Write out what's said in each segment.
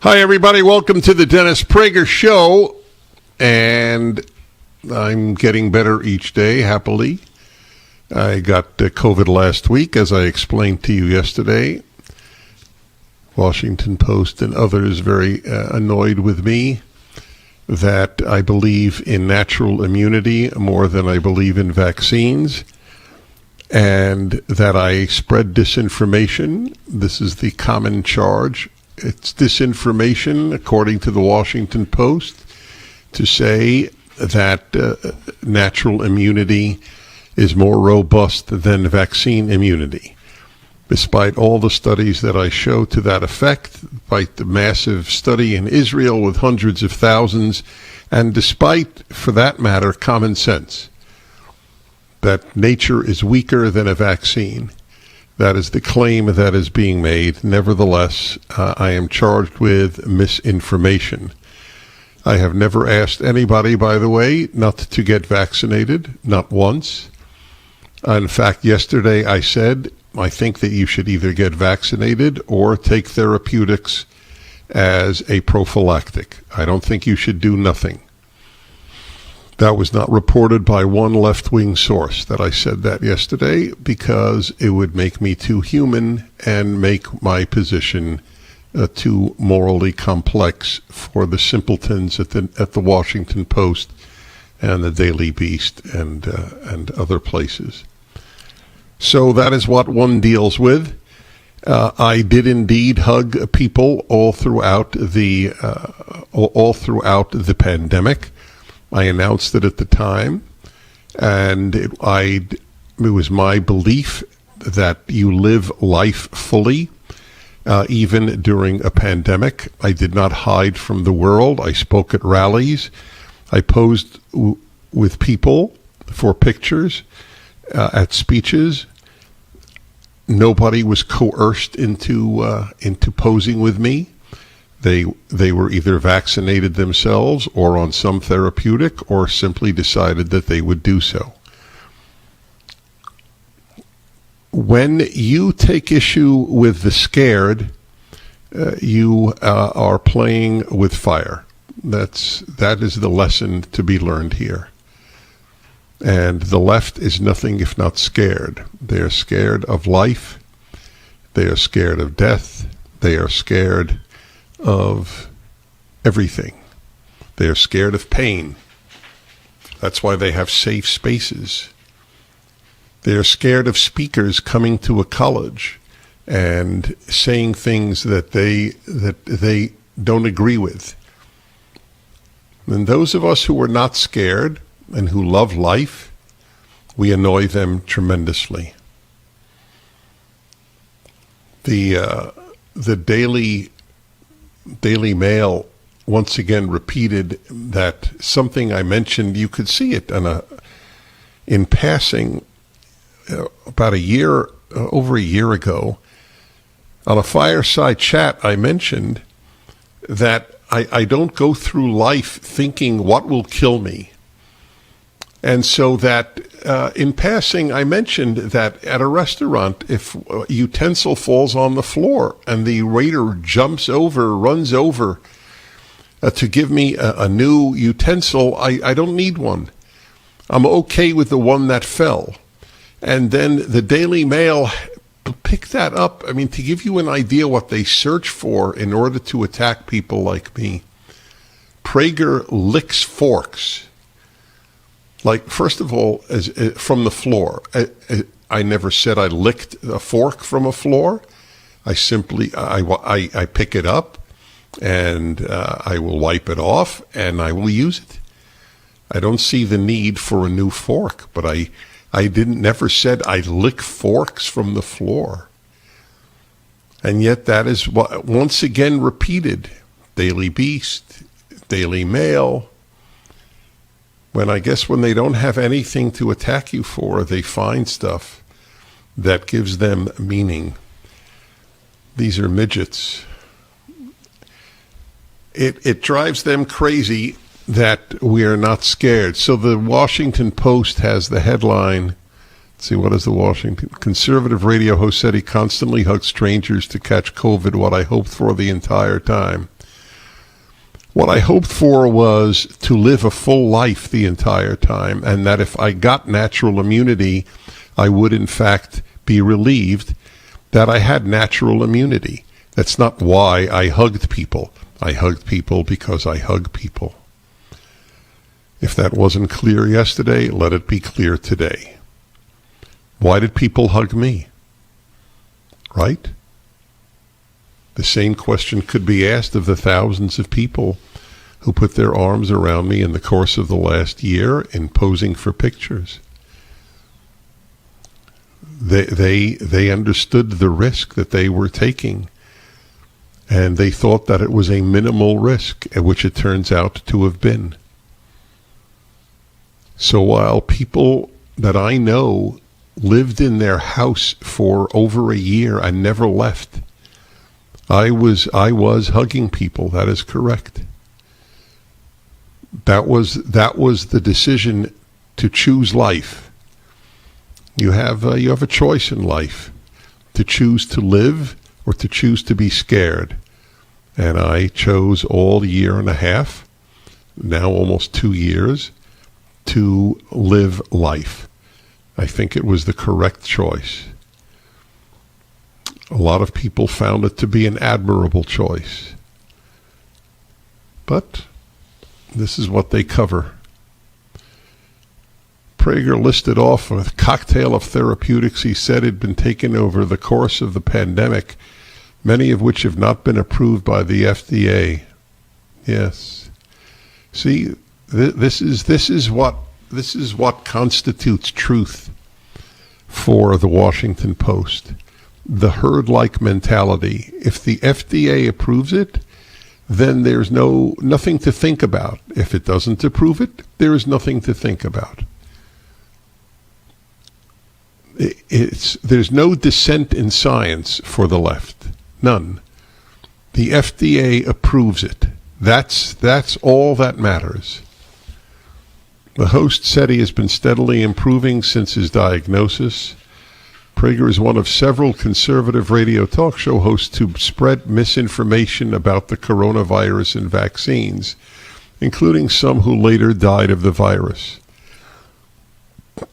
Hi, everybody. Welcome to the Dennis Prager Show. And I'm getting better each day, happily. I got COVID last week, as I explained to you yesterday. Washington Post and others very annoyed with me that I believe in natural immunity more than I believe in vaccines, and that I spread disinformation. This is the common charge. It's disinformation, according to the Washington Post, to say that natural immunity is more robust than vaccine immunity. Despite all the studies that I show to that effect, despite the massive study in Israel with hundreds of thousands, and despite, for that matter, common sense, that nature is weaker than a vaccine. That is the claim that is being made. Nevertheless, I am charged with misinformation. I have never asked anybody, by the way, not to get vaccinated, not once. In fact, yesterday I said, I think that you should either get vaccinated or take therapeutics as a prophylactic. I don't think you should do nothing. That was not reported by one left-wing source that I said that yesterday, because it would make me too human and make my position too morally complex for the simpletons at the Washington Post and the Daily Beast and other places. So that is what one deals with. I did indeed hug people all throughout the pandemic. I announced it at the time, and it was my belief that you live life fully, even during a pandemic. I did not hide from the world. I spoke at rallies. I posed with people for pictures, at speeches. Nobody was coerced into posing with me. They were either vaccinated themselves or on some therapeutic, or simply decided that they would do so. When you take issue with the scared, you are playing with fire. That is the lesson to be learned here. And the left is nothing if not scared. They are scared of life. They are scared of death. They are scared of everything. They are scared of pain. That's why they have safe spaces. They are scared of speakers coming to a college and saying things that they don't agree with. And those of us who are not scared and who love life, we annoy them tremendously. The Daily Mail once again repeated that something I mentioned. You could see it in passing about over a year ago. On a fireside chat, I mentioned that I don't go through life thinking what will kill me. And so that in passing, I mentioned that at a restaurant, if a utensil falls on the floor and the waiter runs over to give me a new utensil, I don't need one. I'm okay with the one that fell. And then the Daily Mail picked that up. I mean, to give you an idea what they search for in order to attack people like me. Prager licks forks. Like, first of all, from the floor. I never said I licked a fork from a floor. I simply, I pick it up, and I will wipe it off, and I will use it. I don't see the need for a new fork, but I never said I lick forks from the floor. And yet that is what, once again repeated. Daily Beast, Daily Mail. When they don't have anything to attack you for, they find stuff that gives them meaning. These are midgets. It drives them crazy that we are not scared. So the Washington Post has the headline. Let's see, what is the Washington? Conservative radio host said he constantly hugged strangers to catch COVID, what I hoped for the entire time. What I hoped for was to live a full life the entire time, and that if I got natural immunity, I would in fact be relieved that I had natural immunity. That's not why I hugged people. I hugged people because I hug people. If that wasn't clear yesterday, let it be clear today. Why did people hug me? Right? The same question could be asked of the thousands of people who put their arms around me in the course of the last year in posing for pictures. They understood the risk that they were taking, and they thought that it was a minimal risk, which it turns out to have been. So while people that I know lived in their house for over a year and never left, I was hugging people. That is correct. That was the decision to choose life. You have a choice in life, to choose to live or to choose to be scared. And I chose all year and a half, now almost 2 years, to live life. I think it was the correct choice. A lot of people found it to be an admirable choice. But this is what they cover. Prager listed off a cocktail of therapeutics he said had been taken over the course of the pandemic, many of which have not been approved by the FDA. Yes. See, this is what constitutes truth for the Washington Post. The herd-like mentality. If the FDA approves it, then there's nothing to think about. If it doesn't approve it, there is nothing to think about. There's no dissent in science for the left. None. The FDA approves it. That's all that matters. The host said he has been steadily improving since his diagnosis. Prager is one of several conservative radio talk show hosts who spread misinformation about the coronavirus and vaccines, including some who later died of the virus.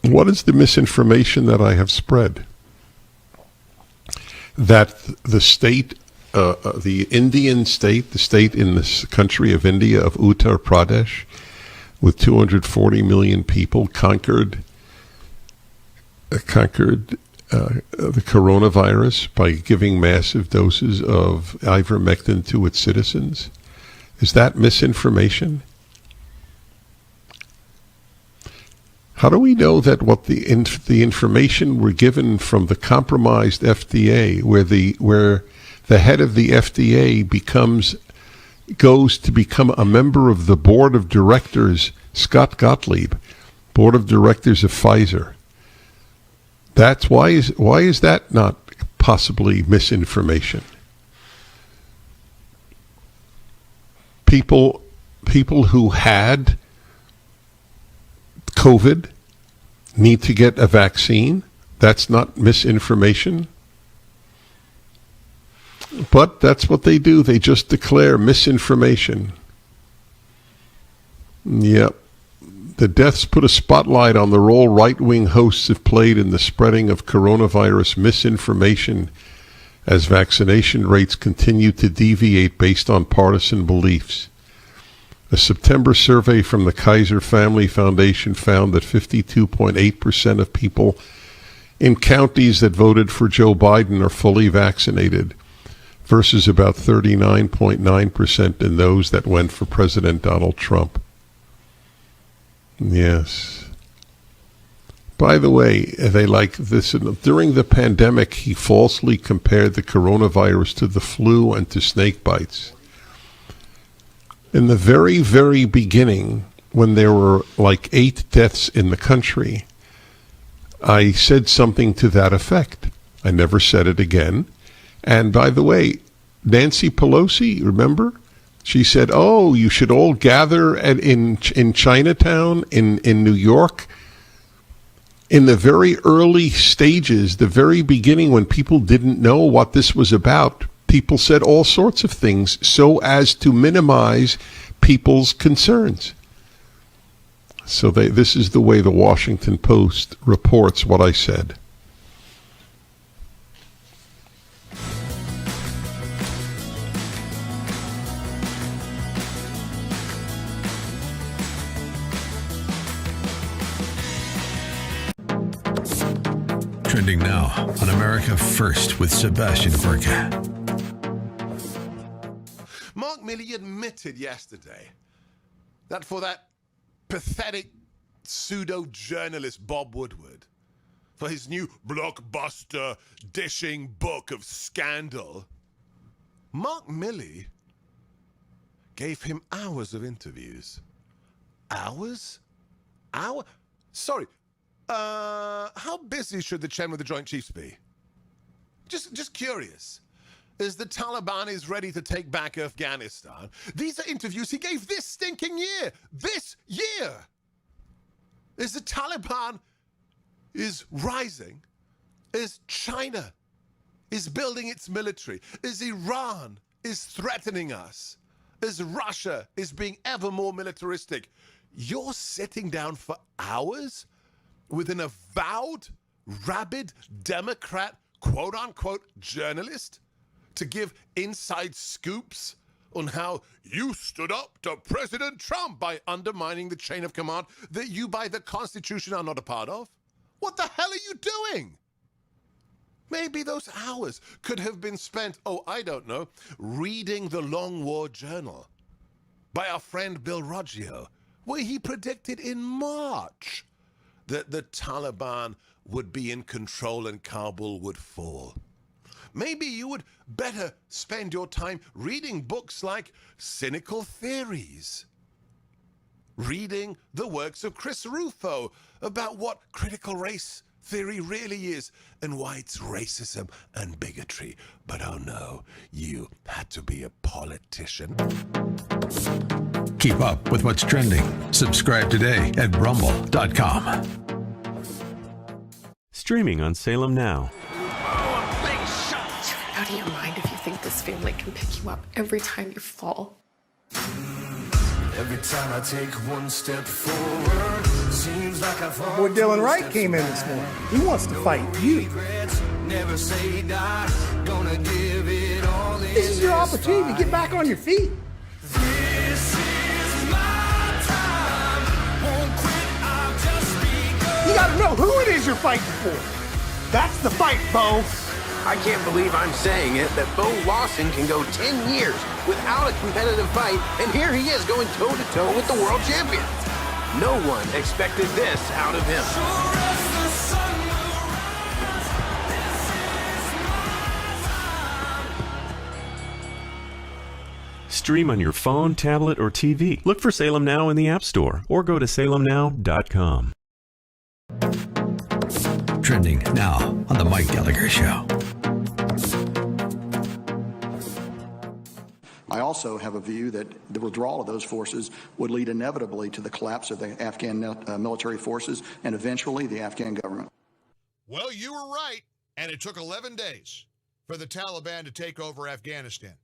What is the misinformation that I have spread? That the state, the Indian state, the state in this country of India, of Uttar Pradesh, with 240 million people, conquered the coronavirus by giving massive doses of ivermectin to its citizens? Is that misinformation? How do we know that what the information we're given from the compromised FDA, where the head of the FDA goes to become a member of the board of directors, Scott Gottlieb, board of directors of Pfizer? That's why is that not possibly misinformation? People who had COVID need to get a vaccine. That's not misinformation. But that's what they do. They just declare misinformation. Yep. The deaths put a spotlight on the role right-wing hosts have played in the spreading of coronavirus misinformation as vaccination rates continue to deviate based on partisan beliefs. A September survey from the Kaiser Family Foundation found that 52.8% of people in counties that voted for Joe Biden are fully vaccinated, versus about 39.9% in those that went for President Donald Trump. Yes. By the way, they like this. During the pandemic, he falsely compared the coronavirus to the flu and to snake bites. In the very, very beginning, when there were like 8 deaths in the country, I said something to that effect. I never said it again. And by the way, Nancy Pelosi, remember? She said, oh, you should all gather in Chinatown, in New York. In the very early stages, the very beginning, when people didn't know what this was about, people said all sorts of things so as to minimize people's concerns. So this is the way the Washington Post reports what I said. Trending now on America First with Sebastian Gorka. Mark Milley admitted yesterday that for that pathetic pseudo-journalist Bob Woodward, for his new blockbuster dishing book of scandal, Mark Milley gave him hours of interviews. Hours? Sorry. How busy should the chairman of the Joint Chiefs be? Just curious. As the Taliban is ready to take back Afghanistan, these are interviews he gave this stinking year. This year. As the Taliban is rising, as China is building its military, as Iran is threatening us, as Russia is being ever more militaristic, you're sitting down for hours with an avowed, rabid Democrat, quote-unquote, journalist to give inside scoops on how you stood up to President Trump by undermining the chain of command that you by the Constitution are not a part of? What the hell are you doing? Maybe those hours could have been spent, I don't know, reading the Long War Journal by our friend Bill Roggio, where he predicted in March that the Taliban would be in control and Kabul would fall. Maybe you would better spend your time reading books like Cynical Theories, reading the works of Chris Rufo about what critical race theory really is and why it's racism and bigotry. But oh no, you had to be a politician. Keep up with what's trending. Subscribe today at rumble.com. Streaming on Salem Now. Out of your mind if you think this family can pick you up every time you fall. Every time I take one step forward, seems like I fall. Boy, Dylan Wright came in this morning. He wants to fight you. Never say die, gonna give it all. This is your opportunity to get back on your feet. This is my time. Won't quit, I've just begun. You gotta know who it is you're fighting for. That's the fight, Bo. I can't believe I'm saying it, that Bo Lawson can go 10 years without a competitive fight, and here he is going toe-to-toe with the world champion. No one expected this out of him. Stream on your phone, tablet, or TV. Look for Salem Now in the App Store or go to salemnow.com. Trending now on The Mike Gallagher Show. I also have a view that the withdrawal of those forces would lead inevitably to the collapse of the Afghan military forces and eventually the Afghan government. Well, you were right, and it took 11 days for the Taliban to take over Afghanistan.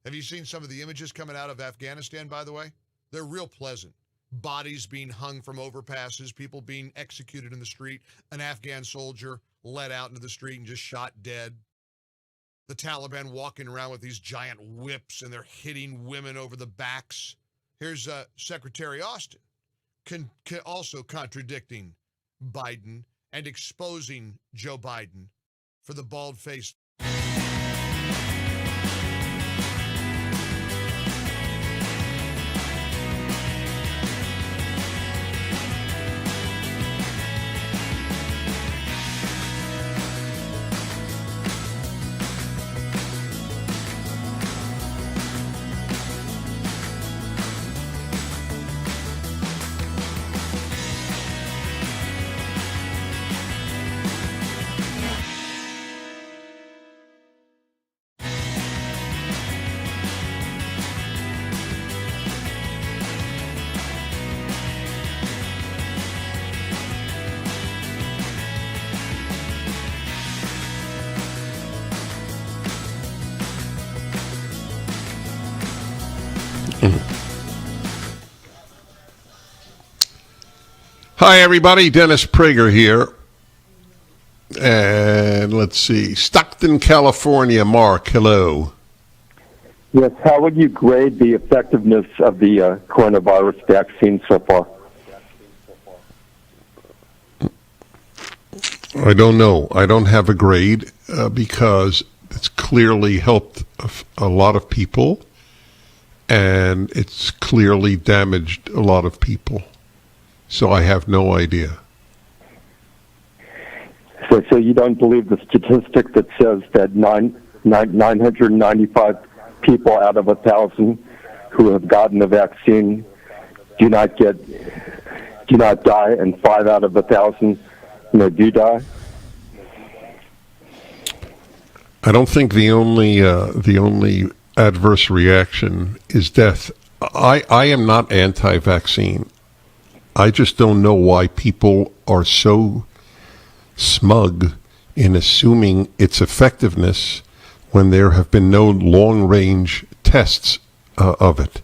Have you seen some of the images coming out of Afghanistan, by the way? They're real pleasant. Bodies being hung from overpasses, people being executed in the street, an Afghan soldier led out into the street and just shot dead. The Taliban walking around with these giant whips and they're hitting women over the backs. Here's Secretary Austin also contradicting Biden and exposing Joe Biden for the bald-faced. Hi, everybody. Dennis Prager here. And let's see. Stockton, California. Mark, hello. Yes, how would you grade the effectiveness of the coronavirus vaccine so far? I don't know. I don't have a grade because it's clearly helped a lot of people, and it's clearly damaged a lot of people. So I have no idea. So you don't believe the statistic that says that 995 people out of 1,000 who have gotten the vaccine do not die, and 5 out of 1,000 do die? I don't think the only adverse reaction is death. I am not anti-vaccine. I just don't know why people are so smug in assuming its effectiveness when there have been no long-range tests of it.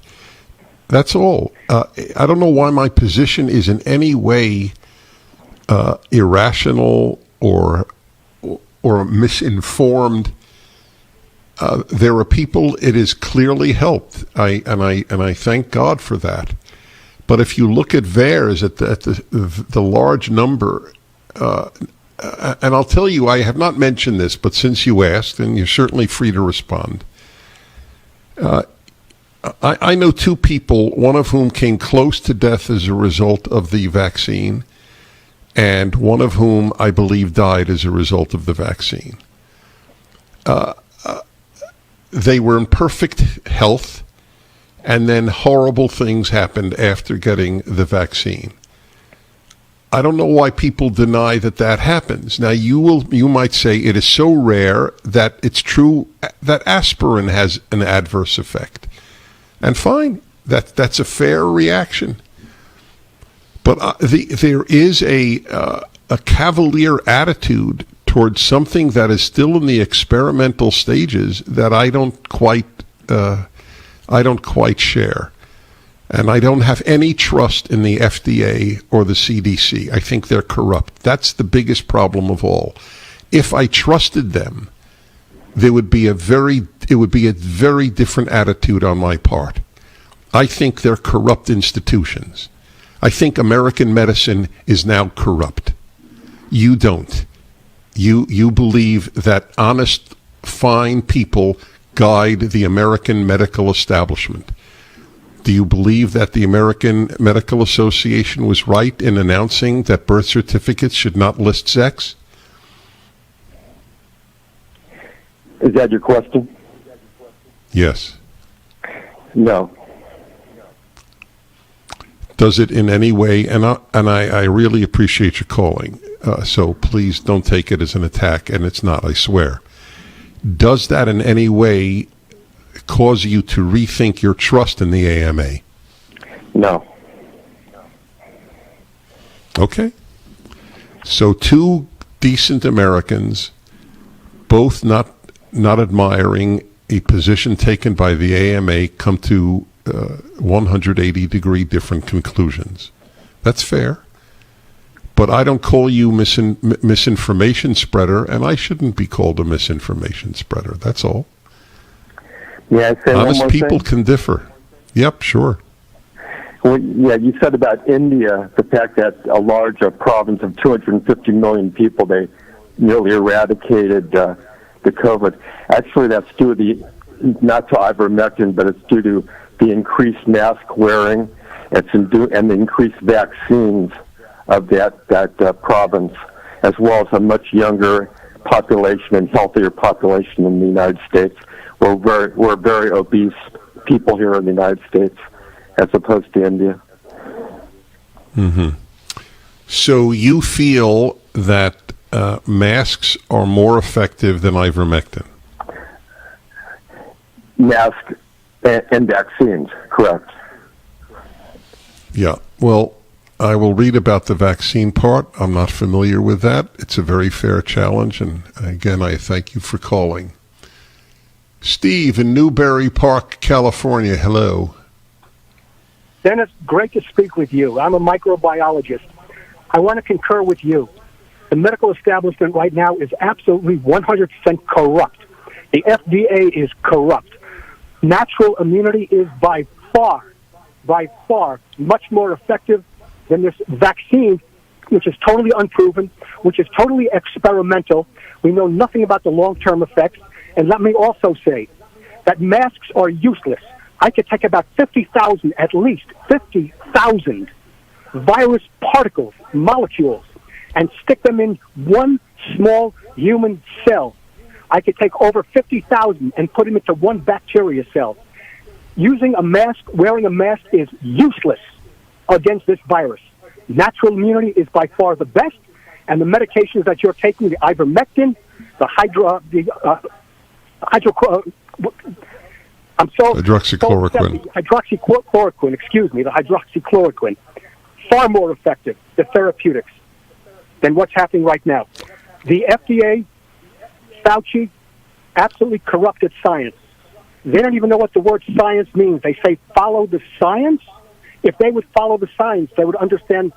That's all. I don't know why my position is in any way irrational or misinformed. There are people it has clearly helped, and I thank God for that. But if you look at VAERS, at the large number, and I'll tell you, I have not mentioned this, but since you asked, and you're certainly free to respond, I know 2 people, one of whom came close to death as a result of the vaccine, and one of whom I believe died as a result of the vaccine. They were in perfect health, and then horrible things happened after getting the vaccine. I don't know why people deny that happens. Now, you might say it is so rare that it's true that aspirin has an adverse effect. And fine, that's a fair reaction. But there is a cavalier attitude towards something that is still in the experimental stages that I don't quite share. And I don't have any trust in the FDA or the CDC. I think they're corrupt. That's the biggest problem of all. If I trusted them, it would be a very different attitude on my part. I think they're corrupt institutions. I think American medicine is now corrupt. You don't. You believe that honest, fine people guide the American medical establishment. Do you believe that the American Medical Association was right in announcing that birth certificates should not list sex? Is that your question? Yes. No. Does it in any way, and I really appreciate your calling, so please don't take it as an attack, and it's not, I swear. Does that in any way cause you to rethink your trust in the AMA? No. Okay. So 2 decent Americans, both not admiring a position taken by the AMA, come to 180-degree different conclusions. That's fair. But I don't call you misinformation spreader, and I shouldn't be called a misinformation spreader. That's all. Yeah, I say honest people thing? can differ. Yep, sure. Well, yeah, you said about India, the fact that a large province of 250 million people, they nearly eradicated the COVID. Actually, that's due to not to ivermectin, but it's due to the increased mask wearing and the increased vaccines of that province, as well as a much younger population and healthier population in the United States. We're very obese people here in the United States, as opposed to India. Mm-hmm. So you feel that masks are more effective than ivermectin? Masks and vaccines, correct. Yeah. Well, I will read about the vaccine part. I'm not familiar with that. It's a very fair challenge, and again, I thank you for calling. Steve in Newbury Park, California. Hello. Dennis, great to speak with you. I'm a microbiologist. I want to concur with you. The medical establishment right now is absolutely 100% corrupt. The FDA is corrupt. Natural immunity is by far, much more effective than this vaccine, which is totally unproven, which is totally experimental. We know nothing about the long-term effects. And let me also say that masks are useless. I could take about 50,000, at least 50,000 virus particles, molecules, and stick them in one small human cell. I could take over 50,000 and put them into one bacteria cell. Using a mask, wearing a mask is useless against this virus. Natural immunity is by far the best, and the medications that you're taking, the ivermectin, the hydroxychloroquine, far more effective, the therapeutics, than what's happening right now. The FDA, Fauci, absolutely corrupted science. They don't even know what the word science means. They say follow the science. If they would follow the science, they would understand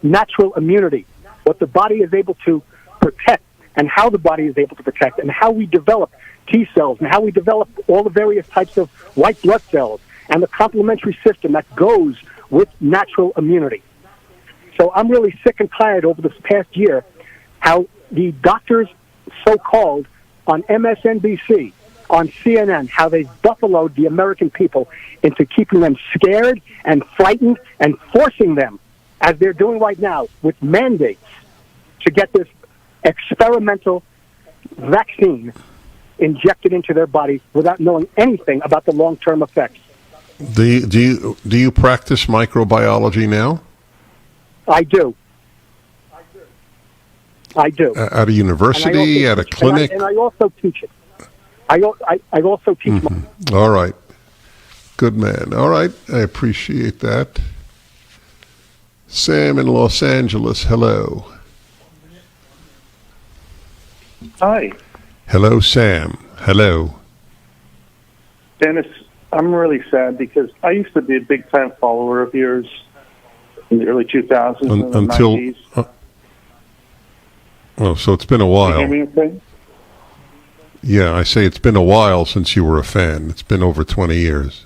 natural immunity, what the body is able to protect, and how the body is able to protect, and how we develop T cells, and how we develop all the various types of white blood cells, and the complementary system that goes with natural immunity. So I'm really sick and tired over this past year how the doctors, so-called, on MSNBC, on CNN, how they buffaloed the American people into keeping them scared and frightened and forcing them, as they're doing right now, with mandates to get this experimental vaccine injected into their body without knowing anything about the long-term effects. Do you practice microbiology now? I do. At a university, at a clinic? And I also teach it. I also teach. All right. Good man. All right. I appreciate that. Sam in Los Angeles, hello. Hi. Hello, Sam. Hello. Dennis, I'm really sad because I used to be a big-time follower of yours in the early 2000s and the 90s. So it's been a while. Can you hear me okay? Yeah, I say it's been a while since you were a fan. It's been over 20 years.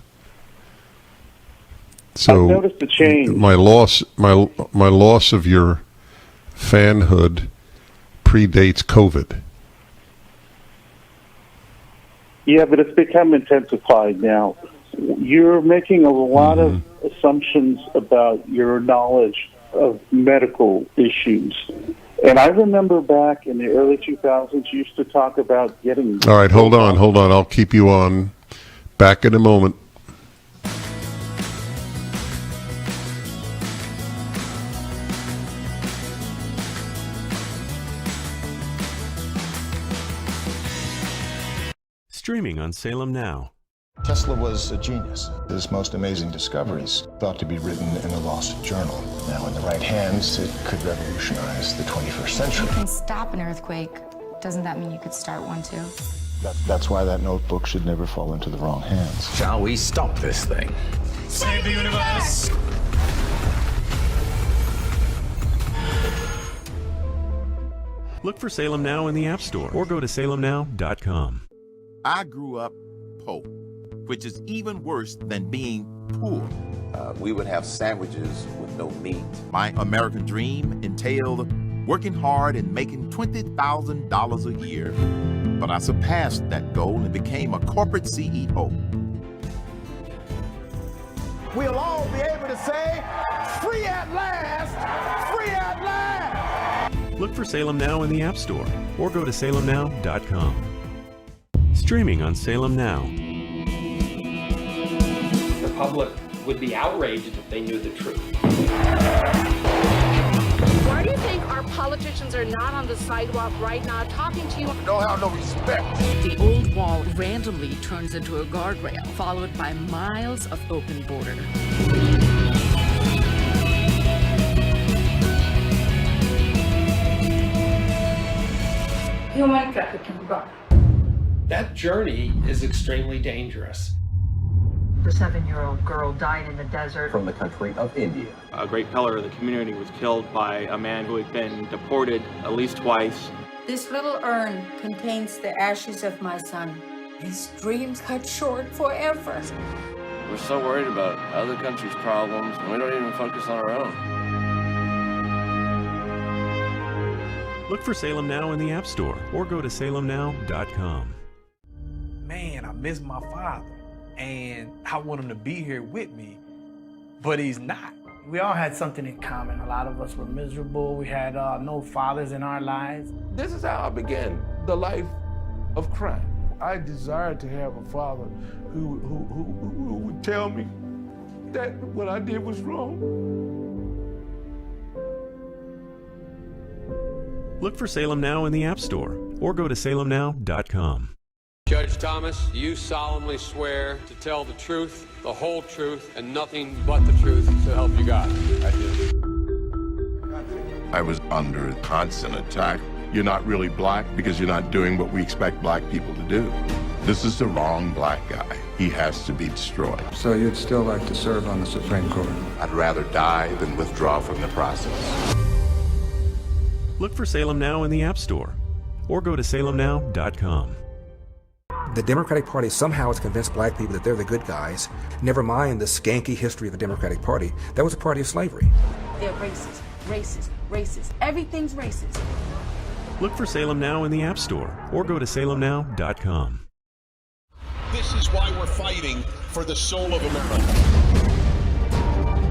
So I've noticed a change. My loss of your fanhood predates COVID. Yeah, but it's become intensified now. You're making a lot of assumptions about your knowledge of medical issues. And I remember back in the early 2000s, you used to talk about getting... All right, hold on. I'll keep you on. Back in a moment. Streaming on Salem Now. Tesla was a genius. His most amazing discoveries thought to be written in a lost journal. Now, in the right hands, it could revolutionize the 21st century. If you can stop an earthquake, doesn't that mean you could start one too? That's why that notebook should never fall into the wrong hands. Shall we stop this thing? Save the universe! Look for Salem Now in the App Store or go to salemnow.com. I grew up poor, which is even worse than being poor. We would have sandwiches with no meat. My American dream entailed working hard and making $20,000 a year. But I surpassed that goal and became a corporate CEO. We'll all be able to say, free at last! Free at last! Look for Salem Now in the App Store or go to salemnow.com. Streaming on Salem Now. The public would be outraged if they knew the truth. Why do you think our politicians are not on the sidewalk right now talking to you? Don't have no respect. The old wall randomly turns into a guardrail, followed by miles of open border. Human trafficking. That journey is extremely dangerous. The 7-year-old girl died in the desert. From the country of India. A great pillar of the community was killed by a man who had been deported at least twice. This little urn contains the ashes of my son. His dreams cut short forever. We're so worried about other countries' problems, and we don't even focus on our own. Look for Salem Now in the App Store or go to salemnow.com. Man, I miss my father, and I want him to be here with me, but he's not. We all had something in common. A lot of us were miserable. We had no fathers in our lives. This is how I began the life of crime. I desired to have a father who would tell me that what I did was wrong. Look for Salem Now in the App Store or go to salemnow.com. Judge Thomas, you solemnly swear to tell the truth, the whole truth, and nothing but the truth, so help you God. I do. I was under constant attack. You're not really black because you're not doing what we expect black people to do. This is the wrong black guy. He has to be destroyed. So you'd still like to serve on the Supreme Court? I'd rather die than withdraw from the process. Look for Salem Now in the App Store or go to salemnow.com. The Democratic Party somehow has convinced black people that they're the good guys. Never mind the skanky history of the Democratic Party. That was a party of slavery. They're racist, racist, racist. Everything's racist. Look for Salem Now in the App Store or go to salemnow.com. This is why we're fighting for the soul of America.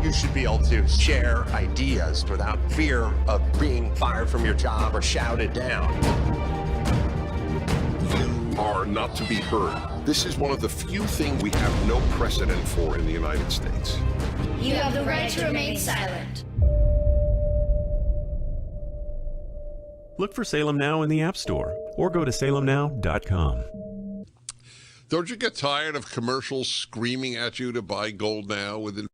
You should be able to share ideas without fear of being fired from your job or shouted down. You are not to be heard. This is one of the few things we have no precedent for in the United States. You have the right to remain silent. Look for Salem Now in the App Store or go to salemnow.com. Don't you get tired of commercials screaming at you to buy gold now within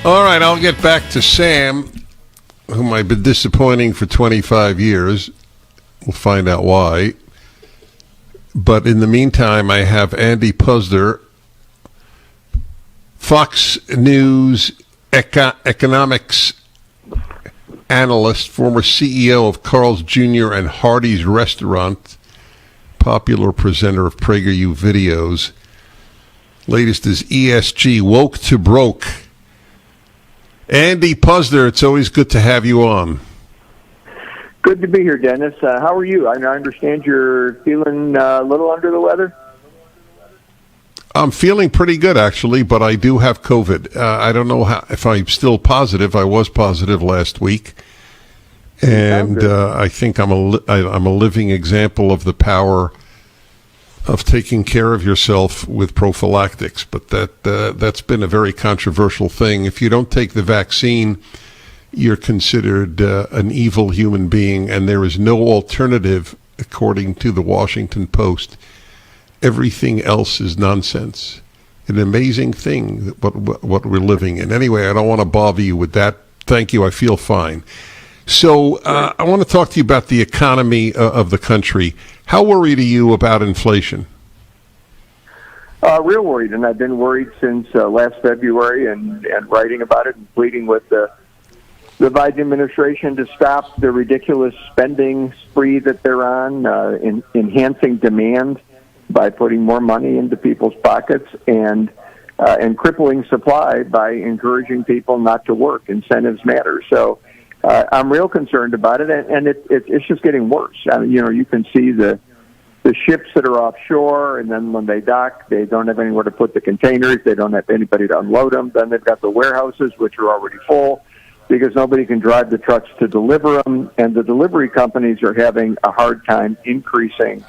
All right, I'll get back to Sam, whom I've been disappointing for 25 years. We'll find out why. But in the meantime, I have Andy Puzder, Fox News economics analyst, former CEO of Carl's Jr. and Hardee's Restaurant, popular presenter of PragerU videos. Latest is ESG, woke to broke. Andy Puzder, it's always good to have you on. Good to be here, Dennis. How are you? I understand you're feeling a little under the weather. I'm feeling pretty good, actually, but I do have COVID. I don't know if I'm still positive. I was positive last week. And I think I'm a living example of the power of taking care of yourself with prophylactics, but that's been a very controversial thing. If you don't take the vaccine, you're considered an evil human being, and there is no alternative, according to the Washington Post. Everything else is nonsense. An amazing thing, what we're living in. Anyway, I don't want to bother you with that. Thank you. I feel fine. So I want to talk to you about the economy of the country. How worried are you about inflation? Real worried, and I've been worried since last February and writing about it and pleading with the Biden administration to stop the ridiculous spending spree that they're on, enhancing demand by putting more money into people's pockets and crippling supply by encouraging people not to work. Incentives matter. So I'm real concerned about it, and it's just getting worse. You can see the ships that are offshore, and then when they dock, they don't have anywhere to put the containers. They don't have anybody to unload them. Then they've got the warehouses, which are already full. because nobody can drive the trucks to deliver them, and the delivery companies are having a hard time increasing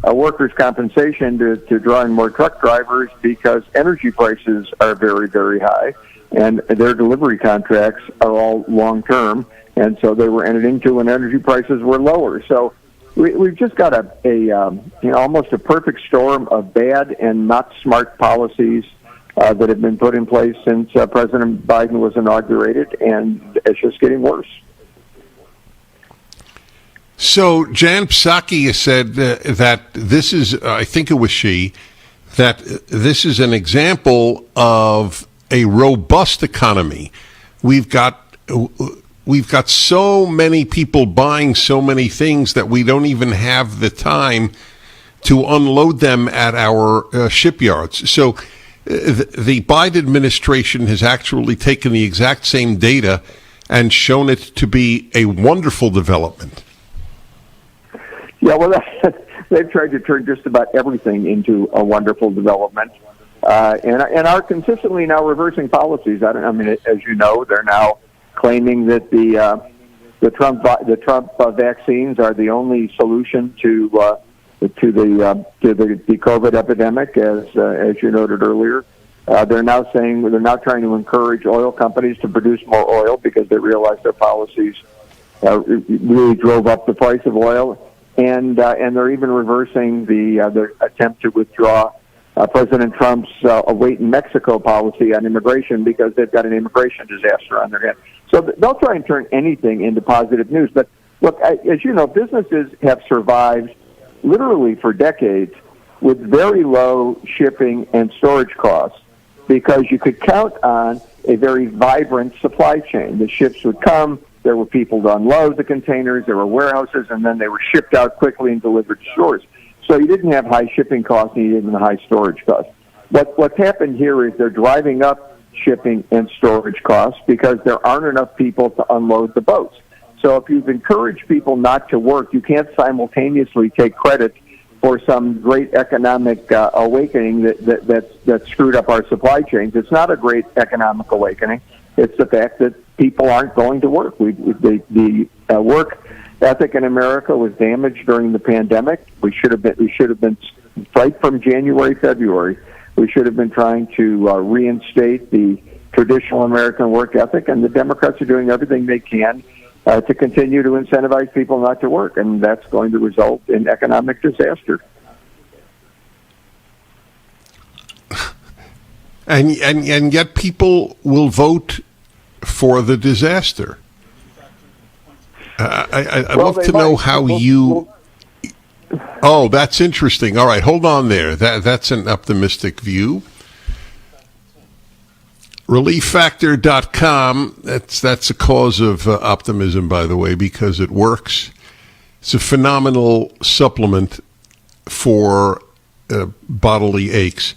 workers' compensation to draw in more truck drivers because energy prices are very, very high, and their delivery contracts are all long-term, and so they were entered into when energy prices were lower. So we've just got almost a perfect storm of bad and not smart policies that have been put in place since President Biden was inaugurated, and it's just getting worse. So Jan Psaki said that this is, I think it was she, that this is an example of a robust economy. We've got so many people buying so many things that we don't even have the time to unload them at our shipyards. So the Biden administration has actually taken the exact same data and shown it to be a wonderful development. Yeah, well, they've tried to turn just about everything into a wonderful development, and are consistently now reversing policies. I mean, as you know, they're now claiming that the Trump vaccines are the only solution to the COVID epidemic, as you noted earlier. They're now saying they're now trying to encourage oil companies to produce more oil because they realize their policies really drove up the price of oil. And they're even reversing their attempt to withdraw President Trump's await in Mexico policy on immigration because they've got an immigration disaster on their hands. So they'll try and turn anything into positive news. But look, as you know, businesses have survived literally for decades with very low shipping and storage costs because you could count on a very vibrant supply chain. The ships would come. There were people to unload the containers, there were warehouses, and then they were shipped out quickly and delivered to stores. So you didn't have high shipping costs and you didn't have high storage costs. What's happened here is they're driving up shipping and storage costs because there aren't enough people to unload the boats. So if you've encouraged people not to work, you can't simultaneously take credit for some great economic awakening that screwed up our supply chains. It's not a great economic awakening. It's the fact that people aren't going to work. The work ethic in America was damaged during the pandemic. We should have been right from January, February. We should have been trying to reinstate the traditional American work ethic, and the Democrats are doing everything they can to continue to incentivize people not to work, and that's going to result in economic disaster. And yet people will vote for the disaster. I'd love to know how you... Oh, that's interesting. All right, hold on there. That's an optimistic view. ReliefFactor.com, that's a cause of optimism, by the way, because it works. It's a phenomenal supplement for bodily aches,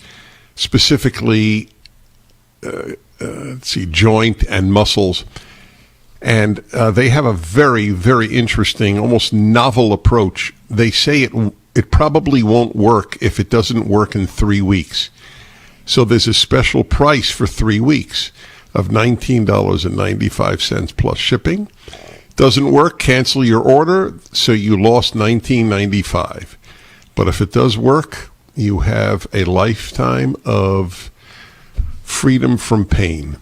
specifically, joint and muscles. And they have a very, very interesting, almost novel approach. They say it probably won't work if it doesn't work in 3 weeks. So there's a special price for 3 weeks of $19.95 plus shipping. Doesn't work, cancel your order, so you lost $19.95. But if it does work, you have a lifetime of freedom from pain.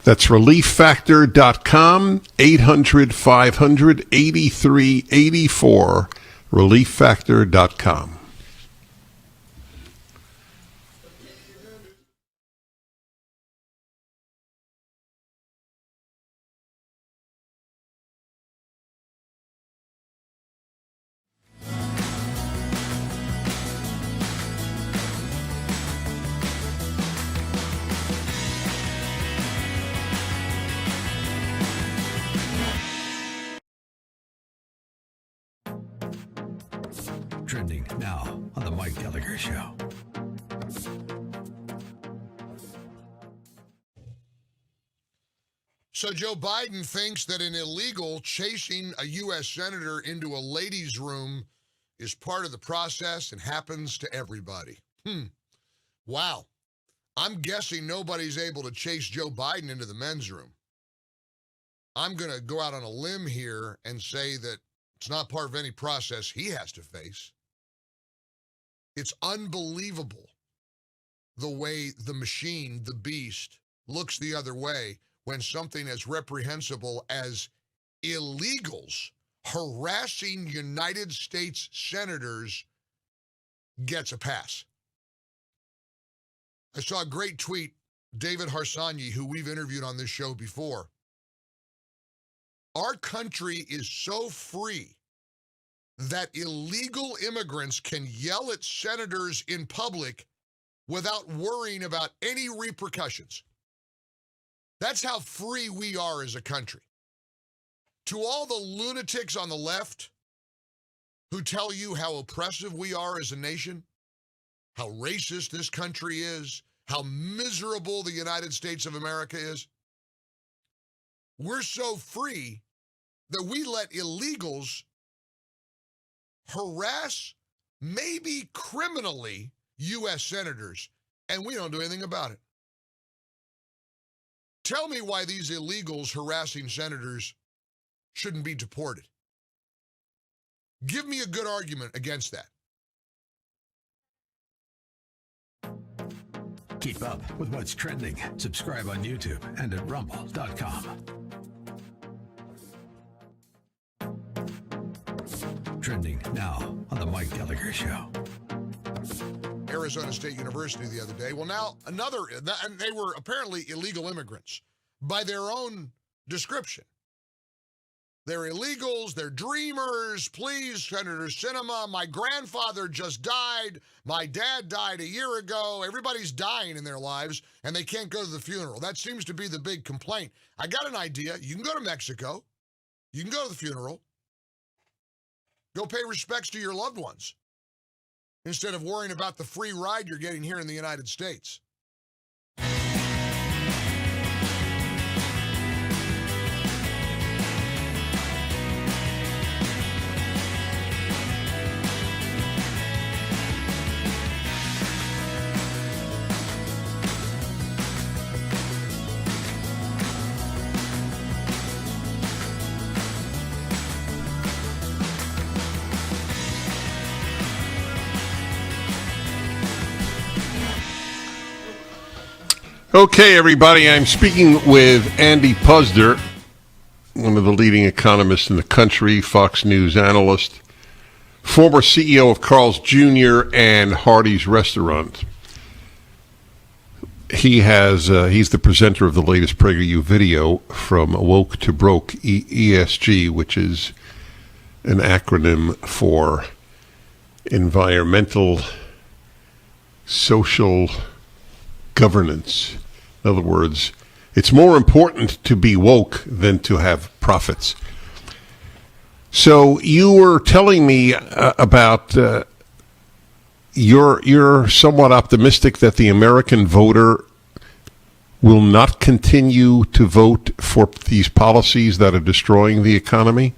That's ReliefFactor.com, 800-500-8384, ReliefFactor.com. Trending now on the Mike Gallagher Show. So Joe Biden thinks that an illegal chasing a U.S. senator into a ladies' room is part of the process and happens to everybody. Wow. I'm guessing nobody's able to chase Joe Biden into the men's room. I'm going to go out on a limb here and say that it's not part of any process he has to face. It's unbelievable the way the machine, the beast, looks the other way when something as reprehensible as illegals harassing United States senators gets a pass. I saw a great tweet, David Harsanyi, who we've interviewed on this show before. Our country is so free that illegal immigrants can yell at senators in public without worrying about any repercussions. That's how free we are as a country. To all the lunatics on the left who tell you how oppressive we are as a nation, how racist this country is, how miserable the United States of America is, we're so free that we let illegals harass, maybe criminally, U.S. senators, and we don't do anything about it. Tell me why these illegals harassing senators shouldn't be deported. Give me a good argument against that. Keep up with what's trending. Subscribe on YouTube and at rumble.com. Trending now on the Mike Gallagher Show. Arizona State University the other day. Well, now and they were apparently illegal immigrants by their own description. They're illegals, they're dreamers. Please, Senator Sinema, my grandfather just died. My dad died a year ago. Everybody's dying in their lives, and they can't go to the funeral. That seems to be the big complaint. I got an idea. You can go to Mexico. You can go to the funeral. Go pay respects to your loved ones instead of worrying about the free ride you're getting here in the United States. Okay, everybody, I'm speaking with Andy Puzder, one of the leading economists in the country, Fox News analyst, former CEO of Carl's Jr. and Hardee's Restaurant. He's the presenter of the latest PragerU video from Woke to Broke, ESG, which is an acronym for environmental, social governance. In other words, it's more important to be woke than to have profits. So you were telling me about you're somewhat optimistic that the American voter will not continue to vote for these policies that are destroying the economy?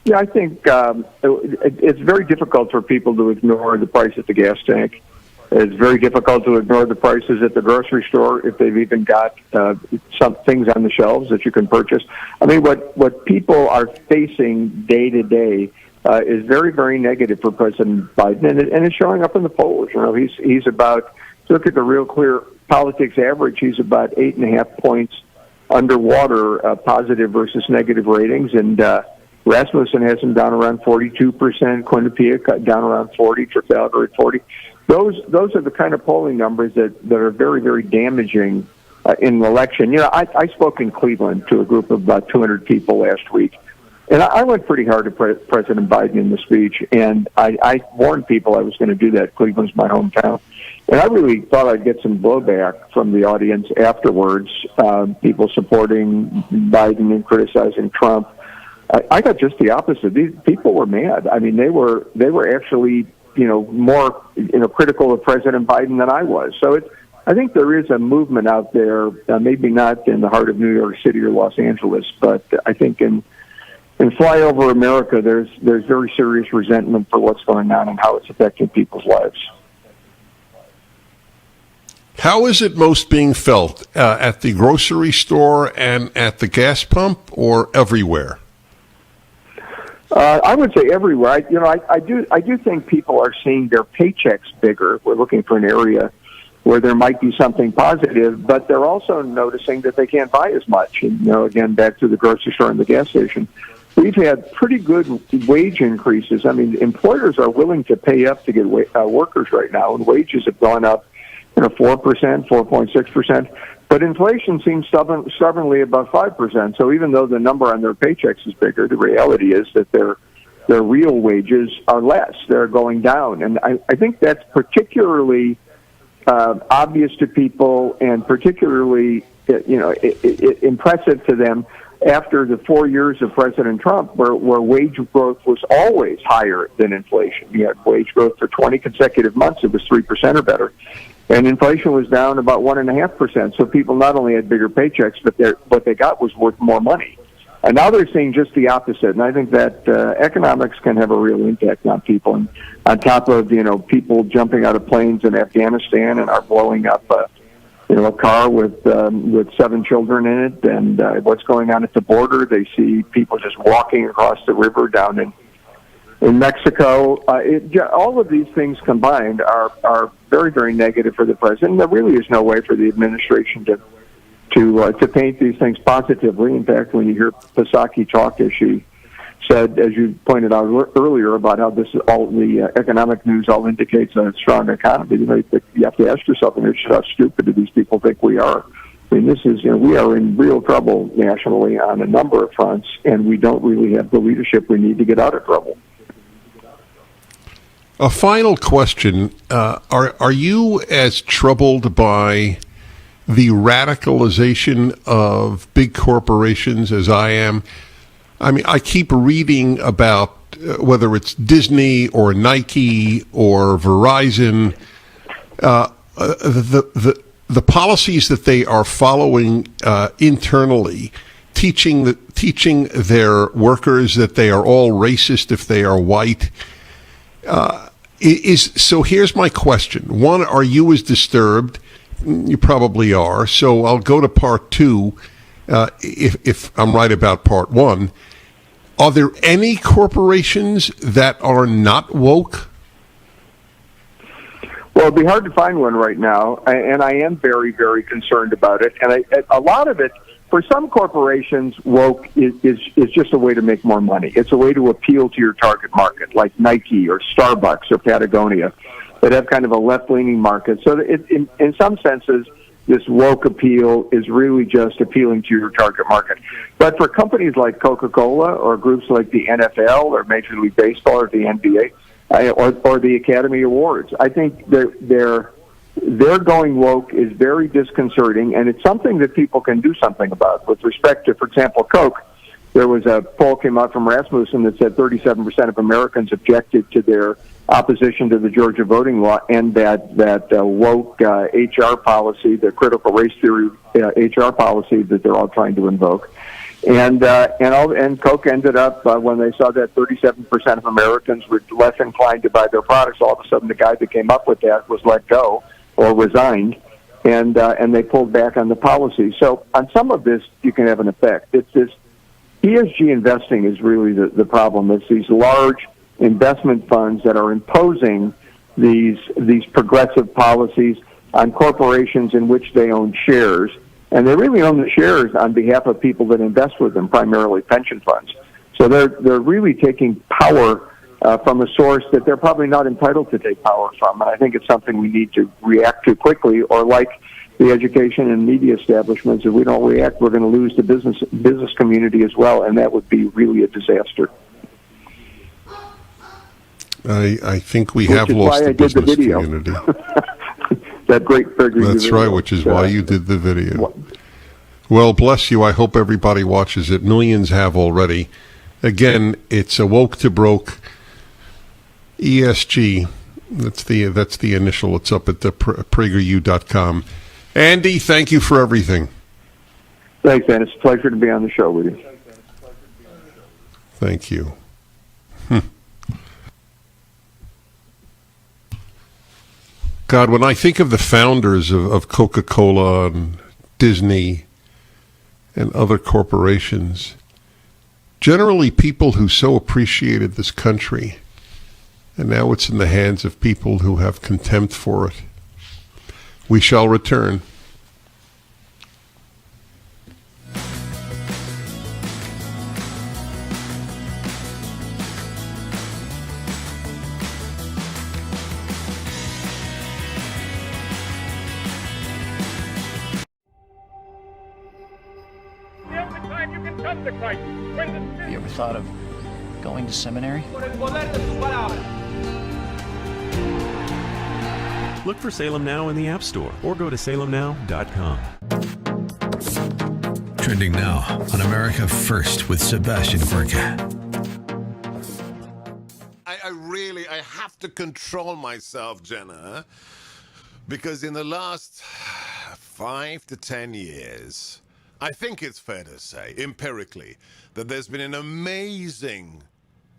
Yeah, I think it's very difficult for people to ignore the price at the gas tank. It's very difficult to ignore the prices at the grocery store if they've even got some things on the shelves that you can purchase. I mean, what people are facing day to day is very, very negative for President Biden, and it's showing up in the polls. You know, he's about, look at the Real Clear Politics average, he's about 8.5 points underwater, positive versus negative ratings, and Rasmussen has him down around 42%, Quinnipiac down around 40, Trafalgar at 40. Those are the kind of polling numbers that are very, very damaging in an election. You know, I spoke in Cleveland to a group of about 200 people last week, and I went pretty hard at President Biden in the speech, and I warned people I was going to do that. Cleveland's my hometown. And I really thought I'd get some blowback from the audience afterwards, people supporting Biden and criticizing Trump. I got just the opposite. These people were mad. I mean, they were actually, more, critical of President Biden than I was. So I think there is a movement out there, maybe not in the heart of New York City or Los Angeles, but I think in flyover America, there's very serious resentment for what's going on and how it's affecting people's lives. How is it most being felt? At the grocery store and at the gas pump, or everywhere? I would say everywhere. I do think people are seeing their paychecks bigger. We're looking for an area where there might be something positive, but they're also noticing that they can't buy as much. And, again, back to the grocery store and the gas station. We've had pretty good wage increases. I mean, employers are willing to pay up to get workers right now, and wages have gone up 4%, 4.6%. But inflation seems stubbornly above 5%. So even though the number on their paychecks is bigger, the reality is that their real wages are less. They're going down. And I think that's particularly obvious to people, and particularly impressive to them after the 4 years of President Trump, where wage growth was always higher than inflation. You had wage growth for 20 consecutive months. It was 3% or better. And inflation was down about 1.5%. So people not only had bigger paychecks, but what they got was worth more money. And now they're seeing just the opposite. And I think that economics can have a real impact on people. And on top of, people jumping out of planes in Afghanistan and are blowing up a car with 7 children in it, and what's going on at the border. They see people just walking across the river down in Mexico. All of these things combined are very, very negative for the president. There really is no way for the administration to paint these things positively. In fact, when you hear Psaki talk, as she said, as you pointed out earlier, about how this all the economic news all indicates a strong economy, you have to ask yourself, how stupid do these people think we are? I mean, this is, we are in real trouble nationally on a number of fronts, and we don't really have the leadership we need to get out of trouble. A final question. Are you as troubled by the radicalization of big corporations as I am? I mean, I keep reading about whether it's Disney or Nike or Verizon, the policies that they are following internally, teaching their workers that they are all racist if they are white. So here's my question. One, are you as disturbed? You probably are. So I'll go to part two, if I'm right about part one. Are there any corporations that are not woke? Well, it'd be hard to find one right now, and I am very, very concerned about it. And a lot of it, for some corporations, woke is just a way to make more money. It's a way to appeal to your target market, like Nike or Starbucks or Patagonia, that have kind of a left-leaning market. So in some senses, this woke appeal is really just appealing to your target market. But for companies like Coca-Cola or groups like the NFL or Major League Baseball or the NBA or the Academy Awards, I think their going woke is very disconcerting, and it's something that people can do something about. With respect to, for example, Coke, there was a poll came out from Rasmussen that said 37% of Americans objected to their opposition to the Georgia voting law and that woke HR policy, the critical race theory HR policy that they're all trying to invoke. And Coke ended up, when they saw that 37% of Americans were less inclined to buy their products, all of a sudden the guy that came up with that was let go or resigned, and they pulled back on the policy. So on some of this, you can have an effect. It's this ESG investing is really the problem. It's these large investment funds that are imposing these progressive policies on corporations in which they own shares, and they really own the shares on behalf of people that invest with them, primarily pension funds. So they're really taking power from a source that they're probably not entitled to take power from, and I think it's something we need to react to quickly, or like the education and media establishments, if we don't react, we're going to lose the business community as well, and that would be really a disaster. I think we have lost the business community. That great Prager. That's right, which is why you did the video. Well, bless you. I hope everybody watches it. Millions have already. Again, it's a woke to broke ESG. That's the initial. It's up at the PragerU.com. Andy, thank you for everything. Thanks, man. It's a pleasure to be on the show with you. Thank you. God, when I think of the founders of Coca-Cola and Disney and other corporations, generally people who so appreciated this country, and now it's in the hands of people who have contempt for it. We shall return. You ever thought of going to seminary? Look for Salem Now in the App Store or go to salemnow.com. Trending now on America First with Sebastian Gorka. I have to control myself, Jenna, because in the last 5 to 10 years, I think it's fair to say, empirically, that there's been an amazing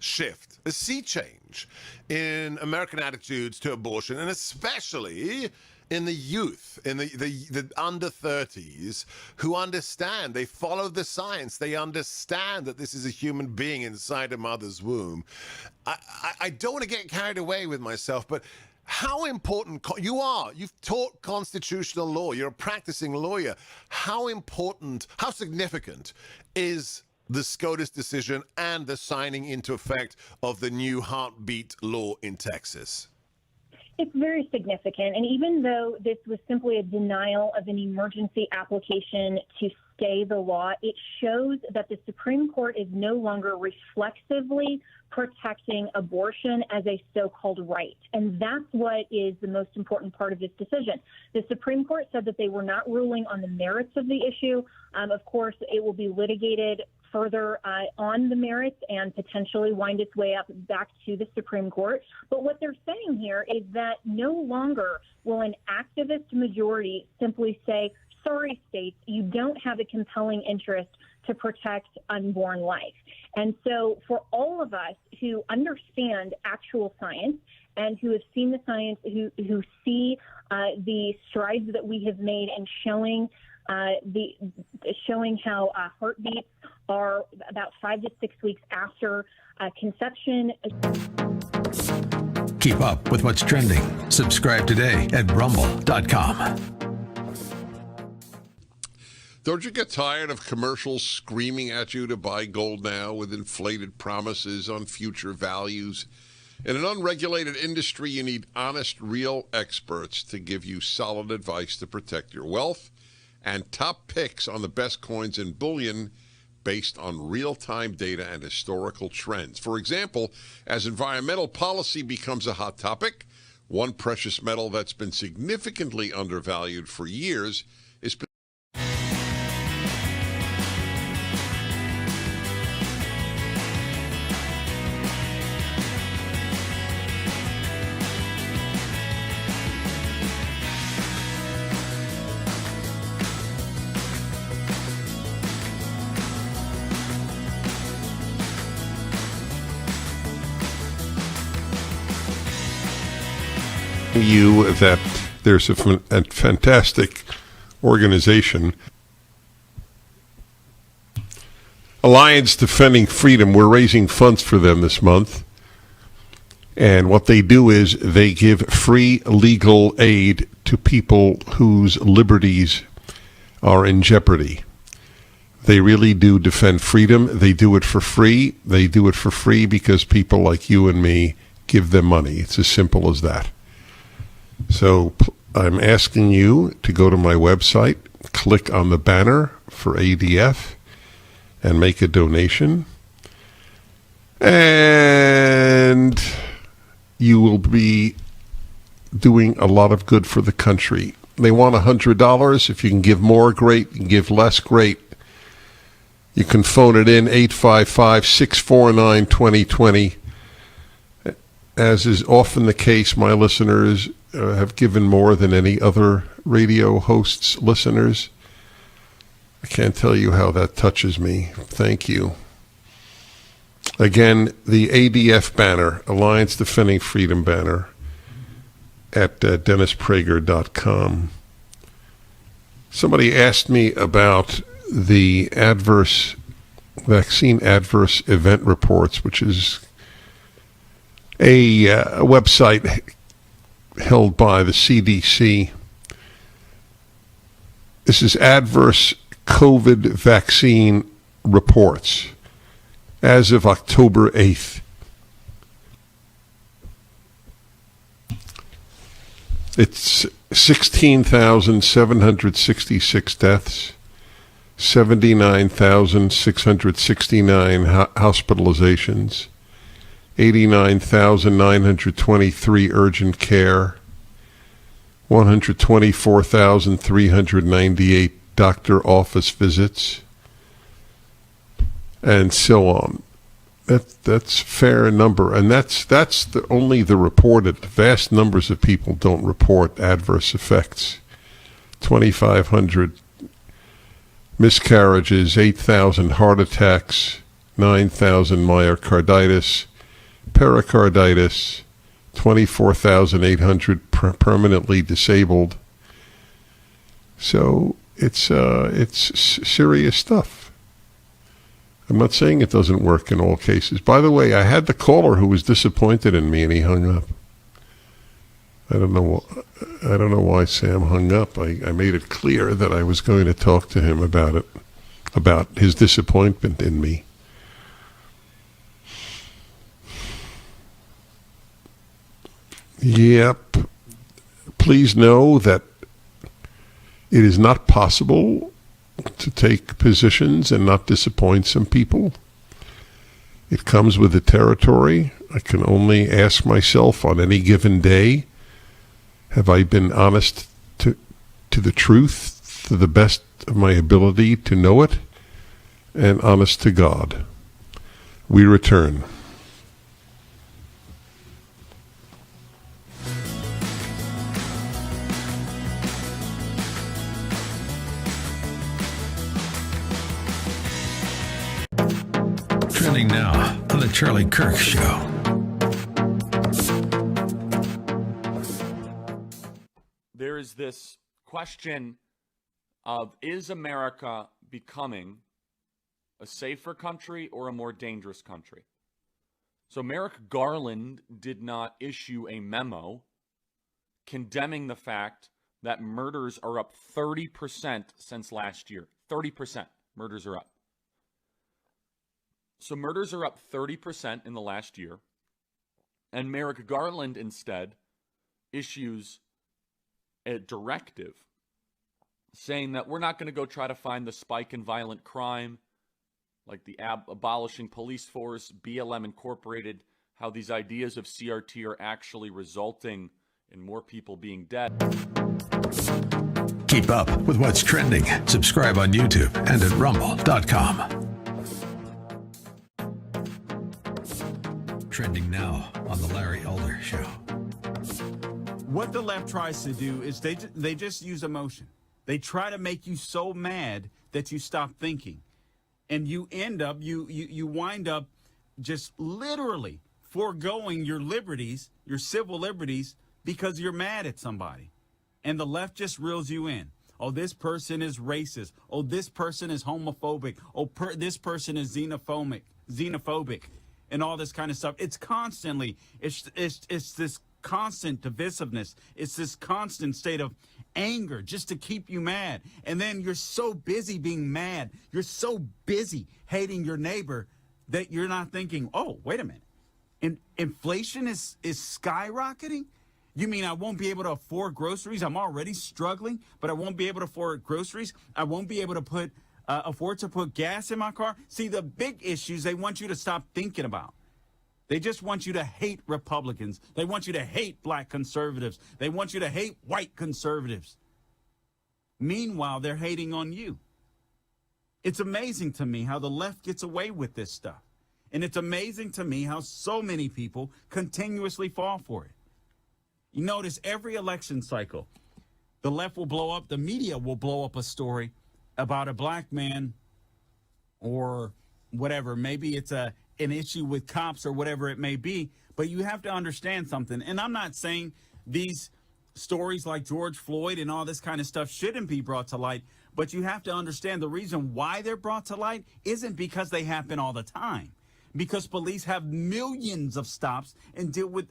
shift, a sea change in American attitudes to abortion, and especially in the youth, in the under 30s, who understand, they follow the science, they understand that this is a human being inside a mother's womb. I don't want to get carried away with myself, but how important you've taught constitutional law, you're a practicing lawyer. How significant is the SCOTUS decision and the signing into effect of the new heartbeat law in Texas? It's very significant. And even though this was simply a denial of an emergency application to stay the law, it shows that the Supreme Court is no longer reflexively protecting abortion as a so-called right. And that's what is the most important part of this decision. The Supreme Court said that they were not ruling on the merits of the issue. Of course, it will be litigated further on the merits and potentially wind its way up back to the Supreme Court. But what they're saying here is that no longer will an activist majority simply say, sorry, states, you don't have a compelling interest to protect unborn life. And so for all of us who understand actual science and who have seen the science, who see the strides that we have made in showing how heartbeats are about 5 to 6 weeks after conception. Keep up with what's trending. Subscribe today at rumble.com. Don't you get tired of commercials screaming at you to buy gold now with inflated promises on future values? In an unregulated industry, you need honest, real experts to give you solid advice to protect your wealth and top picks on the best coins and bullion based on real-time data and historical trends. For example, as environmental policy becomes a hot topic, one precious metal that's been significantly undervalued for years is you that there's a fantastic organization, Alliance Defending Freedom. We're raising funds for them this month, and what they do is they give free legal aid to people whose liberties are in jeopardy. They really do defend freedom. They do it for free. They do it for free because people like you and me give them money. It's as simple as that. So I'm asking you to go to my website, click on the banner for ADF, and make a donation. And you will be doing a lot of good for the country. They want $100. If you can give more, great. You can give less, great. You can phone it in, 855-649-2020. As is often the case, my listeners have given more than any other radio host's listeners. I can't tell you how that touches me. Thank you. Again, the ADF banner, Alliance Defending Freedom banner, at DennisPrager.com. Somebody asked me about the vaccine adverse event reports, which is a website held by the CDC. This is adverse COVID vaccine reports as of October 8th. It's 16,766 deaths, 79,669 hospitalizations, 89,923 urgent care, 124,398 doctor office visits, and so on. That's a fair number, and that's only the reported. Vast numbers of people don't report adverse effects. 2,500 miscarriages, 8,000 heart attacks, 9,000 myocarditis, pericarditis, 24,800 permanently disabled. So it's serious stuff. I'm not saying it doesn't work in all cases. By the way, I had the caller who was disappointed in me, and he hung up. I don't know why Sam hung up. I made it clear that I was going to talk to him about it, about his disappointment in me. Yep. Please know that it is not possible to take positions and not disappoint some people. It comes with the territory. I can only ask myself on any given day, have I been honest to the truth, to the best of my ability to know it, and honest to God. We return. Trending now on the Charlie Kirk Show. There is this question of, is America becoming a safer country or a more dangerous country? So Merrick Garland did not issue a memo condemning the fact that murders are up 30% since last year. 30% murders are up. So murders are up 30% in the last year. And Merrick Garland instead issues a directive saying that we're not going to go try to find the spike in violent crime, like the abolishing police force, BLM Incorporated, how these ideas of CRT are actually resulting in more people being dead. Keep up with what's trending. Subscribe on YouTube and at rumble.com. Trending now on the Larry Elder Show. What the left tries to do is they just use emotion. They try to make you so mad that you stop thinking. And you end up, you wind up just literally foregoing your liberties, your civil liberties, because you're mad at somebody. And the left just reels you in. Oh, this person is racist. Oh, this person is homophobic. Oh, this person is xenophobic. And all this kind of stuff. It's constantly, it's this constant divisiveness. It's this constant state of anger just to keep you mad. And then you're so busy being mad. You're so busy hating your neighbor that you're not thinking, oh, wait a minute. Inflation is skyrocketing? You mean I won't be able to afford groceries? I'm already struggling, but I won't be able to afford groceries. I won't be able to afford to put gas in my car. See, the big issues they want you to stop thinking about. They just want you to hate Republicans. They want you to hate black conservatives. They want you to hate white conservatives. Meanwhile, they're hating on you. It's amazing to me how the left gets away with this stuff. And it's amazing to me how so many people continuously fall for it. You notice every election cycle, the left will blow up, the media will blow up a story about a black man or whatever. Maybe it's an issue with cops or whatever it may be. But you have to understand something. And I'm not saying these stories like George Floyd and all this kind of stuff shouldn't be brought to light. But you have to understand the reason why they're brought to light isn't because they happen all the time. Because police have millions of stops and deal with,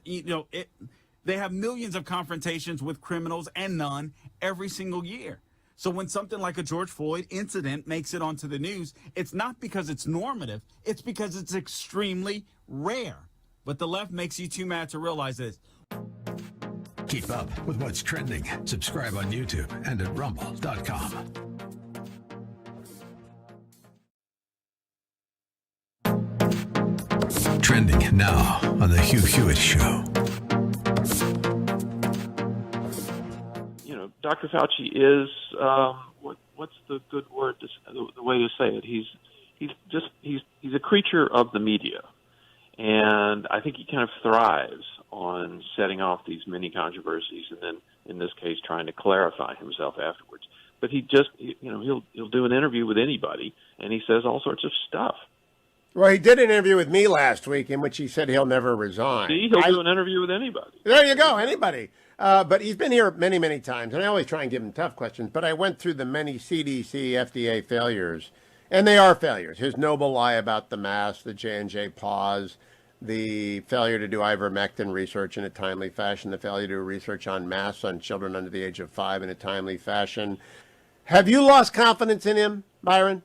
they have millions of confrontations with criminals and none every single year. So when something like a George Floyd incident makes it onto the news, it's not because it's normative, it's because it's extremely rare. But the left makes you too mad to realize this. Keep up with what's trending. Subscribe on YouTube and at rumble.com. Trending now on the Hugh Hewitt Show. Dr. Fauci is what's the good word? The way to say it? He's a creature of the media, and I think he kind of thrives on setting off these mini controversies, and then in this case trying to clarify himself afterwards. But he'll do an interview with anybody, and he says all sorts of stuff. Well, he did an interview with me last week in which he said he'll never resign. See, he'll do an interview with anybody. There you go, anybody. But he's been here many, many times, and I always try and give him tough questions, but I went through the many CDC, FDA failures, and they are failures. His noble lie about the mask, the J&J pause, the failure to do ivermectin research in a timely fashion, the failure to do research on masks on children under the age of 5 in a timely fashion. Have you lost confidence in him, Byron?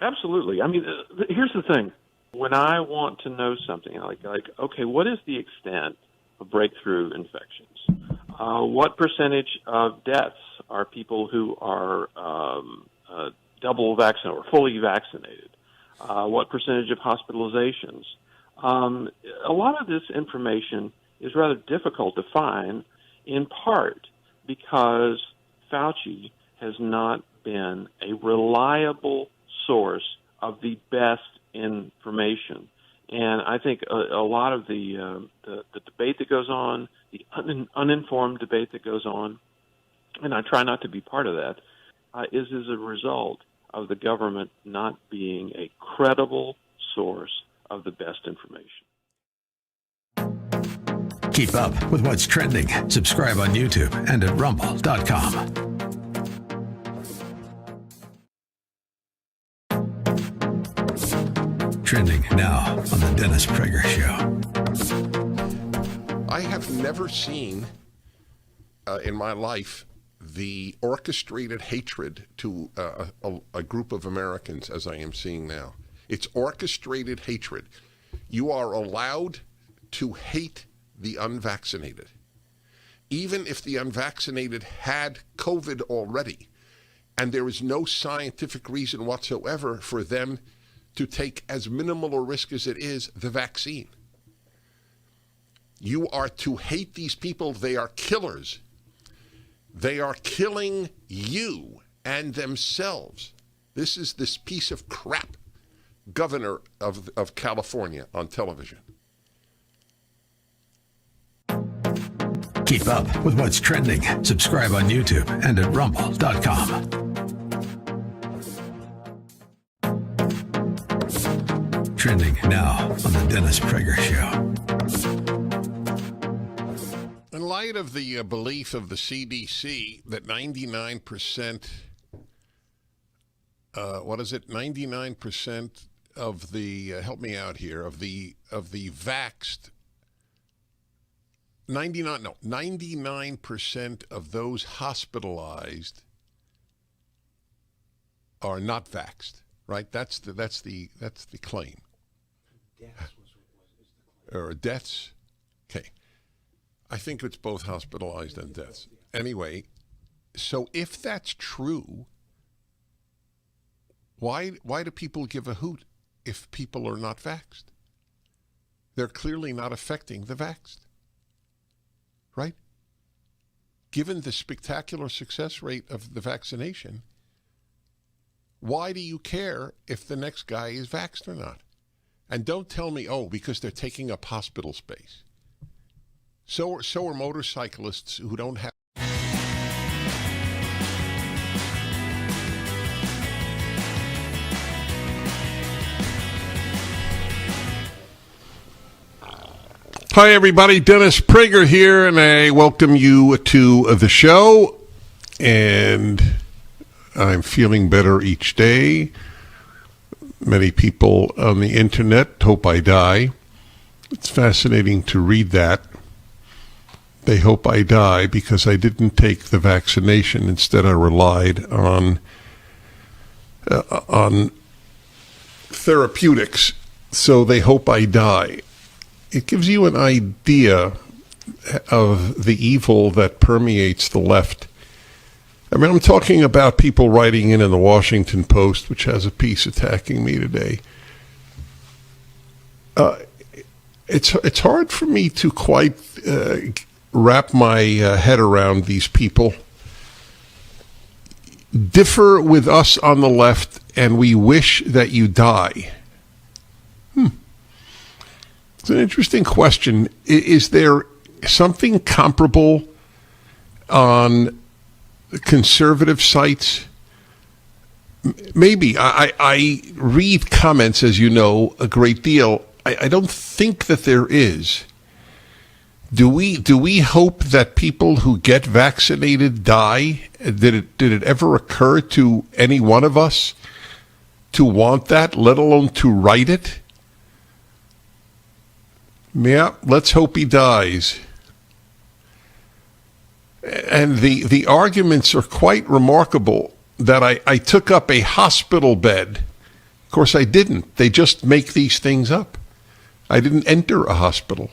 Absolutely. I mean, here's the thing. When I want to know something, like, okay, what is the extent of breakthrough infections? What percentage of deaths are people who are double vaccinated or fully vaccinated? What percentage of hospitalizations? A lot of this information is rather difficult to find, in part because Fauci has not been a reliable source of the best information. And I think a lot of the debate that goes on, the uninformed debate that goes on, and I try not to be part of that, is as a result of the government not being a credible source of the best information. Keep up with what's trending. Subscribe on YouTube and at rumble.com. Trending now on the Dennis Prager Show. I have never seen in my life the orchestrated hatred to a group of Americans as I am seeing now. It's orchestrated hatred. You are allowed to hate the unvaccinated. Even if the unvaccinated had COVID already, and there is no scientific reason whatsoever for them to take as minimal a risk as it is the vaccine. You are to hate these people. They are killers. They are killing you and themselves. This is this piece of crap governor of California on television. Keep up with what's trending. Subscribe on YouTube and at rumble.com. Trending now on the Dennis Prager Show. In light of the belief of the CDC that 99%, 99% of the, help me out here, of the vaxxed, 99% of those hospitalized are not vaxxed, right? That's the claim. Or deaths. Okay. I think it's both hospitalized and deaths. Anyway, so if that's true, why do people give a hoot if people are not vaxxed? They're clearly not affecting the vaxxed. Right? Given the spectacular success rate of the vaccination, why do you care if the next guy is vaxxed or not? And don't tell me, because they're taking up hospital space. So are motorcyclists who don't have. Hi, everybody. Dennis Prager here, and I welcome you to the show. And I'm feeling better each day. Many people on the internet hope I die. It's fascinating to read that. They hope I die because I didn't take the vaccination. Instead, I relied on therapeutics. So they hope I die. It gives you an idea of the evil that permeates the left. I mean, I'm talking about people writing in the Washington Post, which has a piece attacking me today. It's hard for me to quite wrap my head around these people. Differ with us on the left, and we wish that you die. It's an interesting question. Is there something comparable on conservative sites? Maybe. I read comments, as you know, a great deal. I don't think that there is. Do we hope that people who get vaccinated die? Did it ever occur to any one of us to want that, let alone to write it? Yeah, let's hope he dies. And the arguments are quite remarkable that I took up a hospital bed. Of course, I didn't. They just make these things up. I didn't enter a hospital.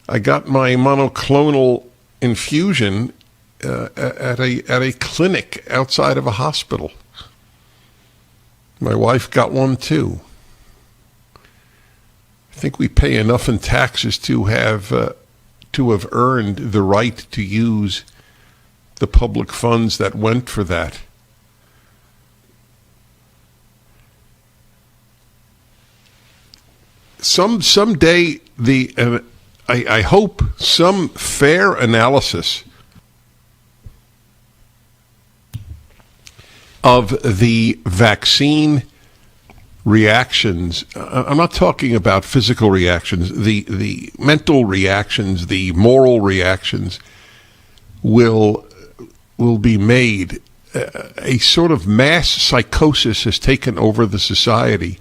I got my monoclonal infusion at a clinic outside of a hospital. My wife got one too. I think we pay enough in taxes to have earned the right to use the public funds that went for that. Someday I hope some fair analysis of the vaccine reactions. I'm not talking about physical reactions. The mental reactions, the moral reactions will be made. A sort of mass psychosis has taken over the society.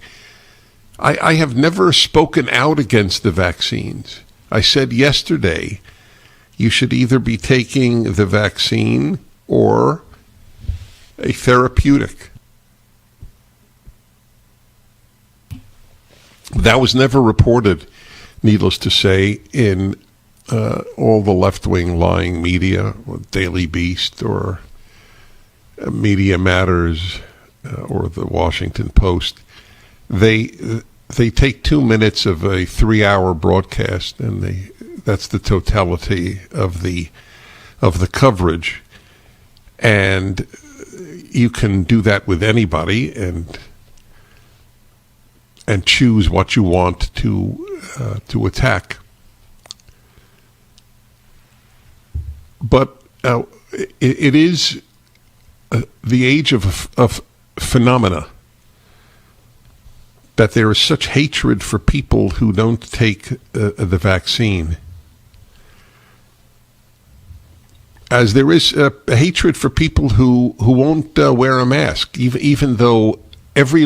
I have never spoken out against the vaccines. I said yesterday, you should either be taking the vaccine or a therapeutic. That was never reported, needless to say, in all the left-wing lying media, Daily Beast or Media Matters or the Washington Post. They take 2 minutes of a 3-hour broadcast, and that's the totality of the coverage. And you can do that with anybody and choose what you want to attack. But it is the age of phenomena, that there is such hatred for people who don't take the vaccine, as there is a hatred for people who won't wear a mask, even though every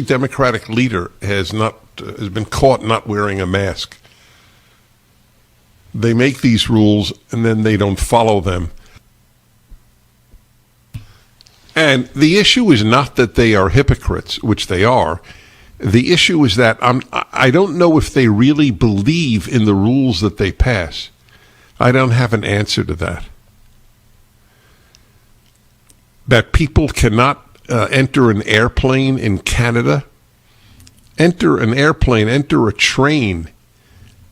Democratic leader has been caught not wearing a mask. They make these rules and then they don't follow them. And the issue is not that they are hypocrites, which they are. The issue is that I don't know if they really believe in the rules that they pass. I don't have an answer to that. That people cannot enter an airplane in Canada, enter an airplane, enter a train,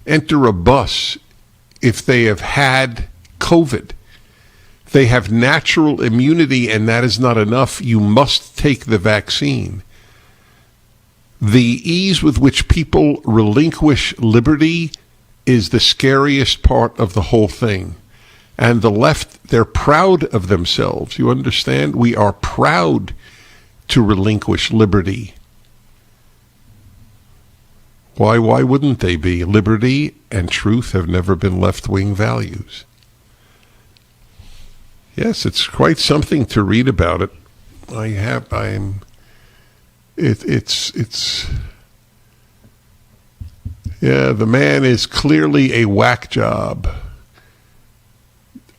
enter a bus if they have had COVID. They have natural immunity, and that is not enough. You must take the vaccine. The ease with which people relinquish liberty is the scariest part of the whole thing. And the left, they're proud of themselves. You understand? We are proud to relinquish liberty. Why wouldn't they be? Liberty and truth have never been left-wing values. Yes, it's quite something to read about it. The man is clearly a whack job.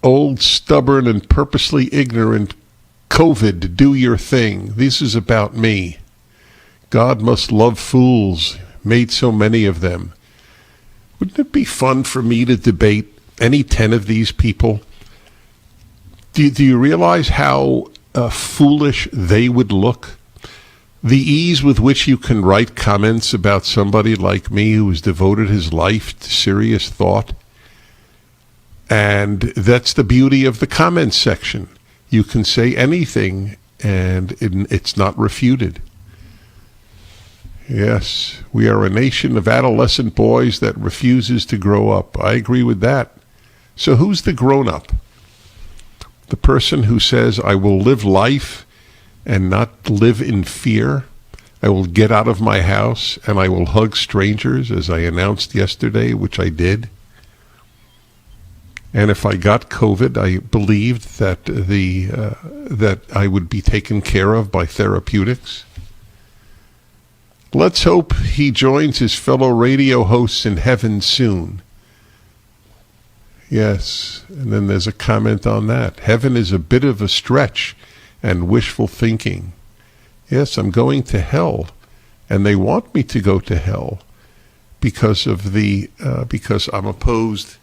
Old, stubborn, and purposely ignorant. COVID, do your thing. This is about me. God must love fools. Made so many of them. Wouldn't it be fun for me to debate any 10 of these people? Do you realize how foolish they would look? The ease with which you can write comments about somebody like me who has devoted his life to serious thought. And that's the beauty of the comments section. You can say anything and it's not refuted. Yes, we are a nation of adolescent boys that refuses to grow up. I agree with that. So who's the grown-up? The person who says, I will live life and not live in fear. I will get out of my house and I will hug strangers, as I announced yesterday, which I did. And if I got COVID, I believed that that I would be taken care of by therapeutics. Let's hope he joins his fellow radio hosts in heaven soon. Yes, and then there's a comment on that. Heaven is a bit of a stretch and wishful thinking. Yes, I'm going to hell, and they want me to go to hell because of because I'm opposed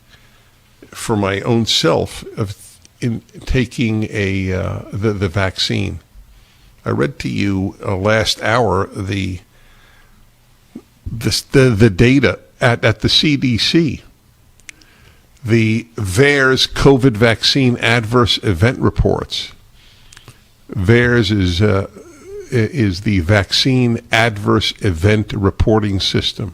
for my own self in taking the vaccine. I read to you last hour the data at the CDC. The VAERS COVID vaccine adverse event reports. VAERS is the vaccine adverse event reporting system.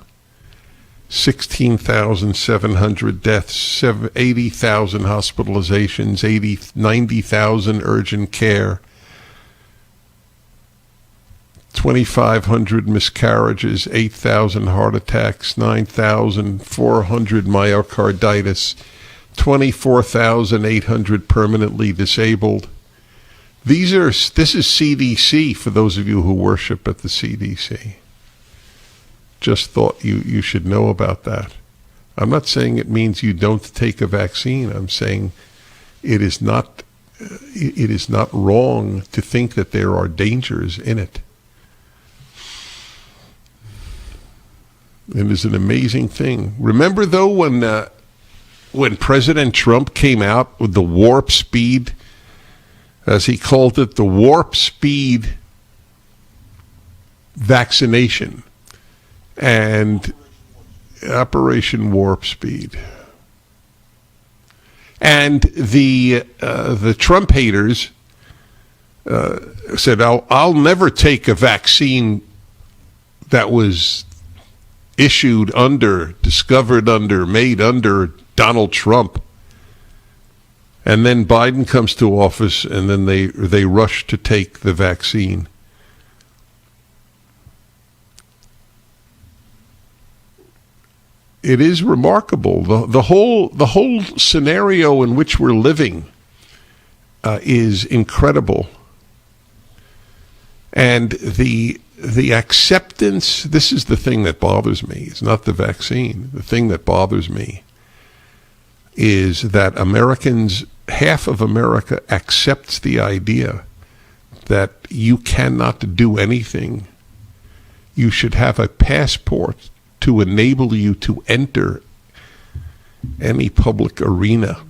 16,700 deaths, 80,000 hospitalizations, 90,000 urgent care, 2,500 miscarriages, 8,000 heart attacks, 9,400 myocarditis, 24,800 permanently disabled. This is CDC for those of you who worship at the CDC. Just thought you should know about that. I'm not saying it means you don't take a vaccine. I'm saying it is not wrong to think that there are dangers in it. It is an amazing thing. Remember, though, when President Trump came out with the warp speed, as he called it, the warp speed vaccination and Operation Warp Speed. And the Trump haters said, I'll never take a vaccine that was issued under, discovered under, made under Donald Trump. And then Biden comes to office, and then they rush to take the vaccine. It is remarkable. The whole scenario in which we're living is incredible. And the acceptance, this is the thing that bothers me. It's not the vaccine. The thing that bothers me is that Americans, half of America accepts the idea that you cannot do anything. You should have a passport to enable you to enter any public arena,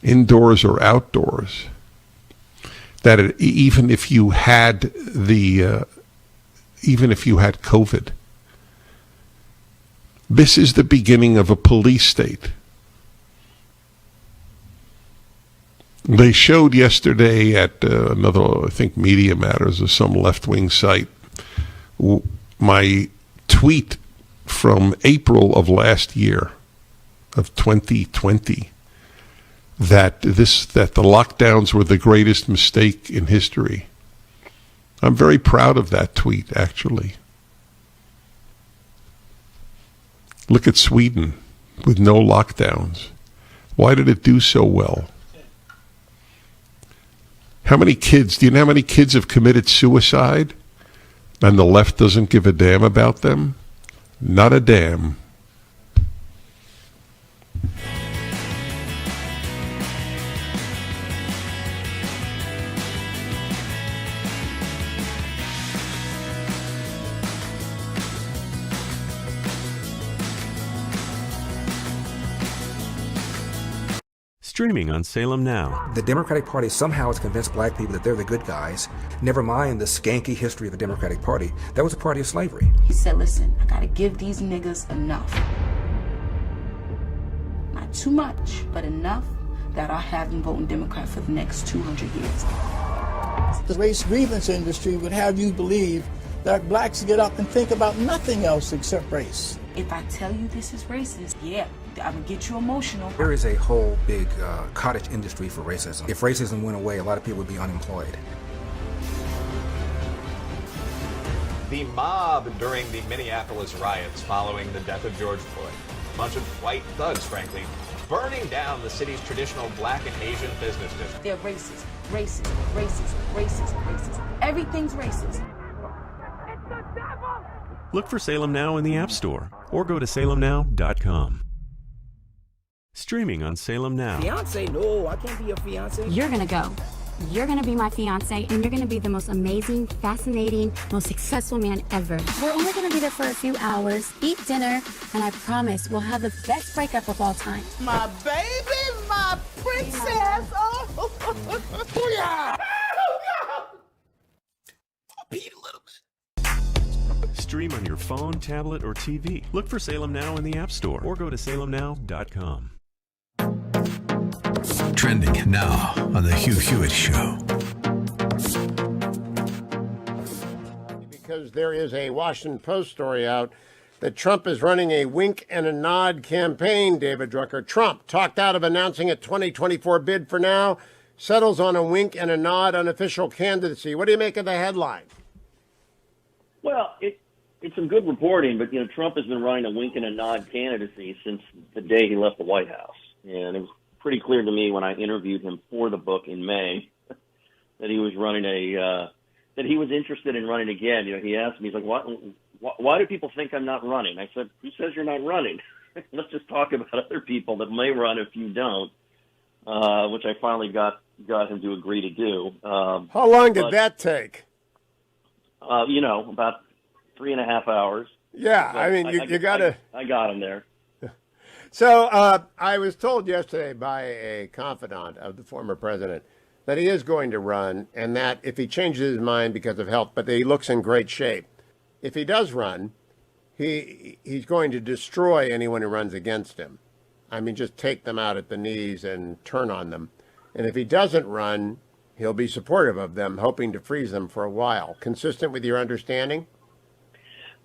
indoors or outdoors. That even if you had COVID, this is the beginning of a police state. They showed yesterday at another, I think, Media Matters or some left-wing site, my tweet from April of last year, of 2020, that the lockdowns were the greatest mistake in history. I'm very proud of that tweet, actually. Look at Sweden with no lockdowns. Why did it do so well? How many kids, do you know how many kids have committed suicide and the left doesn't give a damn about them? Not a damn. Streaming on Salem Now. The Democratic Party somehow has convinced black people that they're the good guys. Never mind the skanky history of the Democratic Party. That was a party of slavery. He said, listen, I gotta give these niggas enough. Not too much, but enough that I'll have them voting Democrat for the next 200 years. The race grievance industry would have you believe that blacks get up and think about nothing else except race. If I tell you this is racist, yeah, I would get you emotional. There is a whole big cottage industry for racism. If racism went away, a lot of people would be unemployed. The mob during the Minneapolis riots following the death of George Floyd. A bunch of white thugs, frankly, burning down the city's traditional black and Asian business district. They're racist, racist, racist, racist, racist. Everything's racist. Look for Salem Now in the App Store or go to salemnow.com. Streaming on Salem Now. Fiance? No, I can't be your fiance. You're gonna go. You're gonna be my fiance, and you're gonna be the most amazing, fascinating, most successful man ever. We're only gonna be there for a few hours, eat dinner, and I promise we'll have the best breakup of all time. My baby, my princess. Oh, yeah. Pete a little bit. Stream on your phone, tablet, or TV. Look for Salem Now in the App Store or go to salemnow.com. Trending now on The Hugh Hewitt Show. Because there is a Washington Post story out that Trump is running a wink and a nod campaign, David Drucker. Trump talked out of announcing a 2024 bid for now, settles on a wink and a nod unofficial candidacy. What do you make of the headline? Well, it's some good reporting, but, Trump has been running a wink and a nod candidacy since the day he left the White House. And it was pretty clear to me when I interviewed him for the book in May that he was running that he was interested in running again. He asked me, he's like, why do people think I'm not running? I said, who says you're not running? Let's just talk about other people that may run if you don't, which I finally got him to agree to do. How long did that take? About 3.5 hours. Yeah, I mean, you got to... I got him there. So I was told yesterday by a confidant of the former president that he is going to run, and that if he changes his mind because of health, but that he looks in great shape. If he does run, he's going to destroy anyone who runs against him. I mean, just take them out at the knees and turn on them. And if he doesn't run, he'll be supportive of them, hoping to freeze them for a while. Consistent with your understanding?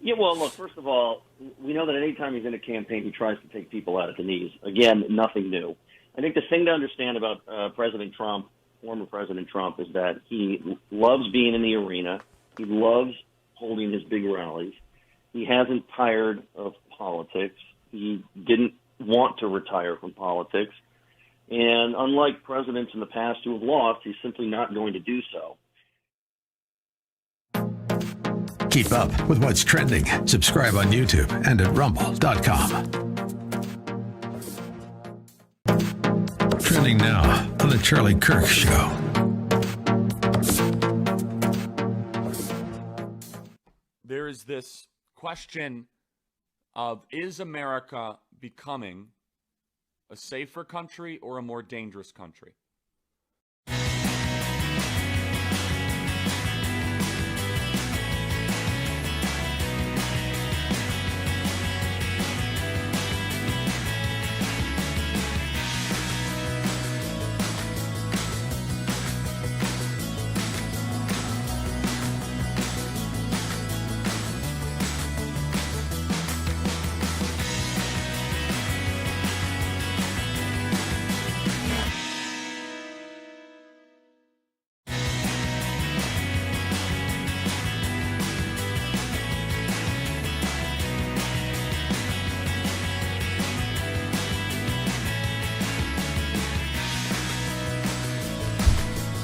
Yeah, well, look, first of all, we know that any time he's in a campaign, he tries to take people out at the knees. Again, nothing new. I think the thing to understand about President Trump, former President Trump, is that he loves being in the arena. He loves holding his big rallies. He hasn't tired of politics. He didn't want to retire from politics. And unlike presidents in the past who have lost, he's simply not going to do so. Keep up with what's trending. Subscribe on YouTube and at rumble.com. Trending now on The Charlie Kirk Show. There is this question of, is America becoming a safer country or a more dangerous country?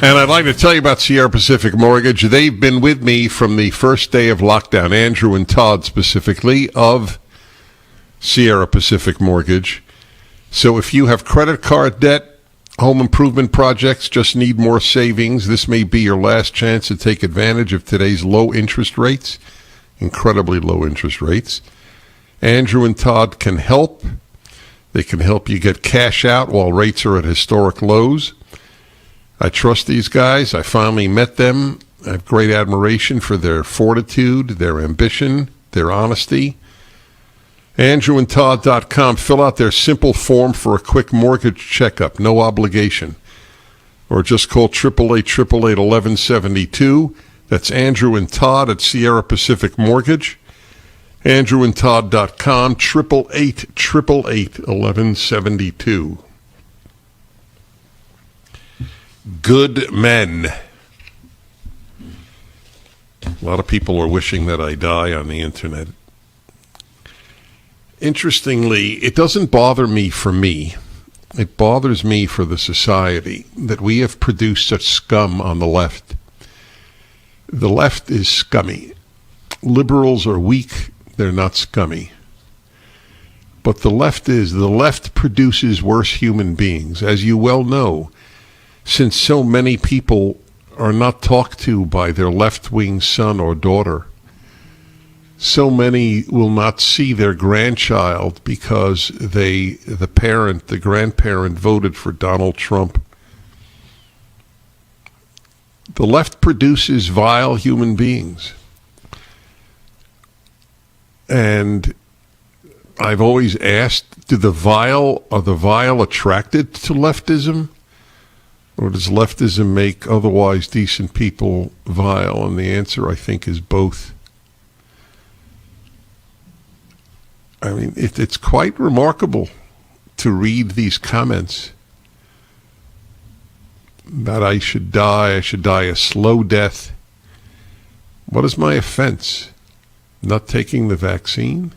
And I'd like to tell you about Sierra Pacific Mortgage. They've been with me from the first day of lockdown, Andrew and Todd specifically, of Sierra Pacific Mortgage. So if you have credit card debt, home improvement projects, just need more savings, this may be your last chance to take advantage of today's low interest rates, incredibly low interest rates. Andrew and Todd can help. They can help you get cash out while rates are at historic lows. I trust these guys. I finally met them. I have great admiration for their fortitude, their ambition, their honesty. AndrewandTodd.com. Fill out their simple form for a quick mortgage checkup. No obligation. Or just call 888-888-1172. That's Andrew and Todd at Sierra Pacific Mortgage. AndrewandTodd.com. 888-888-1172. Good men. A lot of people are wishing that I die on the internet. Interestingly, it doesn't bother me for me. It bothers me for the society that we have produced such scum on the left. The left is scummy. Liberals are weak. They're not scummy. But the left produces worse human beings, as you well know. Since so many people are not talked to by their left-wing son or daughter, so many will not see their grandchild because the grandparent voted for Donald Trump. The left produces vile human beings. And I've always asked, are the vile attracted to leftism? Or does leftism make otherwise decent people vile? And the answer, I think, is both. I mean, it's quite remarkable to read these comments that I should die a slow death. What is my offense? Not taking the vaccine?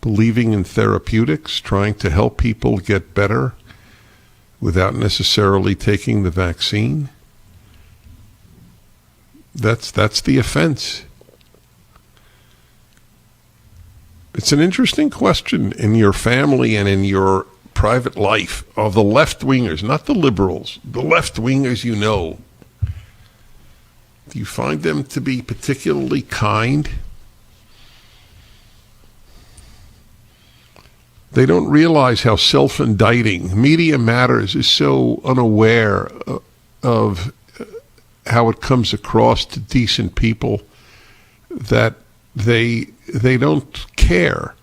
Believing in therapeutics? Trying to help people get better without necessarily taking the vaccine? That's the offense. It's an interesting question in your family and in your private life of the left-wingers, not the liberals, the left-wingers you know. Do you find them to be particularly kind? They don't realize how self-indicting. Media Matters is so unaware of how it comes across to decent people that they don't care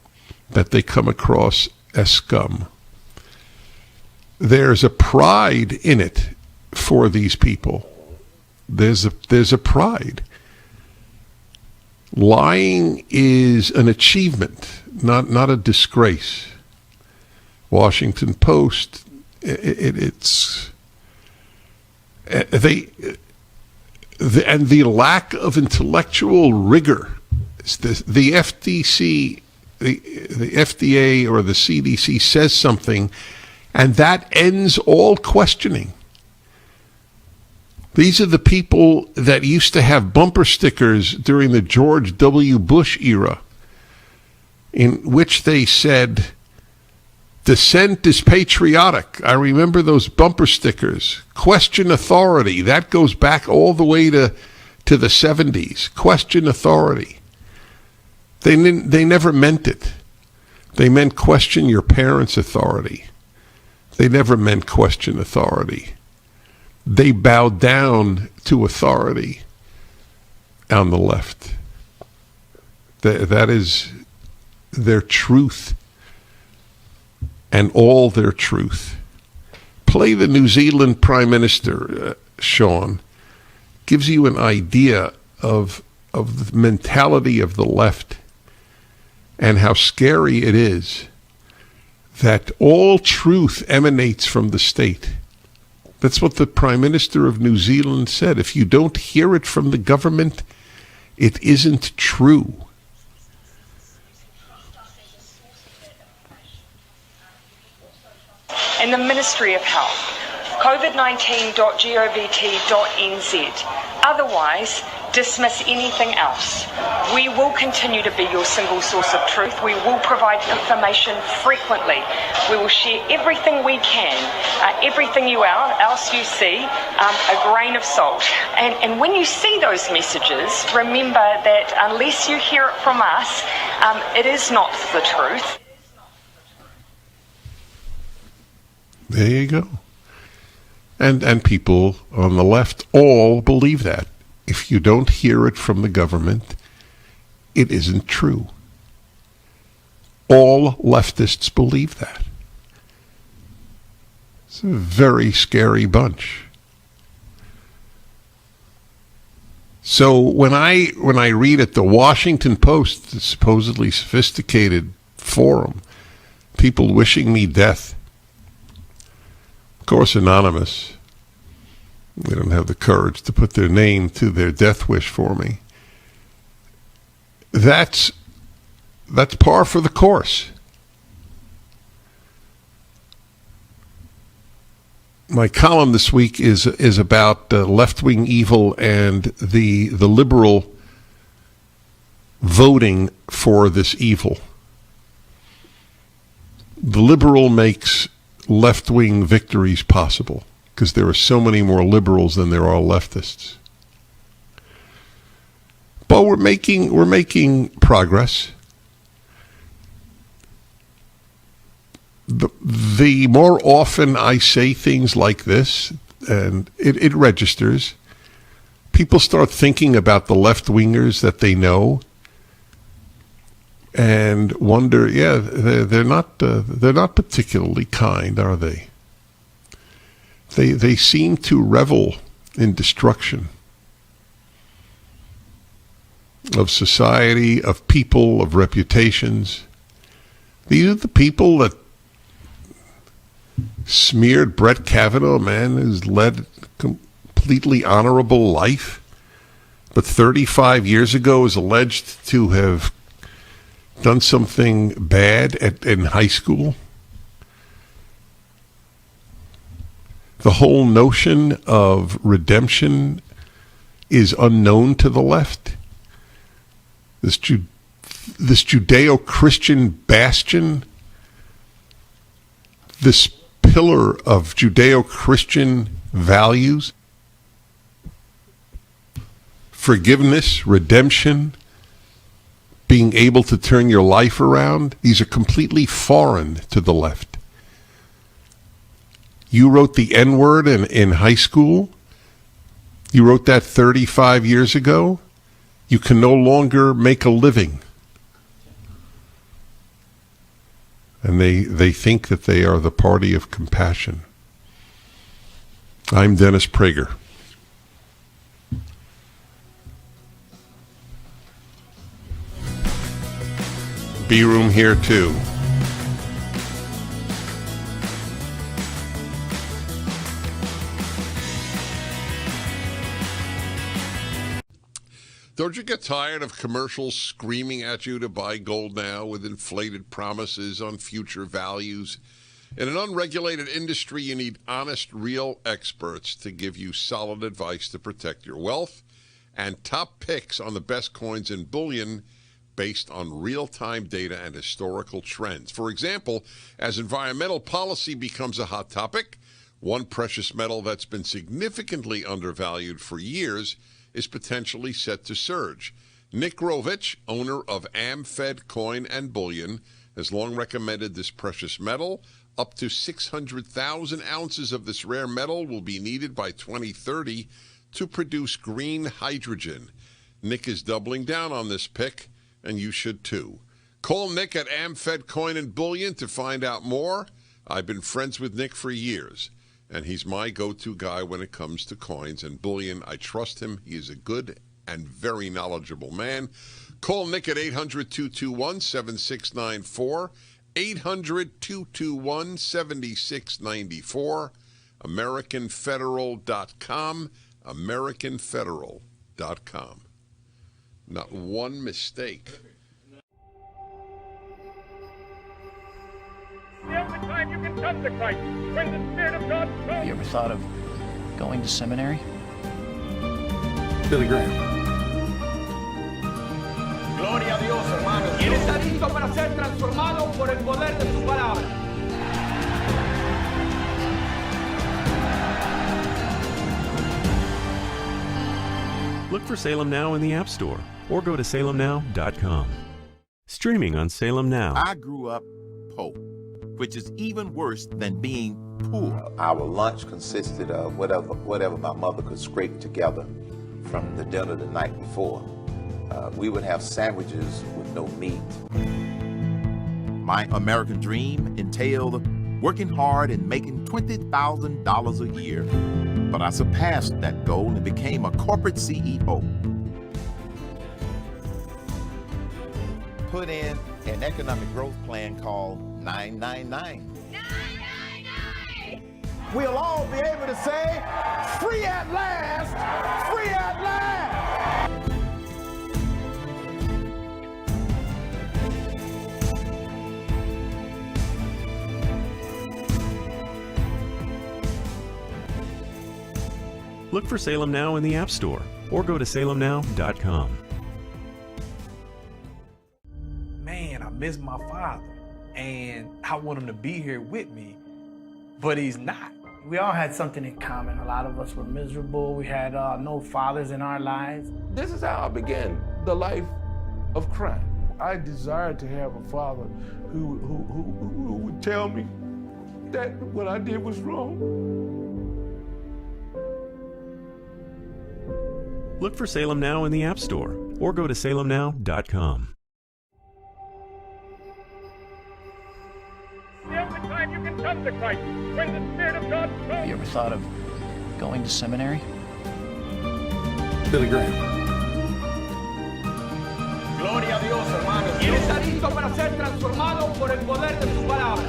that they come across as scum. There's a pride in it for these people. There's a pride. Lying is an achievement, not a disgrace. Washington Post, and the lack of intellectual rigor. The FTC, the FDA or the CDC says something, and that ends all questioning. These are the people that used to have bumper stickers during the George W. Bush era, in which they said, "Dissent is patriotic." I remember those bumper stickers. Question authority. That goes back all the way to the 70s. Question authority. They never meant it. They meant question your parents' authority. They never meant question authority. They bowed down to authority on the left. That is their truth. And all their truth. Play the New Zealand Prime Minister, Sean. Gives you an idea of the mentality of the left and how scary it is that all truth emanates from the state. That's what the Prime Minister of New Zealand said. If you don't hear it from the government, it isn't true. And the Ministry of Health covid19.govt.nz. Otherwise, dismiss anything else. We will continue to be your single source of truth. We will provide information frequently. We will share everything we can, everything else you see, a grain of salt. And when you see those messages, remember that unless you hear it from us, it is not the truth. There you go. And people on the left all believe that. If you don't hear it from the government, it isn't true. All leftists believe that. It's a very scary bunch. So when I read at the Washington Post, the supposedly sophisticated forum, people wishing me death, of course anonymous, they don't have the courage to put their name to their death wish for me. That's par for the course. My column this week is about left-wing evil and the liberal voting for this evil. The liberal makes left-wing victories possible because there are so many more liberals than there are leftists. But we're making progress. The more often I say things like this, and it registers, people start thinking about the left-wingers that they know and wonder, yeah, they're not particularly kind, are they? They seem to revel in destruction of society, of people, of reputations. These are the people that smeared Brett Kavanaugh, a man who's led a completely honorable life, but 35 years ago is alleged to have done something bad in high school. The whole notion of redemption is unknown to the left. This Judeo-Christian bastion, this pillar of Judeo-Christian values, forgiveness, redemption, being able to turn your life around, these are completely foreign to the left. You wrote the N-word in high school. You wrote that 35 years ago. You can no longer make a living. And they think that they are the party of compassion. I'm Dennis Prager. B-Room here too. Don't you get tired of commercials screaming at you to buy gold now with inflated promises on future values? In an unregulated industry, you need honest, real experts to give you solid advice to protect your wealth and top picks on the best coins and bullion based on real-time data and historical trends. For example, as environmental policy becomes a hot topic, one precious metal that's been significantly undervalued for years is potentially set to surge. Nick Grovich, owner of AmFed Coin and Bullion, has long recommended this precious metal. Up to 600,000 ounces of this rare metal will be needed by 2030 to produce green hydrogen. Nick is doubling down on this pick, and you should too. Call Nick at AmFed Coin and Bullion to find out more. I've been friends with Nick for years, and he's my go-to guy when it comes to coins and bullion. I trust him. He is a good and very knowledgeable man. Call Nick at 800-221-7694, 800-221-7694, AmericanFederal.com, AmericanFederal.com. Not one mistake. The only time you can You ever thought of going to seminary? Billy Graham. Gloria a Dios, hermanos. ¿Quién está listo para ser transformado por el poder de su palabra? Look for Salem Now in the App Store or go to salemnow.com. Streaming on Salem Now. I grew up poor, which is even worse than being poor. Our lunch consisted of whatever my mother could scrape together from the dinner the night before. We would have sandwiches with no meat. My American dream entailed working hard and making $20,000 a year. But I surpassed that goal and became a corporate CEO. Put in an economic growth plan called 999. We'll all be able to say, free at last, free at last. Look for Salem Now in the App Store or go to salemnow.com. Man, I miss my father, and I want him to be here with me, but he's not. We all had something in common. A lot of us were miserable. We had no fathers in our lives. This is how I began the life of crime. I desired to have a father who would tell me that what I did was wrong. Look for Salem Now in the App Store or go to salemnow.com. You ever thought of going to seminary? Billy Graham. Gloria a Dios, hermanos. ¿Quién está listo para ser transformado por el poder de su palabra?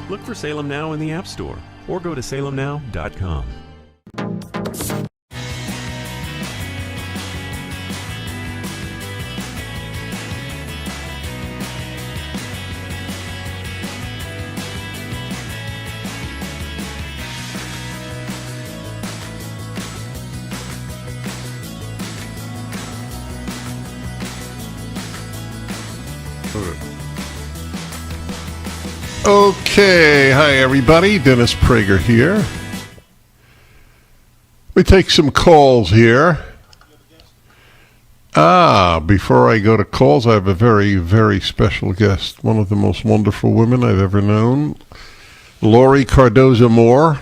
Look for Salem Now in the App Store or go to salemnow.com. Okay, hi everybody, Dennis Prager here. We take some calls here. Before I go to calls, I have a very, very special guest, one of the most wonderful women I've ever known, Lori Cardoza-Moore,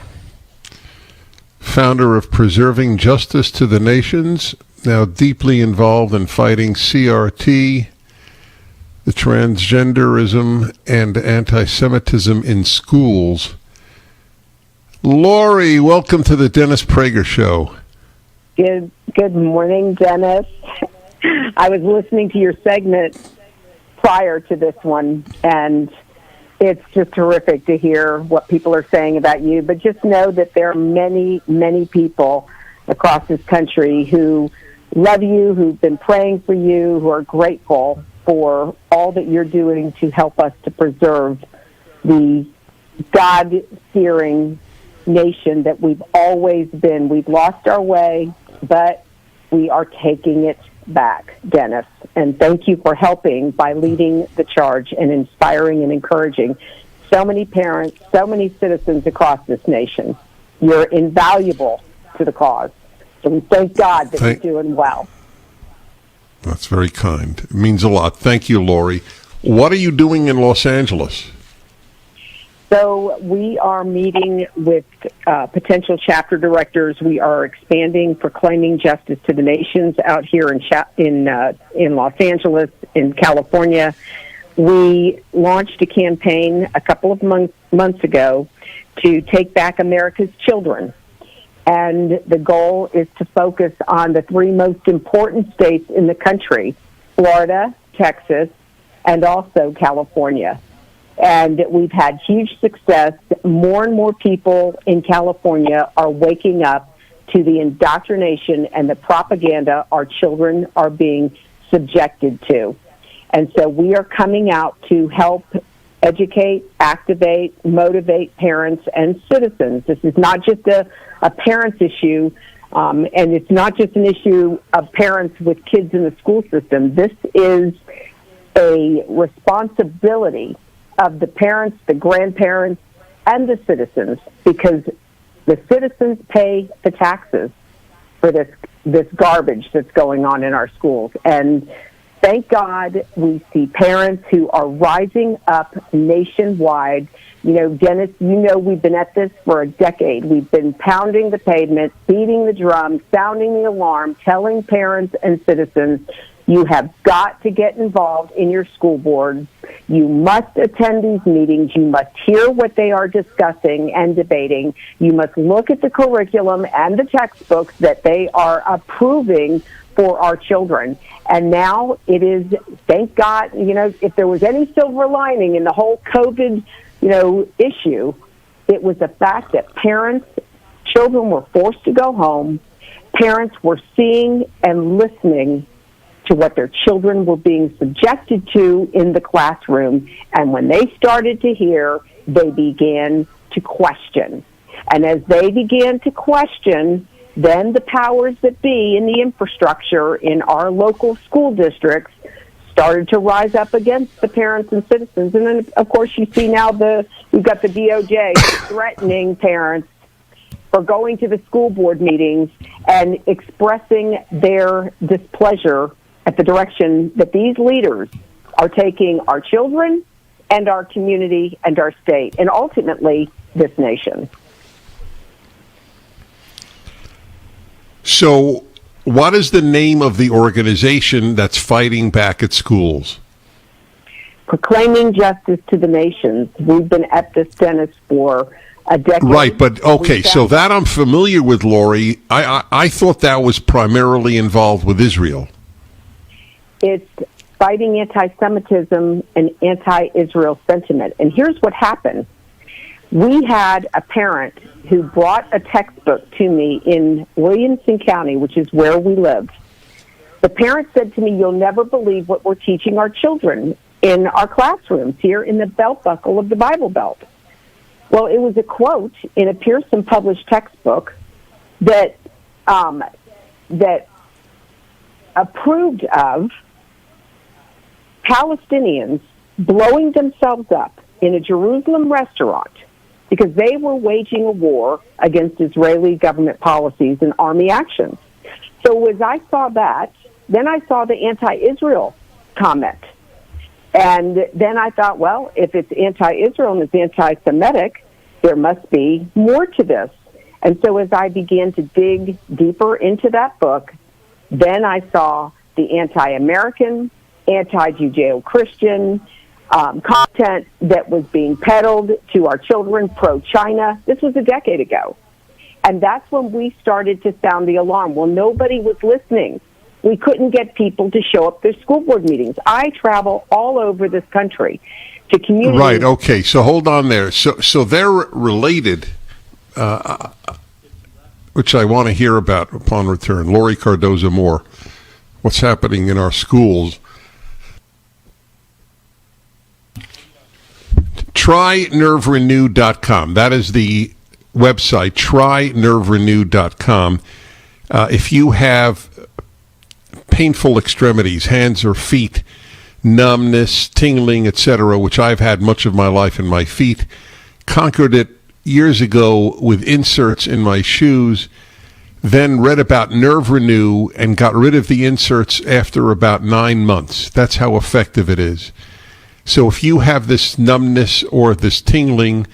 founder of Preserving Justice to the Nations, now deeply involved in fighting CRT, the transgenderism and anti-Semitism in schools. Lori, welcome to the Dennis Prager Show. Good morning, Dennis. I was listening to your segment prior to this one, and it's just terrific to hear what people are saying about you. But just know that there are many, many people across this country who love you, who've been praying for you, who are grateful for all that you're doing to help us to preserve the God-fearing nation that we've always been. We've lost our way, but we are taking it back, Dennis. And thank you for helping by leading the charge and inspiring and encouraging so many parents, so many citizens across this nation. You're invaluable to the cause. So we thank God that you're doing well. That's very kind. It means a lot. Thank you, Lori. What are you doing in Los Angeles? So we are meeting with potential chapter directors. We are expanding Proclaiming Justice to the Nations out here in Los Angeles, in California. We launched a campaign a couple of months ago to take back America's children. And the goal is to focus on the three most important states in the country, Florida, Texas, and also California. And we've had huge success. More and more people in California are waking up to the indoctrination and the propaganda our children are being subjected to. And so we are coming out to help educate, activate, motivate parents and citizens. This is not just a parents issue, and it's not just an issue of parents with kids in the school system. This is a responsibility of the parents, the grandparents, and the citizens, because the citizens pay the taxes for this garbage that's going on in our schools. And thank God we see parents who are rising up nationwide. You know, Dennis, you know we've been at this for a decade. We've been pounding the pavement, beating the drum, sounding the alarm, telling parents and citizens, you have got to get involved in your school boards. You must attend these meetings. You must hear what they are discussing and debating. You must look at the curriculum and the textbooks that they are approving for our children. And now it is, thank God, you know, if there was any silver lining in the whole COVID, you know, issue, it was the fact that children were forced to go home. Parents were seeing and listening to what their children were being subjected to in the classroom. And when they started to hear, they began to question. And as they began to question, then the powers that be in the infrastructure in our local school districts started to rise up against the parents and citizens. And then, of course, you see now we've got the DOJ threatening parents for going to the school board meetings and expressing their displeasure at the direction that these leaders are taking our children and our community and our state, and ultimately this nation. So, what is the name of the organization that's fighting back at schools? Proclaiming Justice to the Nations. We've been at this, Dennis, for a decade. Right, but okay, so that I'm familiar with, Lori. I thought that was primarily involved with Israel. It's fighting anti-Semitism and anti-Israel sentiment. And here's what happened. We had a parent who brought a textbook to me in Williamson County, which is where we live. The parent said to me, you'll never believe what we're teaching our children in our classrooms here in the belt buckle of the Bible Belt. Well, it was a quote in a Pearson published textbook that approved of Palestinians blowing themselves up in a Jerusalem restaurant because they were waging a war against Israeli government policies and army actions. So as I saw that, then I saw the anti-Israel comment. And then I thought, well, if it's anti-Israel and it's anti-Semitic, there must be more to this. And so as I began to dig deeper into that book, then I saw the anti-American, anti-Judeo-Christian content that was being peddled to our children, pro-China. This was a decade ago. And that's when we started to sound the alarm. Well, nobody was listening. We couldn't get people to show up to school board meetings. I travel all over this country to communities. Right, okay, so hold on there. So they're related, which I want to hear about upon return. Lori Cardoza-Moore, what's happening in our schools. TryNerveRenew.com. That is the website, TryNerveRenew.com. If you have painful extremities, hands or feet, numbness, tingling, etc., which I've had much of my life in my feet, conquered it years ago with inserts in my shoes, then read about Nerve Renew and got rid of the inserts after about 9 months. That's how effective it is. So if you have this numbness or this tingling,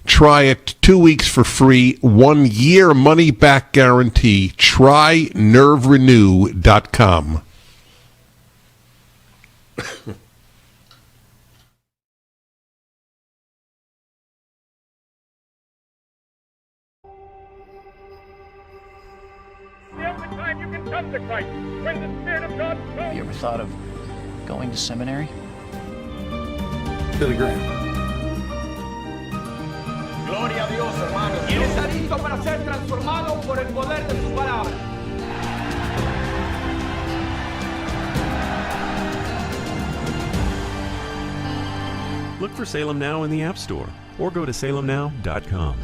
try it 2 weeks for free, 1 year money back guarantee. TryNerveRenew.com. Have you ever thought of going to seminary? Billy Graham. Gloria a Dios, hermanos. ¿Quién está listo para ser transformado por el poder de su palabra? Look for Salem Now in the App Store or go to salemnow.com.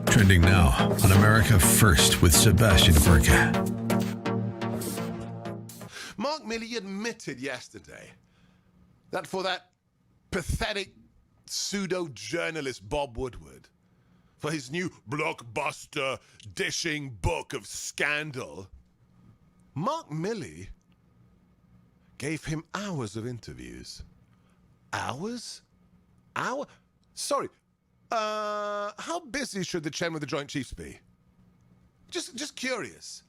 Trending now on America First with Sebastian Gorka. Mark Milley admitted yesterday that for that pathetic pseudo-journalist Bob Woodward, for his new blockbuster dishing book of scandal, Mark Milley gave him hours of interviews. Hours? Sorry. How busy should the chairman of the Joint Chiefs be? Just curious.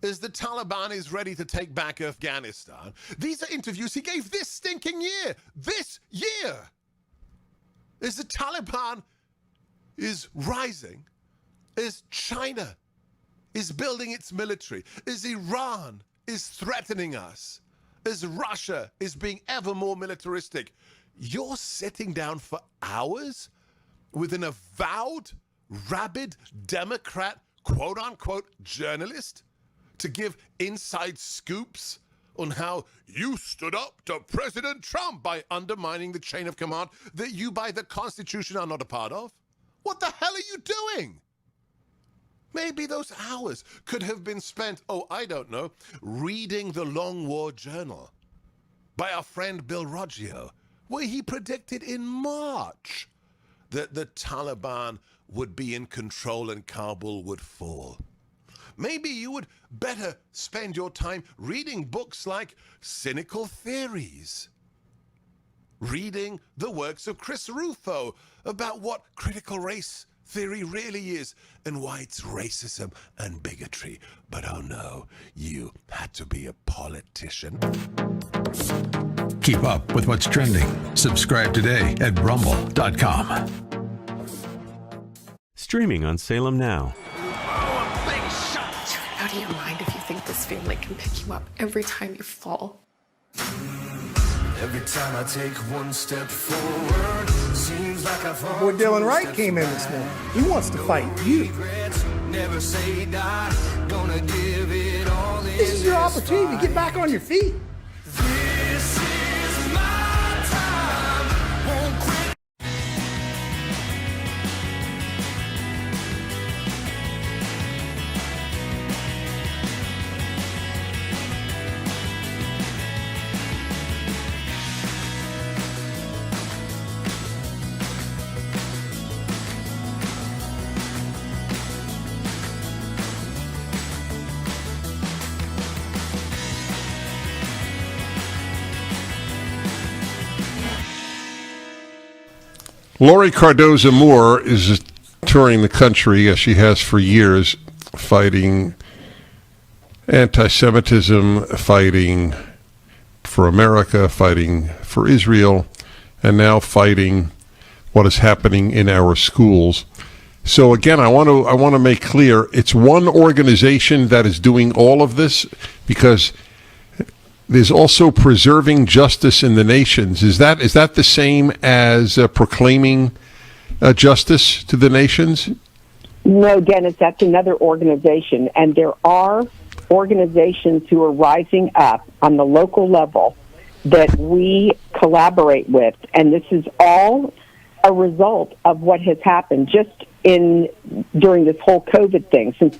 As the Taliban is ready to take back Afghanistan, these are interviews he gave this stinking year. This year! As the Taliban is rising, as China is building its military, as Iran is threatening us, as Russia is being ever more militaristic, you're sitting down for hours with an avowed, rabid Democrat, quote-unquote, journalist to give inside scoops on how you stood up to President Trump by undermining the chain of command that you, by the Constitution, are not a part of? What the hell are you doing? Maybe those hours could have been spent, I don't know, reading the Long War Journal by our friend Bill Roggio, where he predicted in March that the Taliban would be in control and Kabul would fall. Maybe you would better spend your time reading books like Cynical Theories, reading the works of Chris Rufo about what critical race theory really is and why it's racism and bigotry. But oh no, you had to be a politician. Keep up with what's trending. Subscribe today at rumble.com. Streaming on Salem Now. Out of your mind if you think this family can pick you up every time you fall. Every time I take one step forward, seems like I fall. Boy, Dylan Wright came in this morning. He wants to fight you. Never say die, gonna give it all. This is your opportunity to get back on your feet. This is my time. Won't quit. Lori Cardoza Moore is touring the country, as she has for years, fighting anti-Semitism, fighting for America, fighting for Israel, and now fighting what is happening in our schools. So again, I want to make clear, it's one organization that is doing all of this, because there's also Preserving Justice in the Nations. Is that the same as proclaiming justice to the nations? No, Dennis, that's another organization. And there are organizations who are rising up on the local level that we collaborate with. And this is all a result of what has happened just during this whole COVID thing. Since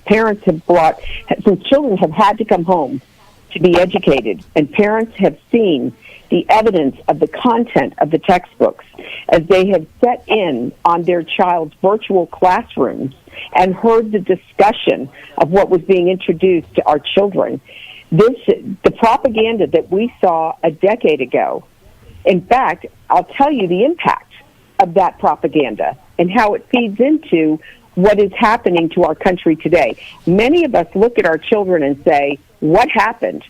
children have had to come home to be educated, and parents have seen the evidence of the content of the textbooks as they have set in on their child's virtual classrooms and heard the discussion of what was being introduced to our children. The propaganda that we saw a decade ago, in fact, I'll tell you the impact of that propaganda and how it feeds into what is happening to our country today. Many of us look at our children and say, what happened?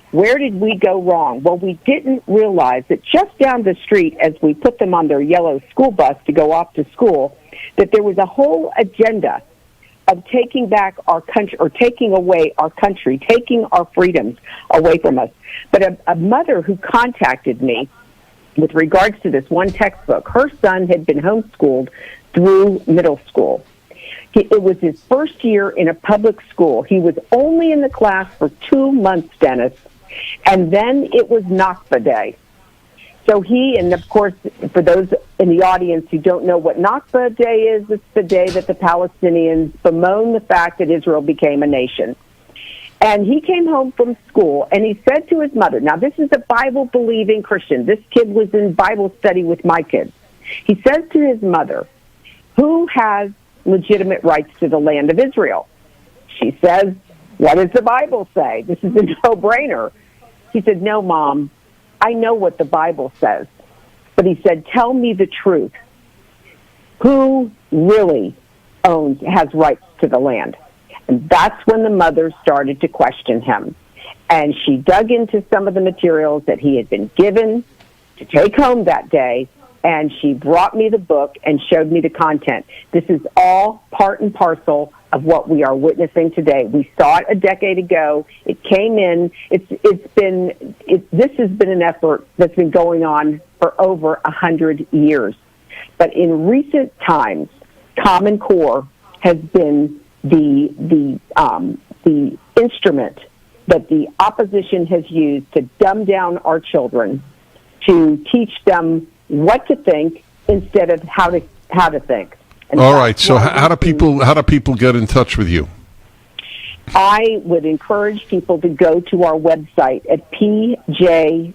Where did we go wrong? Well, we didn't realize that just down the street, as we put them on their yellow school bus to go off to school, that there was a whole agenda of taking back our country, or taking away our country, taking our freedoms away from us. But a mother who contacted me with regards to this one textbook. Her son had been homeschooled through middle school. It was his first year in a public school. He was only in the class for 2 months, Dennis, and then it was Nakba Day. So he, and of course, for those in the audience who don't know what Nakba Day is, it's the day that the Palestinians bemoan the fact that Israel became a nation. And he came home from school, and he said to his mother, now this is a Bible-believing Christian. This kid was in Bible study with my kids. He says to his mother, who has legitimate rights to the land of Israel? She says, what does the Bible say? This is a no-brainer. He said, no, Mom, I know what the Bible says. But he said, tell me the truth. Who really has rights to the land? And that's when the mother started to question him. And she dug into some of the materials that he had been given to take home that day, and she brought me the book and showed me the content. This is all part and parcel of what we are witnessing today. We saw it a decade ago. It came in. This has been an effort that's been going on for over 100 years. But in recent times, Common Core has been the instrument that the opposition has used to dumb down our children, to teach them what to think instead of how to think. And all right. So how do people get in touch with you? I would encourage people to go to our website at pjtn.org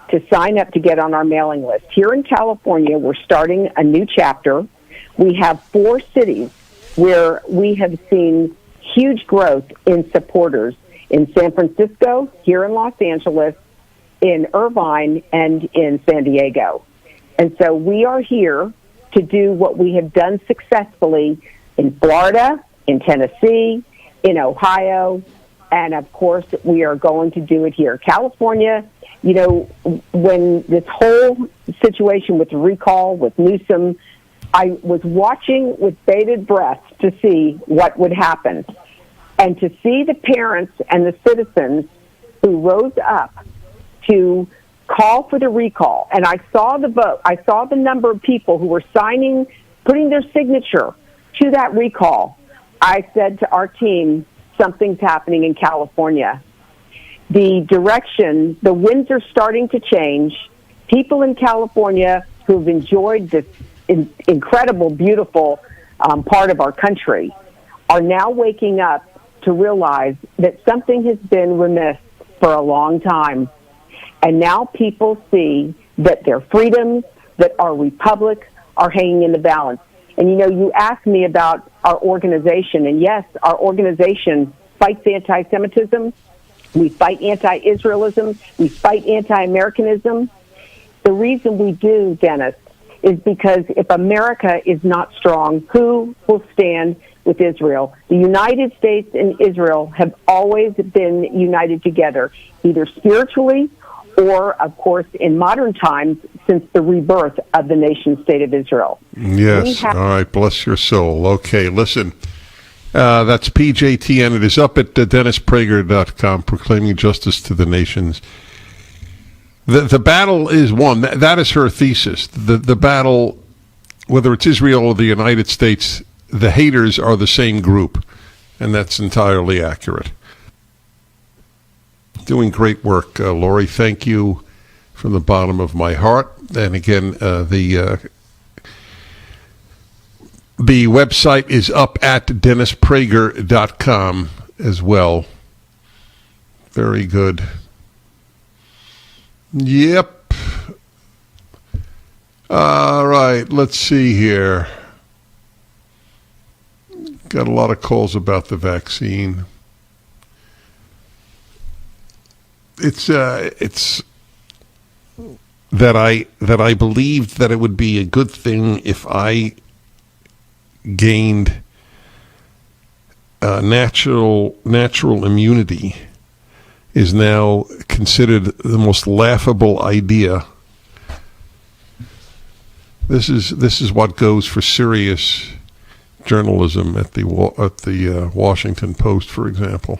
to sign up to get on our mailing list. Here in California, we're starting a new chapter. We have 4 cities where we have seen huge growth in supporters: in San Francisco, here in Los Angeles, in Irvine, and in San Diego. And so we are here to do what we have done successfully in Florida, in Tennessee, in Ohio, and of course we are going to do it here. California, you know, when this whole situation with the recall with Newsom, I was watching with bated breath to see what would happen. And to see the parents and the citizens who rose up to call for the recall. And I saw the vote. I saw the number of people who were signing, putting their signature to that recall. I said to our team, something's happening in California. The direction, the winds are starting to change. People in California who've enjoyed this incredible, beautiful part of our country are now waking up to realize that something has been remiss for a long time. And now people see that their freedoms, that our republic are hanging in the balance. And, you know, you asked me about our organization, and yes, our organization fights anti-Semitism. We fight anti-Israelism. We fight anti-Americanism. The reason we do, Dennis, is because if America is not strong, who will stand with Israel? The United States and Israel have always been united together, either spiritually or, of course, in modern times, since the rebirth of the nation-state of Israel. Yes. All right. Bless your soul. Okay. Listen, that's PJTN. It is up at DennisPrager.com, proclaiming justice to the nations. The battle is won. That is her thesis. The battle, whether it's Israel or the United States, the haters are the same group, and that's entirely accurate. Doing great work, Lori. Thank you from the bottom of my heart. And again, the website is up at DennisPrager.com as well. Very good. Yep. All right, let's see here. Got a lot of calls about the vaccine. It's that I believed that it would be a good thing if I gained natural immunity is now considered the most laughable idea. This is what goes for serious journalism at the Washington Post, for example.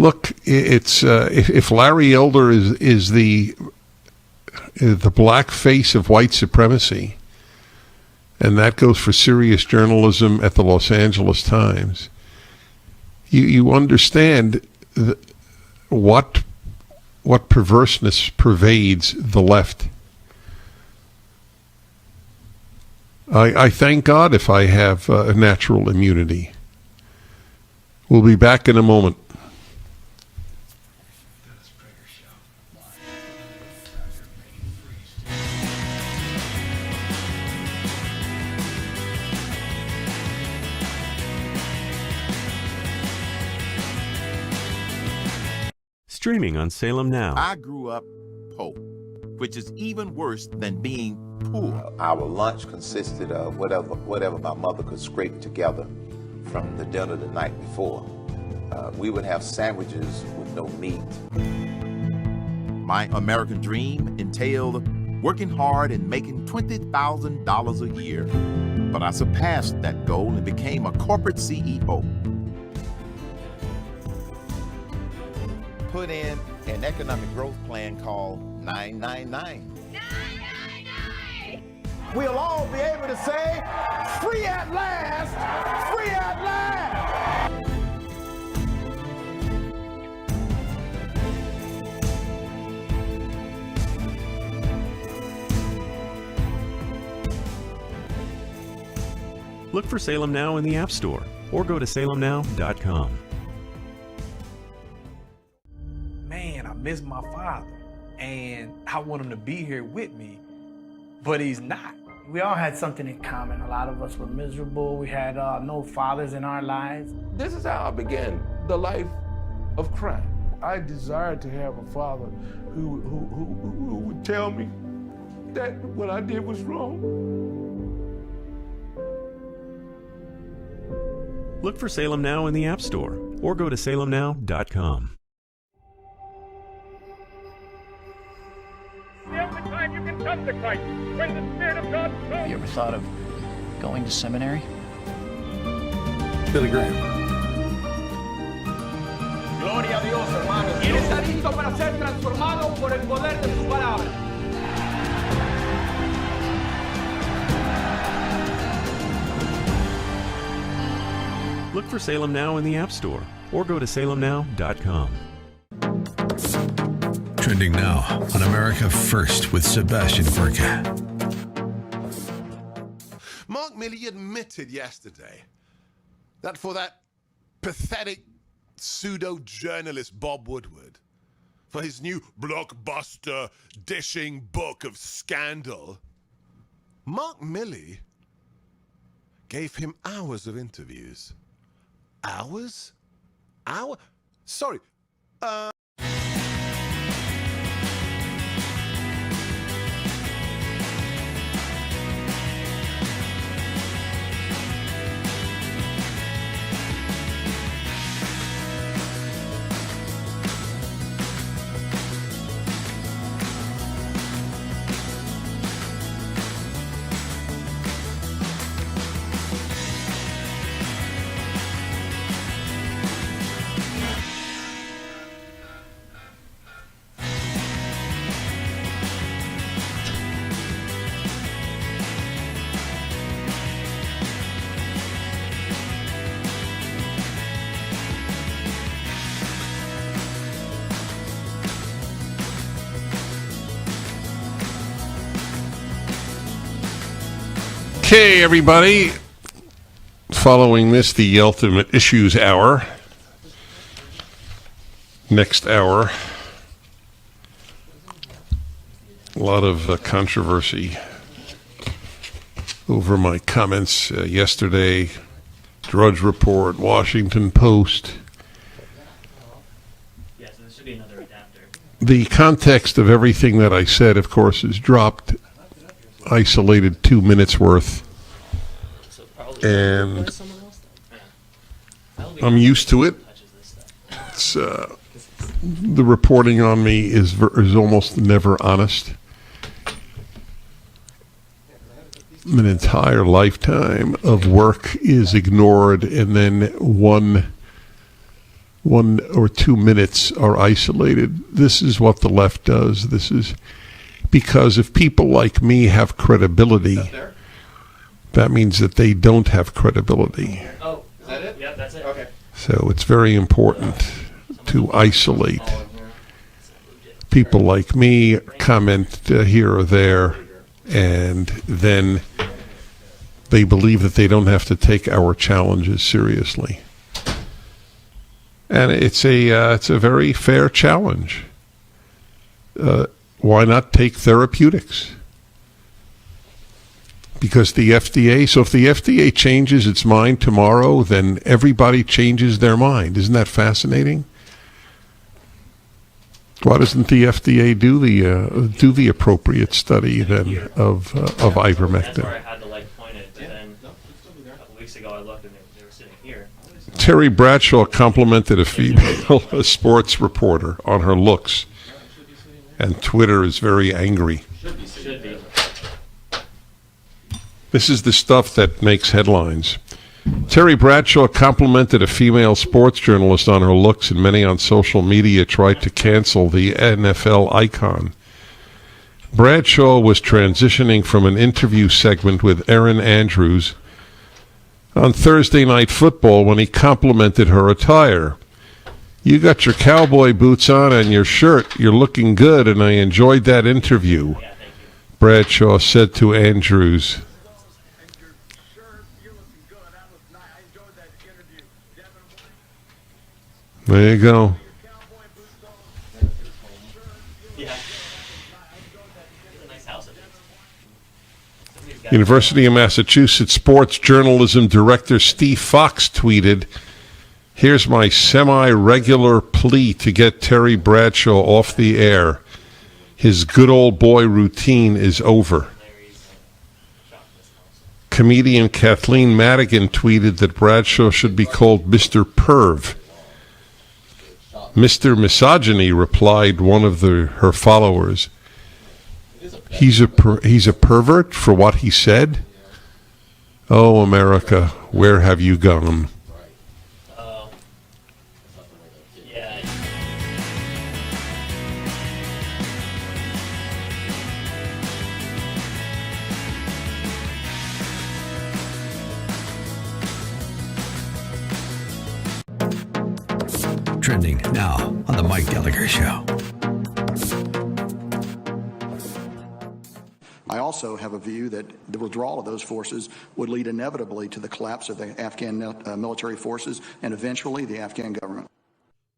Look, it's if Larry Elder is the black face of white supremacy, and that goes for serious journalism at the Los Angeles Times, you understand what perverseness pervades the left. I thank God if I have a natural immunity. We'll be back in a moment. Streaming on Salem Now. I grew up poor, which is even worse than being poor. Our lunch consisted of whatever my mother could scrape together from the dinner the night before. We would have sandwiches with no meat. My American dream entailed working hard and making $20,000 a year. But I surpassed that goal and became a corporate CEO. Put in an economic growth plan called 999. We'll all be able to say, free at last, free at last. Look for Salem Now in the App Store or go to salemnow.com. Man, I miss my father, and I want him to be here with me, but he's not. We all had something in common. A lot of us were miserable. We had no fathers in our lives. This is how I began the life of crime. I desired to have a father who would tell me that what I did was wrong. Look for Salem Now in the App Store or go to salemnow.com. Have you ever thought of going to seminary? Billy Graham. Gloria a Dios, hermanos. ¿Quién está listo para ser transformado por el poder de su palabra? Look for Salem Now in the App Store or go to salemnow.com. Trending now on America First with Sebastian Gorka. Mark Milley admitted yesterday that for that pathetic pseudo-journalist Bob Woodward, for his new blockbuster dishing book of scandal, Mark Milley gave him hours of interviews. Hours? Sorry. Okay, everybody. Following this, the Ultimate Issues Hour. Next hour. A lot of controversy over my comments yesterday. Drudge Report, Washington Post. Yeah, so there should be another adapter. The context of everything that I said, of course, is dropped. Isolated 2 minutes worth, and I'm used to it. It's the reporting on me is almost never honest. An entire lifetime of work is ignored, and then one 1 or 2 minutes are isolated. This is what the left does. This is because if people like me have credibility, that means that they don't have credibility. Oh, is that it? Yeah, that's it. Okay. So it's very important to isolate. People like me comment here or there, and then they believe that they don't have to take our challenges seriously. And it's a very fair challenge. Why not take therapeutics? Because the FDA, so if the FDA changes its mind tomorrow, then everybody changes their mind. Isn't that fascinating? Why doesn't the FDA do the appropriate study then of ivermectin? That's where I had the light pointed, but then a couple weeks ago I looked and they were sitting here. Terry Bradshaw complimented a female sports reporter on her looks, and Twitter is very angry. Should be. This is the stuff that makes headlines. Terry Bradshaw complimented a female sports journalist on her looks, and many on social media tried to cancel the NFL icon. Bradshaw was transitioning from an interview segment with Erin Andrews on Thursday Night Football when he complimented her attire. "You got your cowboy boots on and your shirt. You're looking good, and I enjoyed that interview," Bradshaw said to Andrews. There you go. Yeah. Nice house. University of Massachusetts sports journalism director Steve Fox tweeted, "Here's my semi-regular plea to get Terry Bradshaw off the air. His good old boy routine is over." Comedian Kathleen Madigan tweeted that Bradshaw should be called Mr. Perv. Mr. Misogyny, replied one of her followers. He's a pervert for what he said? Oh, America, where have you gone? Trending now on The Mike Gallagher Show. I also have a view that the withdrawal of those forces would lead inevitably to the collapse of the Afghan military forces and eventually the Afghan government.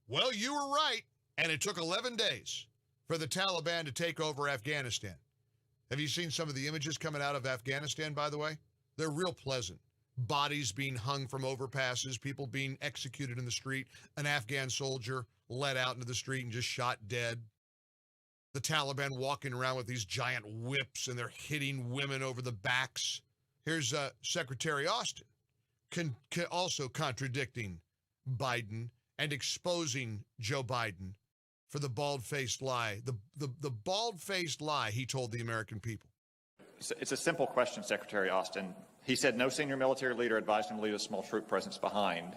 Well, you were right, and it took 11 days for the Taliban to take over Afghanistan. Have you seen some of the images coming out of Afghanistan, by the way? They're real pleasant. Bodies being hung from overpasses, people being executed in the street, an Afghan soldier led out into the street and just shot dead. The Taliban walking around with these giant whips and they're hitting women over the backs. Here's Secretary Austin also contradicting Biden and exposing Joe Biden for the bald-faced lie, the bald-faced lie he told the American people. It's a simple question, Secretary Austin. He said no senior military leader advised him to leave a small troop presence behind.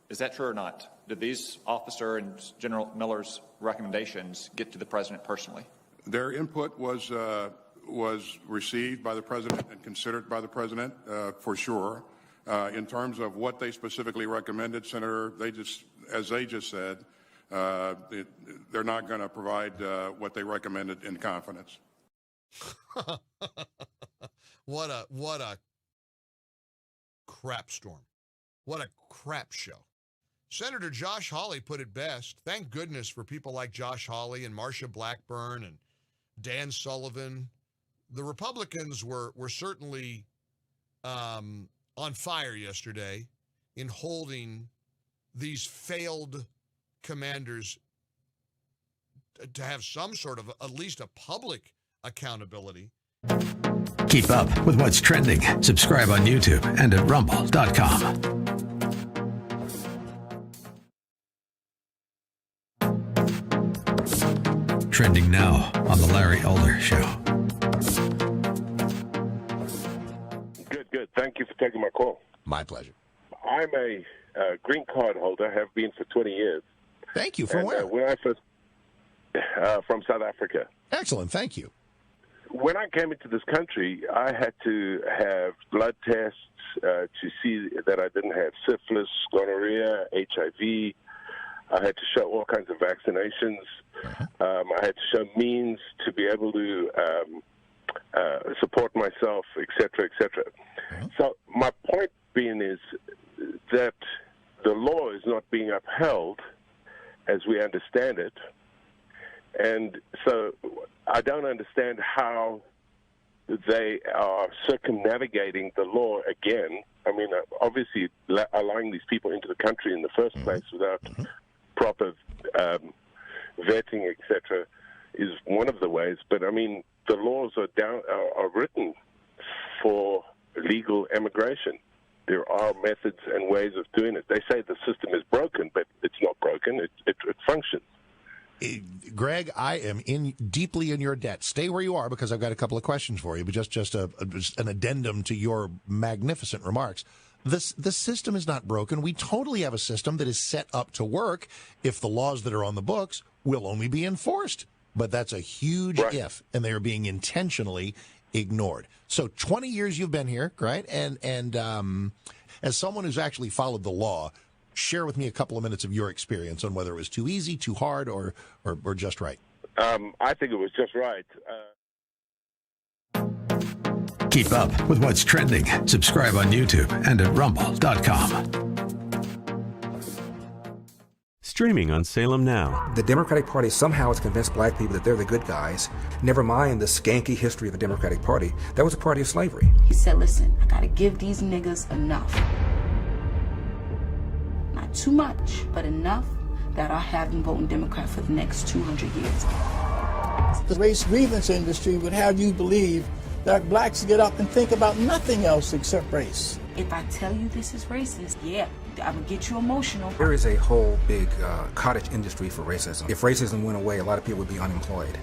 Is that true or not? Did these officer and General Miller's recommendations get to the president personally? Their input was received by the president and considered by the president for sure. In terms of what they specifically recommended, Senator, as they just said, they're not going to provide what they recommended in confidence. What a crap storm. What a crap show. Senator Josh Hawley put it best. Thank goodness for people like Josh Hawley and Marsha Blackburn and Dan Sullivan. The Republicans were certainly on fire yesterday in holding these failed commanders to have some sort of at least a public accountability. Keep up with what's trending. Subscribe on YouTube and at rumble.com. Trending now on The Larry Elder Show. Good. Thank you for taking my call. My pleasure. I'm a green card holder, have been for 20 years. Thank you. From where? When I first, from South Africa. Excellent. Thank you. When I came into this country, I had to have blood tests to see that I didn't have syphilis, gonorrhea, HIV. I had to show all kinds of vaccinations. I had to show means to be able to support myself, et cetera, et cetera. So my point being is that the law is not being upheld as we understand it. And so I don't understand how they are circumnavigating the law again. I mean, obviously allowing these people into the country in the first place without proper vetting, etc., is one of the ways. But I mean, the laws are written for legal immigration. There are methods and ways of doing it. They say the system is broken, but it's not broken. It functions. Greg, I am deeply in your debt. Stay where you are because I've got a couple of questions for you, but just an addendum to your magnificent remarks. The system is not broken. We totally have a system that is set up to work if the laws that are on the books will only be enforced. But that's a huge if, and they are being intentionally ignored. So 20 years you've been here, right? And as someone who's actually followed the law, share with me a couple of minutes of your experience on whether it was too easy, too hard, or just right. I think it was just right. Keep up with what's trending. Subscribe on YouTube and at rumble.com. Streaming on Salem Now. The Democratic Party somehow has convinced black people that they're the good guys. Never mind the skanky history of the Democratic Party. That was a party of slavery. He said, listen, I gotta give these niggas enough. Not too much, but enough that I'll have them voting Democrat for the next 200 years. The race grievance industry would have you believe that blacks get up and think about nothing else except race. If I tell you this is racist, yeah, I would get you emotional. There is a whole big cottage industry for racism. If racism went away, a lot of people would be unemployed.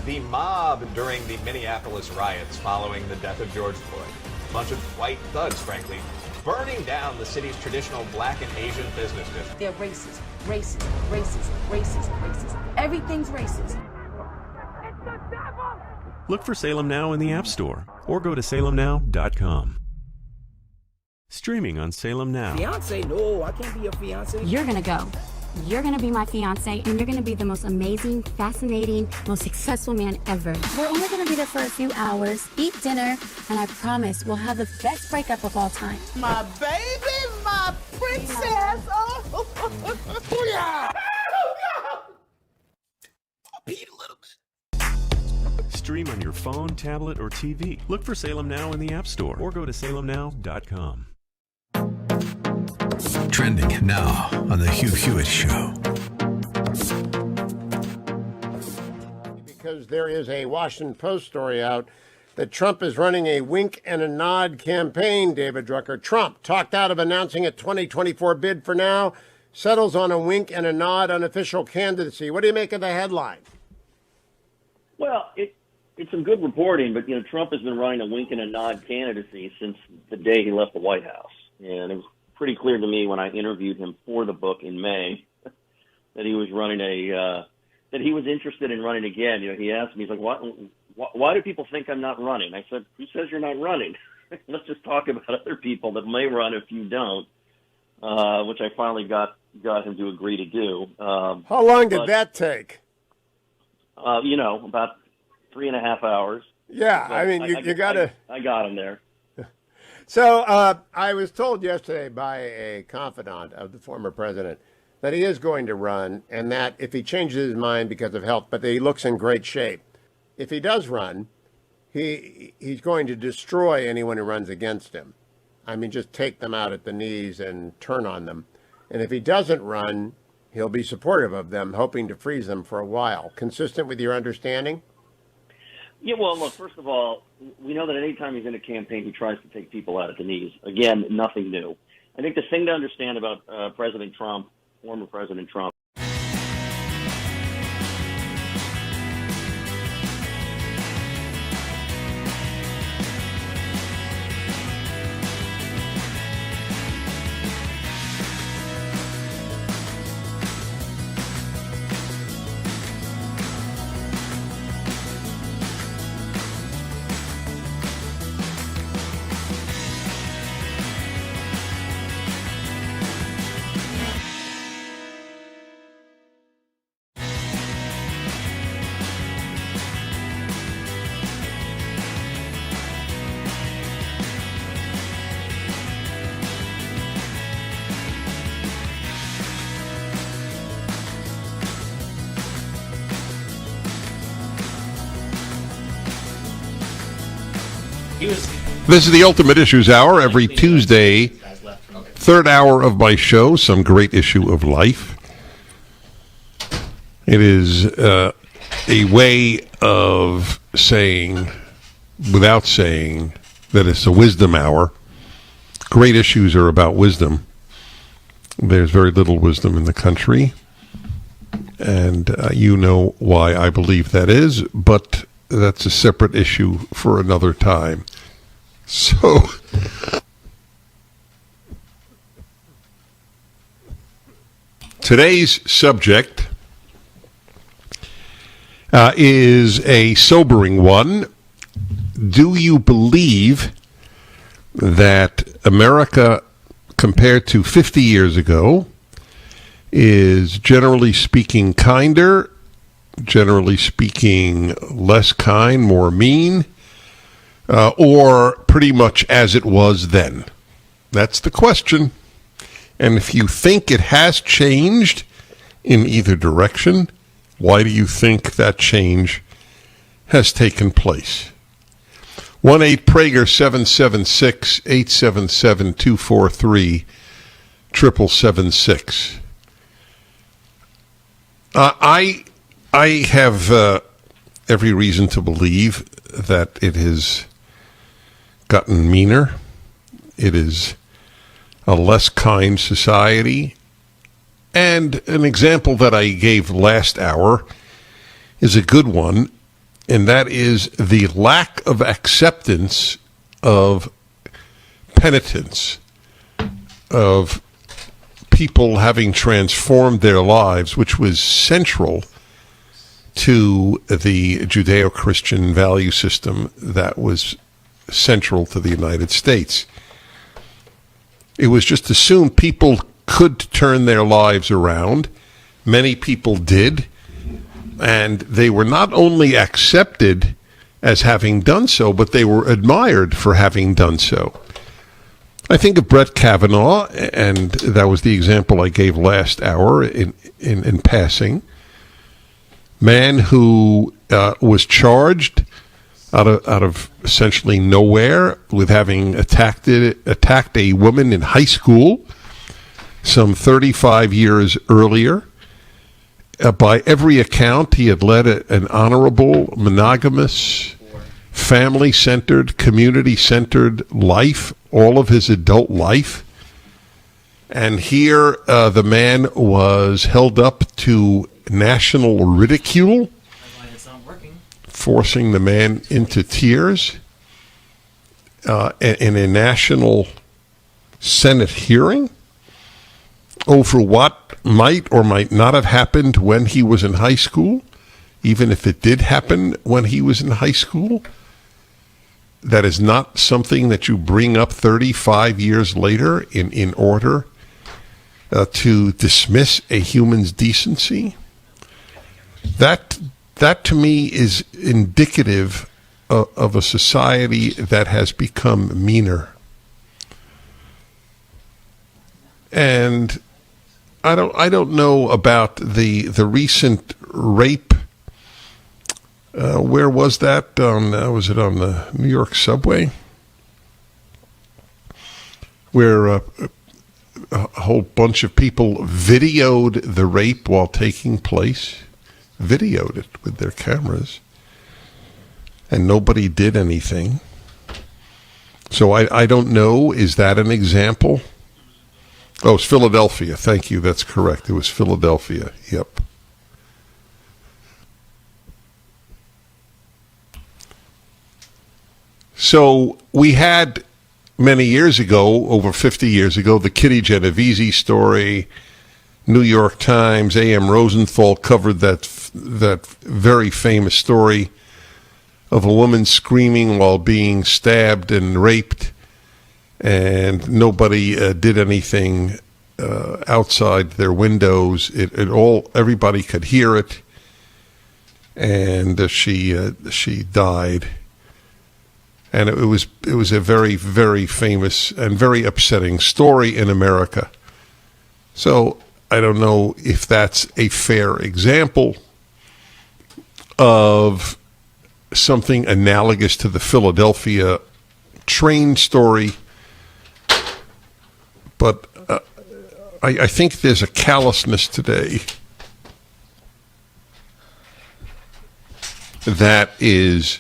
The mob during the Minneapolis riots following the death of George Floyd. A bunch of white thugs, frankly, burning down the city's traditional black and Asian business district. They're racist, racist, racist, racist, racist. Everything's racist. Look for Salem Now in the App Store or go to salemnow.com. Streaming on Salem Now. Fiance? No, I can't be your fiance. You're gonna go. You're gonna be my fiance, and you're gonna be the most amazing, fascinating, most successful man ever. We're only gonna be there for a few hours, eat dinner, and I promise we'll have the best breakup of all time. My baby, my princess. Oh, booyah! Beat a little bit. Stream on your phone, tablet, or TV. Look for Salem Now in the App Store or go to salemnow.com. Trending now on The Hugh Hewitt Show. Because there is a Washington Post story out that Trump is running a wink and a nod campaign, David Drucker. Trump talked out of announcing a 2024 bid for now, settles on a wink and a nod unofficial candidacy. What do you make of the headline? Well, it's some good reporting, but, Trump has been running a wink and a nod candidacy since the day he left the White House. And it was pretty clear to me when I interviewed him for the book in May that he was running that he was interested in running again. He asked me, he's like, why do people think I'm not running? I said, who says you're not running? Let's just talk about other people that may run if you don't, which I finally got him to agree to do. How long did that take? About 3.5 hours. Yeah, but I mean, you got to... I got him there. So I was told yesterday by a confidant of the former president that he is going to run and that if he changes his mind because of health, but that he looks in great shape. If he does run, he's going to destroy anyone who runs against him. I mean, just take them out at the knees and turn on them. And if he doesn't run, he'll be supportive of them, hoping to freeze them for a while. Consistent with your understanding? Yeah, well, look, first of all, we know that any time he's in a campaign, he tries to take people out at the knees. Again, nothing new. I think the thing to understand about President Trump, former President Trump, This is the Ultimate Issues Hour every Tuesday, third hour of my show, some great issue of life. It is a way of saying, without saying, that it's a wisdom hour. Great issues are about wisdom. There's very little wisdom in the country, and you know why I believe that is, but that's a separate issue for another time. So, today's subject is a sobering one. Do you believe that America, compared to 50 years ago, is generally speaking kinder, generally speaking less kind, more mean, or pretty much as it was then? That's the question. And if you think it has changed in either direction, why do you think that change has taken place? 1-8-PRAGER 776-877-243-7776. I have every reason to believe that it has gotten meaner. It is a less kind society. And an example that I gave last hour is a good one, and that is the lack of acceptance of penitence, of people having transformed their lives, which was central to the Judeo-Christian value system that was central to the United States. It was just assumed people could turn their lives around. Many people did, and they were not only accepted as having done so, but they were admired for having done so. I think of Brett Kavanaugh, and that was the example I gave last hour in passing. Man who was charged out of essentially nowhere with having attacked a woman in high school some 35 years earlier. By every account, he had led an honorable, monogamous, family-centered, community-centered life, all of his adult life. And here the man was held up to national ridicule, forcing the man into tears in a national Senate hearing over what might or might not have happened when he was in high school, even if it did happen when he was in high school. That is not something that you bring up 35 years later in order to dismiss a human's decency. That to me is indicative of a society that has become meaner. And I don't know about the recent rape. Where was that? Was it on the New York subway? Where a whole bunch of people videoed the rape while taking place, videoed it with their cameras, and nobody did anything. So I don't know. Is that an example? Oh, it's Philadelphia. Thank you. That's correct. It was Philadelphia. Yep. So we had many years ago, over 50 years ago, the Kitty Genovese story. New York Times, A.M. Rosenthal covered that very famous story of a woman screaming while being stabbed and raped, and nobody did anything outside their windows. Everybody could hear it, and she died. And it was a very, very famous and very upsetting story in America. So I don't know if that's a fair example of something analogous to the Philadelphia train story, but I think there's a callousness today that is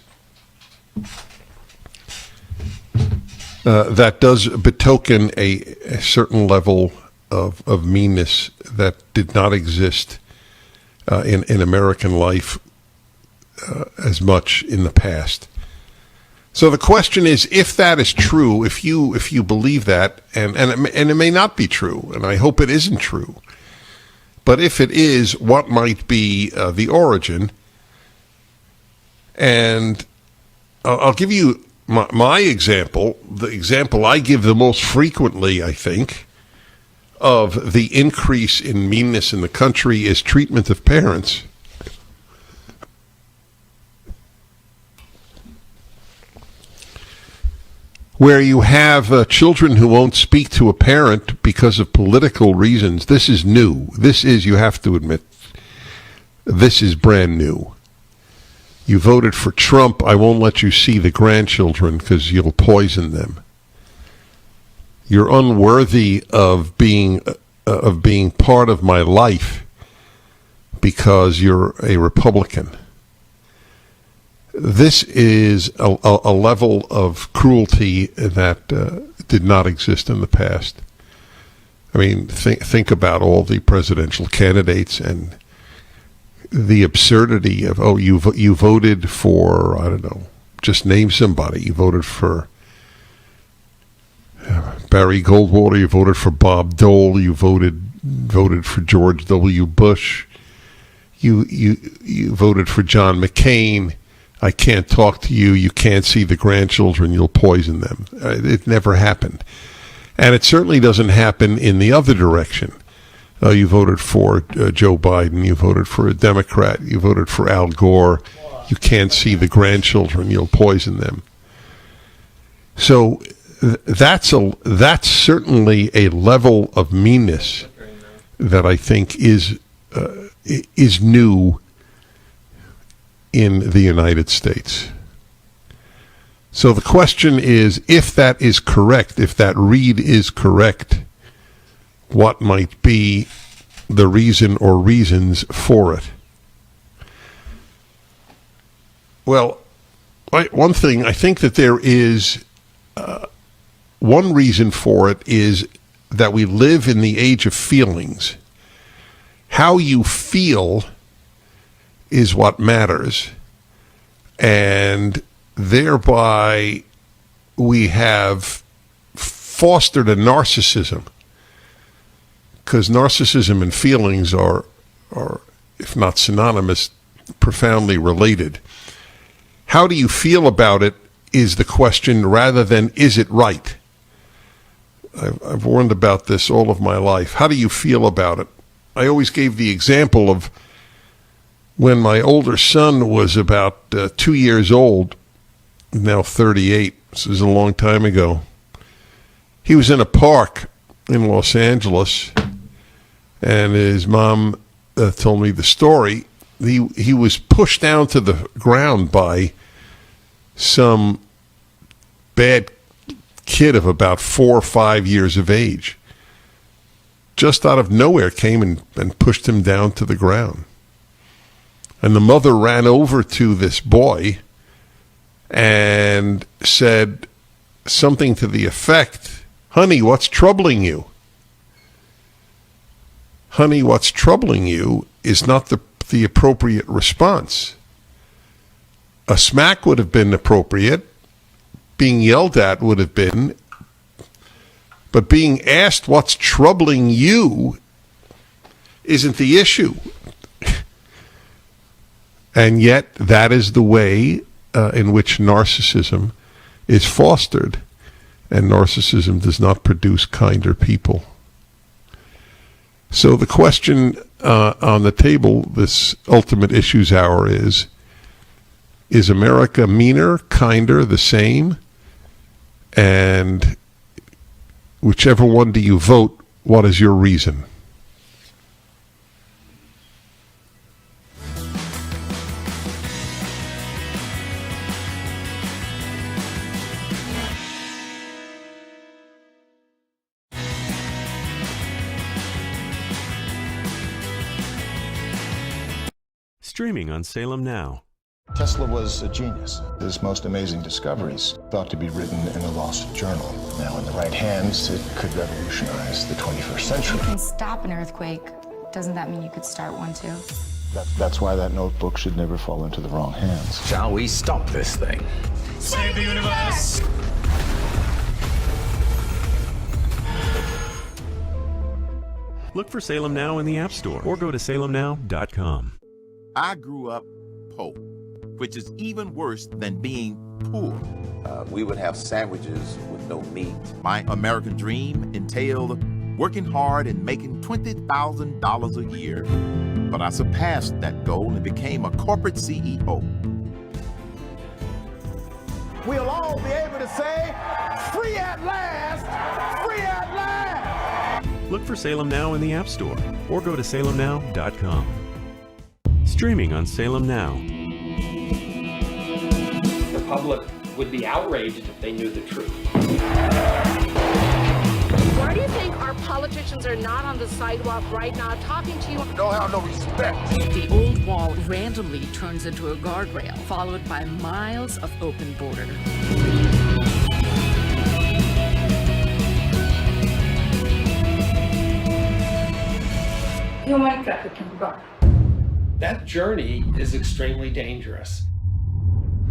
that does betoken a certain level of meanness that did not exist in American life as much in the past. So the question is, if that is true, if you believe that, and it may not be true, and I hope it isn't true, but if it is, what might be the origin? And I'll give you my example, the example I give the most frequently, I think, of the increase in meanness in the country is treatment of parents. Where you have children who won't speak to a parent because of political reasons. This is new. This is, you have to admit, this is brand new. You voted for Trump, I won't let you see the grandchildren because you'll poison them. You're unworthy of being part of my life because you're a Republican. This is a level of cruelty that did not exist in the past. I mean, think about all the presidential candidates and the absurdity of, oh, you voted for, I don't know, just name somebody. You voted for Barry Goldwater, you voted for Bob Dole, you voted for George W. Bush, you voted for John McCain. I can't talk to you, you can't see the grandchildren, you'll poison them. It never happened. And it certainly doesn't happen in the other direction. You voted for Joe Biden, you voted for a Democrat, you voted for Al Gore, you can't see the grandchildren, you'll poison them. So that's certainly a level of meanness that I think is new in the United States. So the question is, if that is correct, if that read is correct, what might be the reason or reasons for it? Well, one thing, I think that there is one reason for it is that we live in the age of feelings. How you feel is what matters, and thereby we have fostered a narcissism, because narcissism and feelings are, if not synonymous, profoundly related. How do you feel about it is the question, rather than is it right? I've warned about this all of my life. How do you feel about it? I always gave the example of when my older son was about 2 years old, now 38, this is a long time ago. He was in a park in Los Angeles, and his mom told me the story. He was pushed down to the ground by some bad kid of about 4 or 5 years of age. Just out of nowhere came and pushed him down to the ground. And the mother ran over to this boy and said something to the effect, "Honey, what's troubling you?" Honey, what's troubling you is not the appropriate response. A smack would have been appropriate. Being yelled at would have been. But being asked what's troubling you isn't the issue. And yet that is the way in which narcissism is fostered. And narcissism does not produce kinder people. So the question on the table, this Ultimate Issues Hour, is America meaner, kinder, the same? And whichever one do you vote, what is your reason? Streaming on Salem Now. Tesla was a genius. His most amazing discoveries thought to be written in a lost journal. Now, in the right hands, it could revolutionize the 21st century. You can stop an earthquake. Doesn't that mean you could start one too? That's why that notebook should never fall into the wrong hands. Shall we stop this thing? Save the universe! Look for Salem Now in the App Store or go to salemnow.com. I grew up poor, which is even worse than being poor. We would have sandwiches with no meat. My American dream entailed working hard and making $20,000 a year. But I surpassed that goal and became a corporate CEO. We'll all be able to say, free at last, free at last. Look for Salem Now in the App Store or go to salemnow.com. Streaming on Salem Now. The public would be outraged if they knew the truth. Why do you think our politicians are not on the sidewalk right now talking to you? Don't have no respect. The old wall randomly turns into a guardrail, followed by miles of open border. Human trafficking. That journey is extremely dangerous.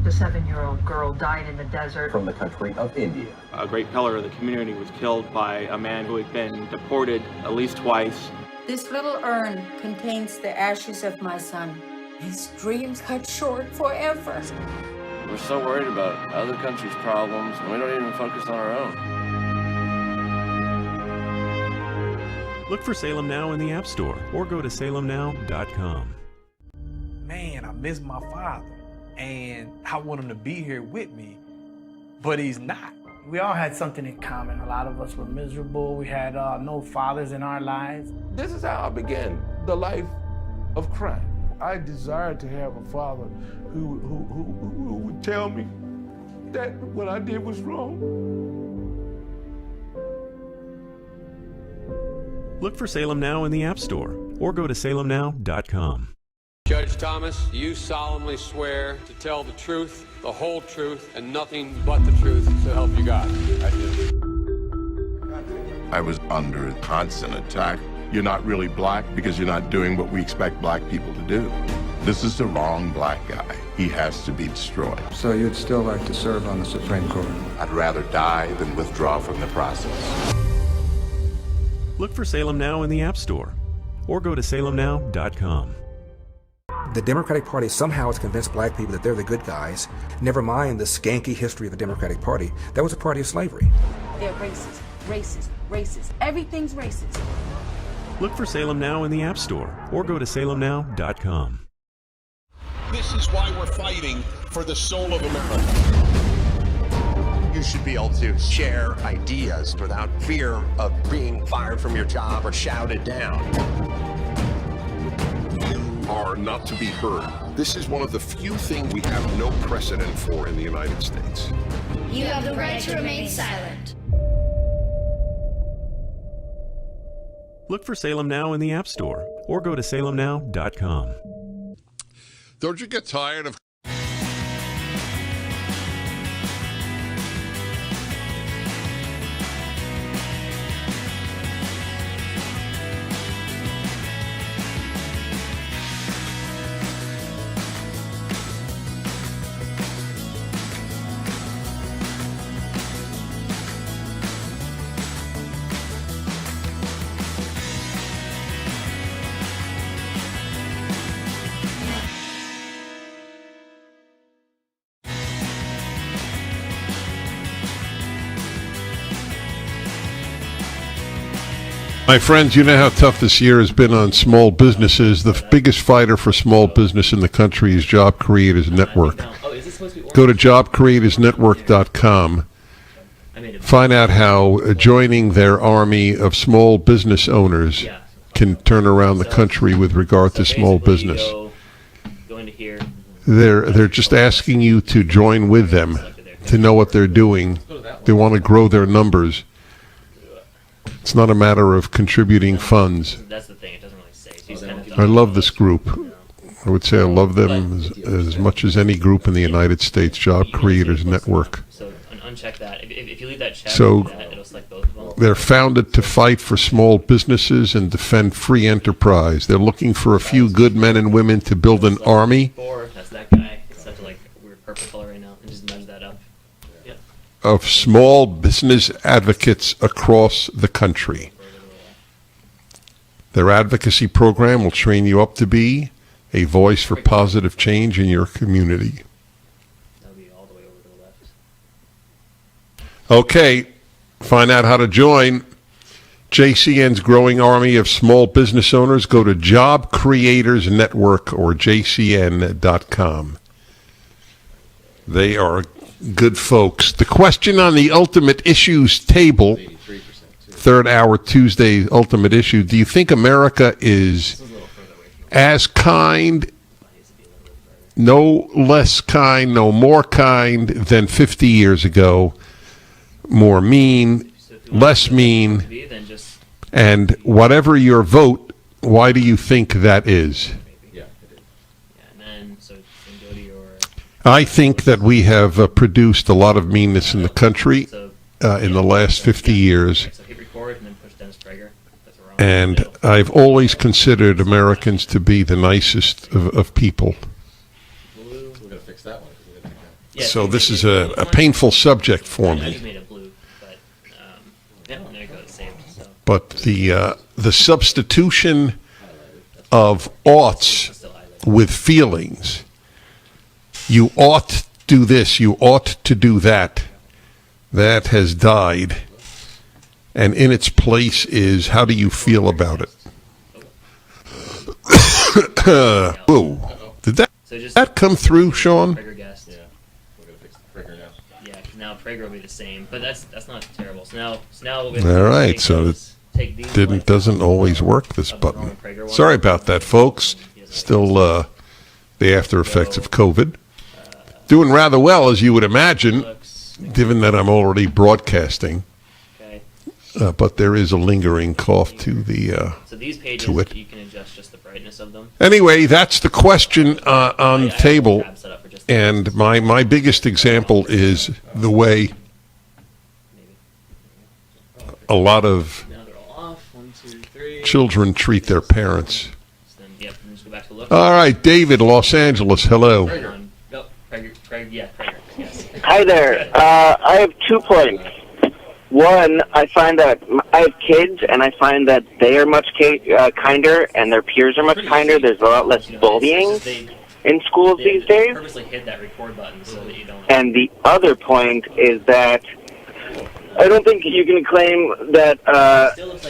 The 7-year-old girl died in the desert. From the country of India. A great pillar of the community was killed by a man who had been deported at least twice. This little urn contains the ashes of my son. His dreams cut short forever. We're so worried about other countries' problems, and we don't even focus on our own. Look for Salem Now in the App Store or go to salemnow.com. Man, I miss my father. And I want him to be here with me, but he's not. We all had something in common. A lot of us were miserable. We had no fathers in our lives. This is how I began the life of crime. I desired to have a father who would tell me that what I did was wrong. Look for Salem Now in the App Store or go to salemnow.com. Judge Thomas, do you solemnly swear to tell the truth, the whole truth, and nothing but the truth, so help you God? I do. I was under constant attack. You're not really black because you're not doing what we expect black people to do. This is the wrong black guy. He has to be destroyed. So you'd still like to serve on the Supreme Court? I'd rather die than withdraw from the process. Look for Salem Now in the App Store or go to salemnow.com. The Democratic Party somehow has convinced black people that they're the good guys. Never mind the skanky history of the Democratic Party. That was a party of slavery. They're racist, racist, racist. Everything's racist. Look for Salem Now in the App Store or go to salemnow.com. This is why we're fighting for the soul of America. You should be able to share ideas without fear of being fired from your job or shouted down. Are not to be heard. This is one of the few things we have no precedent for in the United States. You have the right to remain silent. Look for Salem Now in the App Store or go to salemnow.com. Don't you get tired of My friends, you know how tough this year has been on small businesses. The biggest fighter for small business in the country is Job Creators Network. Go to jobcreatorsnetwork.com. Find out how joining their army of small business owners can turn around the country with regard to small business. They're just asking you to join with them, to know what they're doing. They want to grow their numbers. It's not a matter of contributing funds. That's the thing. It doesn't really say. So I love this group. I would say I love them as much as any group in the United States. Job Creators Network. So uncheck that. If you leave that check, So it'll select both of them. they're founded to fight for small businesses and defend free enterprise. They're looking for a few good men and women to build an army. That's that guy. It's such a weird purple color right now. And just nudge that up. Yep. Of small business advocates across the country. Their advocacy program will train you up to be a voice for positive change in your community. That'll be all the way over to the left. Okay, find out how to join JCN's growing army of small business owners. Go to Job Creators Network or jcn.com. They are good folks. The question on the Ultimate Issues table, third hour Tuesday Ultimate Issue, do you think America is as kind, no less kind, no more kind than 50 years ago, more mean, less mean, and whatever your vote, why do you think that is? I think that we have produced a lot of meanness in the country in the last 50 years. And I've always considered Americans to be the nicest of people. So this is a painful subject for me. But the substitution of oughts with feelings, you ought to do this, you ought to do that, that has died. And in its place is, how do you feel about it? Whoa. Did that come through, Sean? Prager guessed. Yeah, we're gonna fix Prager now. Yeah, because now Prager will be the same, but that's not terrible. So now all right, so it doesn't always work, this button. Sorry about that, folks. Still the after effects of COVID. Doing rather well, as you would imagine, given that I'm already broadcasting. But there is a lingering cough to the so these pages, to it. You can adjust just the brightness of them. Anyway, that's the question on the table, and my biggest example is the way a lot of children treat their parents. All right, David, Los Angeles, hello. Hi there. I have 2 points. One, I find that I have kids, and I find that they are much kinder, and their peers are much kinder. There's a lot less bullying in schools these days. And the other point is that I don't think you can claim that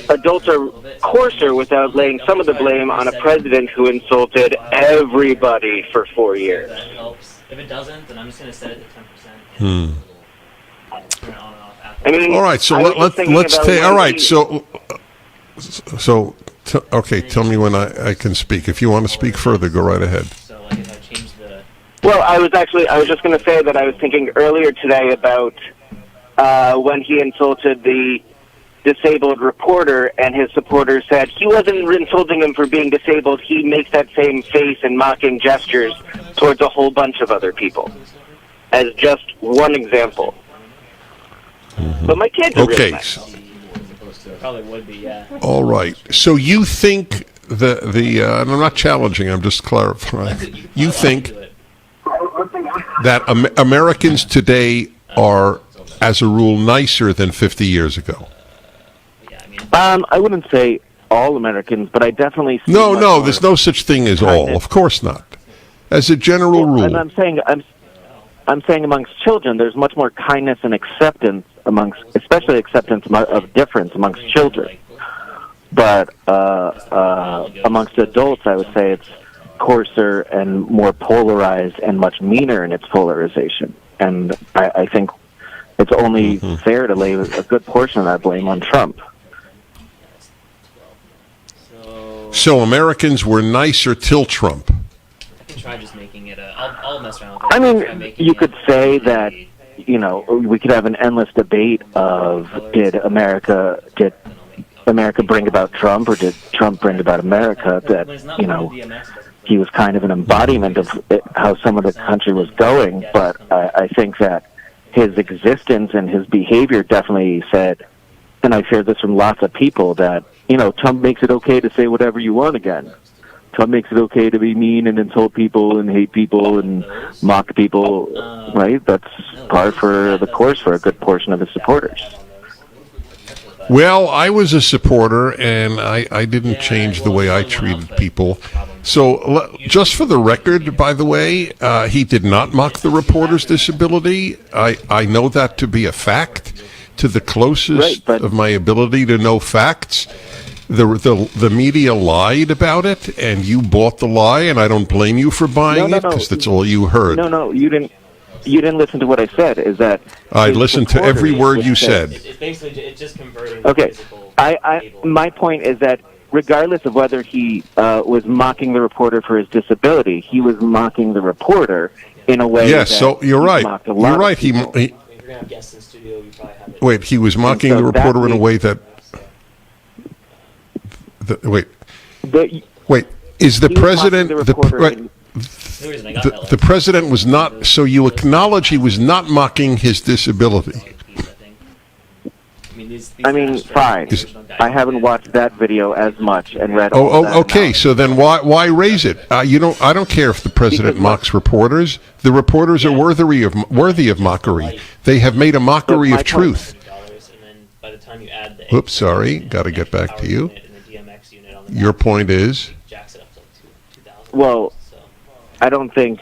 adults are coarser without laying some of the blame on a president who insulted everybody for 4 years. If it doesn't, then I'm just going to set it to 10%. I mean, all right, so let's take. All right, okay. Tell me when I can speak. If you want to speak further, go right ahead. Well, I was just going to say that I was thinking earlier today about when he insulted the disabled reporter, and his supporters said he wasn't insulting him for being disabled. He makes that same face and mocking gestures towards a whole bunch of other people, as just one example. But my kids are really nice. Probably would be, yeah. All right. So you think and I'm not challenging, I'm just clarifying. You think that Americans today are, as a rule, nicer than 50 years ago? I wouldn't say all Americans, but I definitely see No, there's no such thing as all. Of course not. As a general rule. And I'm saying amongst children, there's much more kindness and acceptance especially acceptance of difference amongst children. But amongst adults, I would say it's coarser and more polarized and much meaner in its polarization. And I think it's only fair to lay a good portion of that blame on Trump. So Americans were nicer till Trump. I can try just making it I'll mess around with it. I mean, you could say that, we could have an endless debate of did America bring about Trump, or did Trump bring about America? That, he was kind of an embodiment of how some of the country was going. But I think that his existence and his behavior definitely said, and I've heard this from lots of people, that, Trump makes it okay to say whatever you want again. Trump makes it okay to be mean and insult people and hate people and mock people, right? That's par for the course for a good portion of his supporters. Well, I was a supporter, and I didn't change the way I treated people. So, just for the record, by the way, he did not mock the reporter's disability. I know that to be a fact, to the closest of my ability to know facts. The media lied about it, and you bought the lie, and I don't blame you for buying it, because that's all you heard. No, you didn't. You didn't listen to what I said. Is that I listened to every word you said. It's basically it's just converting. Okay, my point is that regardless of whether he was mocking the reporter for his disability, he was mocking the reporter in a way. Yes, so you're right. You're right. He wait. He was mocking the reporter in a way that. Wait. Is the president the president was not? So you acknowledge he was not mocking his disability. I mean, fine. I haven't watched that video as much and read. Okay. So then why raise it? I don't care if the president mocks reporters. The reporters are worthy of mockery. They have made a mockery of truth. Oops, sorry. Got to get back to you. Your point is? Well, I don't think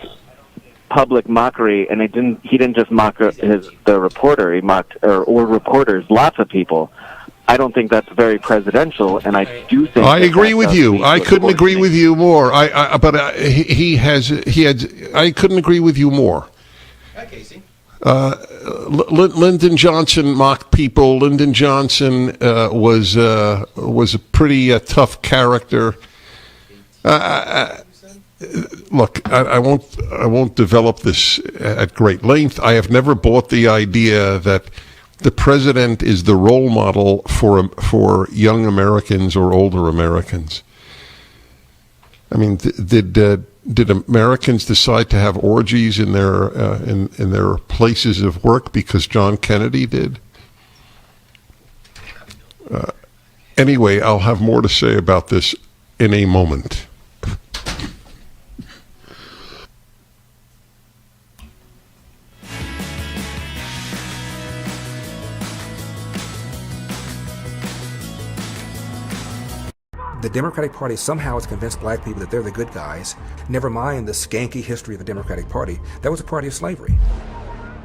public mockery, and he didn't just mock the reporter. He mocked or reporters, lots of people. I don't think that's very presidential, and I do think. I agree with you. I couldn't agree with you more. I couldn't agree with you more. Hi, Casey. Lyndon Johnson mocked people. Lyndon Johnson was a pretty tough character. Look, I won't develop this at great length. I have never bought the idea that the president is the role model for young Americans or older Americans. I mean, did Americans decide to have orgies in their places of work because John Kennedy did? Anyway, I'll have more to say about this in a moment. The Democratic Party somehow has convinced black people that they're the good guys. Never mind the skanky history of the Democratic Party. That was a party of slavery.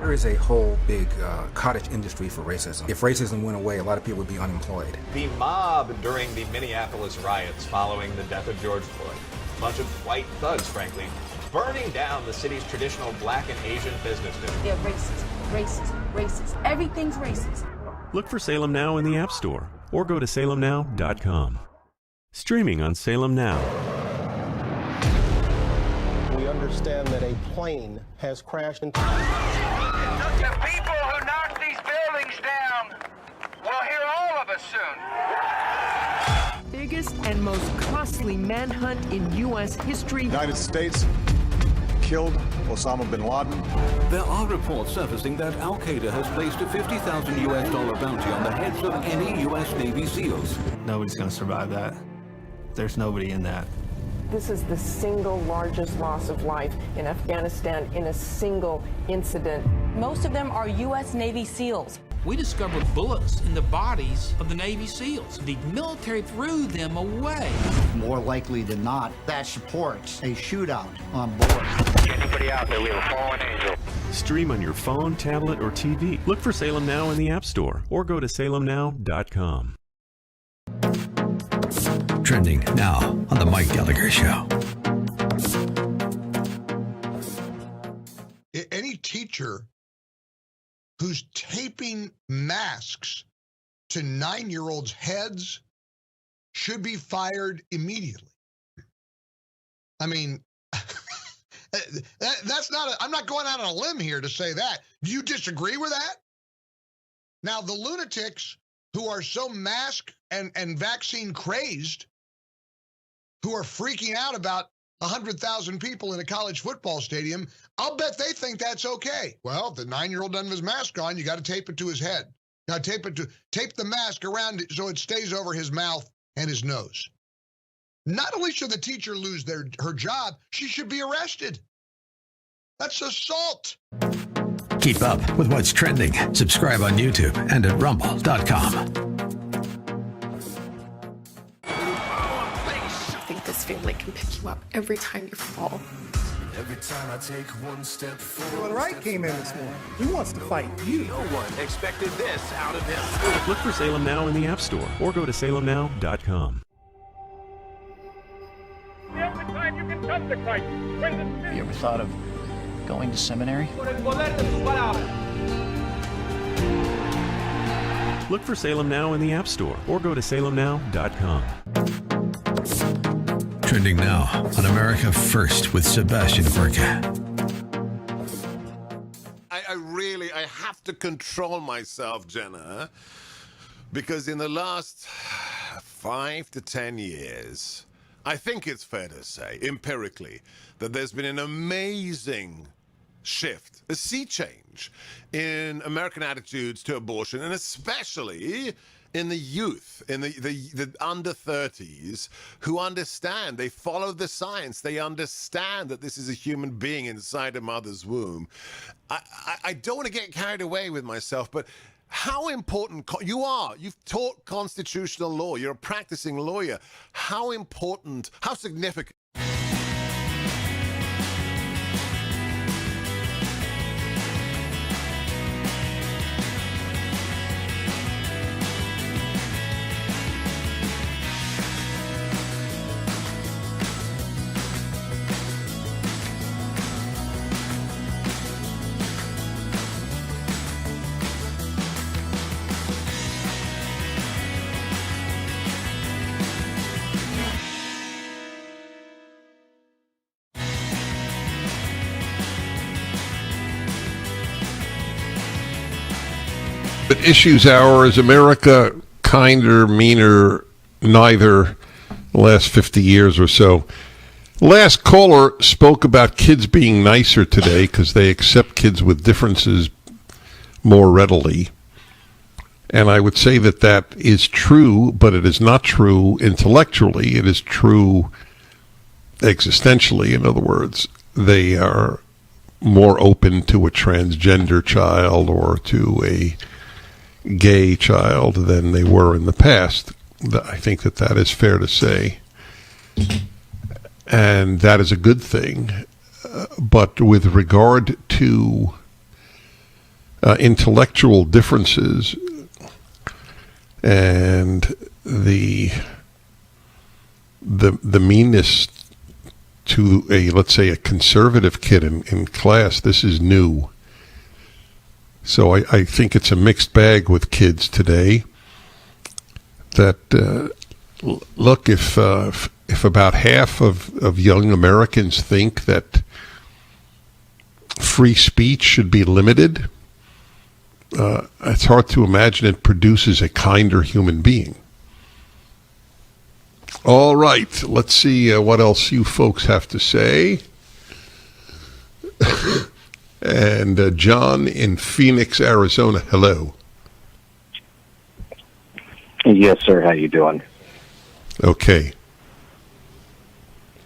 There is a whole big cottage industry for racism. If racism went away, a lot of people would be unemployed. The mob during the Minneapolis riots following the death of George Floyd. A bunch of white thugs, frankly, burning down the city's traditional black and Asian business district. They're racist. Everything's racist. Look for Salem Now in the App Store or go to salemnow.com. Streaming on Salem Now. We understand that a plane has crashed into... The people who knocked these buildings down will hear all of us soon. Biggest and most costly manhunt in U.S. history. United States killed Osama bin Laden. There are reports surfacing that Al-Qaeda has placed a $50,000 US bounty on the heads of any U.S. Navy SEALs. Nobody's going to survive that. There's nobody in that. This is the single largest loss of life in Afghanistan in a single incident. Most of them are U.S. Navy SEALs. We discovered bullets in the bodies of the Navy SEALs. The military threw them away. More likely than not, that supports a shootout on board. Anybody out there, we have a fallen angel. Stream on your phone, tablet, or TV. Look for Salem Now in the App Store or go to salemnow.com. Trending now on The Mike Gallagher Show. Any teacher who's taping masks to 9-year-olds' heads should be fired immediately. I mean, that's not, I'm not going out on a limb here to say that. Do you disagree with that? Now, the lunatics who are so mask and vaccine crazed, who are freaking out about 100,000 people in a college football stadium, I'll bet they think that's okay. Well, if the 9-year-old doesn't have his mask on, you got to tape it to his head. Now tape the mask around it so it stays over his mouth and his nose. Not only should the teacher lose her job, she should be arrested. That's assault. Keep up with what's trending. Subscribe on YouTube and at rumble.com. I think this family can pick you up every time you fall. Every time I take one step forward. Well, Wright came in this morning. He wants to fight you. No one expected this out of him. Look for Salem Now in the App Store or go to salemnow.com. The only time you can come to Christ. You ever thought of going to seminary? Look for Salem Now in the App Store or go to salemnow.com. Trending now on America First with Sebastian Gorka. I have to control myself, Jenna, because in the last 5 to 10 years, I think it's fair to say, empirically, that there's been an amazing shift, a sea change in American attitudes to abortion, and especially in the youth, in the under 30s, who understand, they follow the science, they understand that this is a human being inside a mother's womb. I don't want to get carried away with myself, but how important you've taught constitutional law, you're a practicing lawyer. How important, how significant? But Issues Hour, is America kinder, meaner, neither, the last 50 years or so? Last caller spoke about kids being nicer today because they accept kids with differences more readily. And I would say that that is true, but it is not true intellectually. It is true existentially. In other words, they are more open to a transgender child or to a gay child than they were in the past. I think that that is fair to say. And that is a good thing. But with regard to intellectual differences and the meanness to let's say a conservative kid in class, this is new. So I think it's a mixed bag with kids today. That look, if about half of young Americans think that free speech should be limited, it's hard to imagine it produces a kinder human being. All right, let's see what else you folks have to say. And John in Phoenix, Arizona, hello. Yes, sir. How you doing? Okay.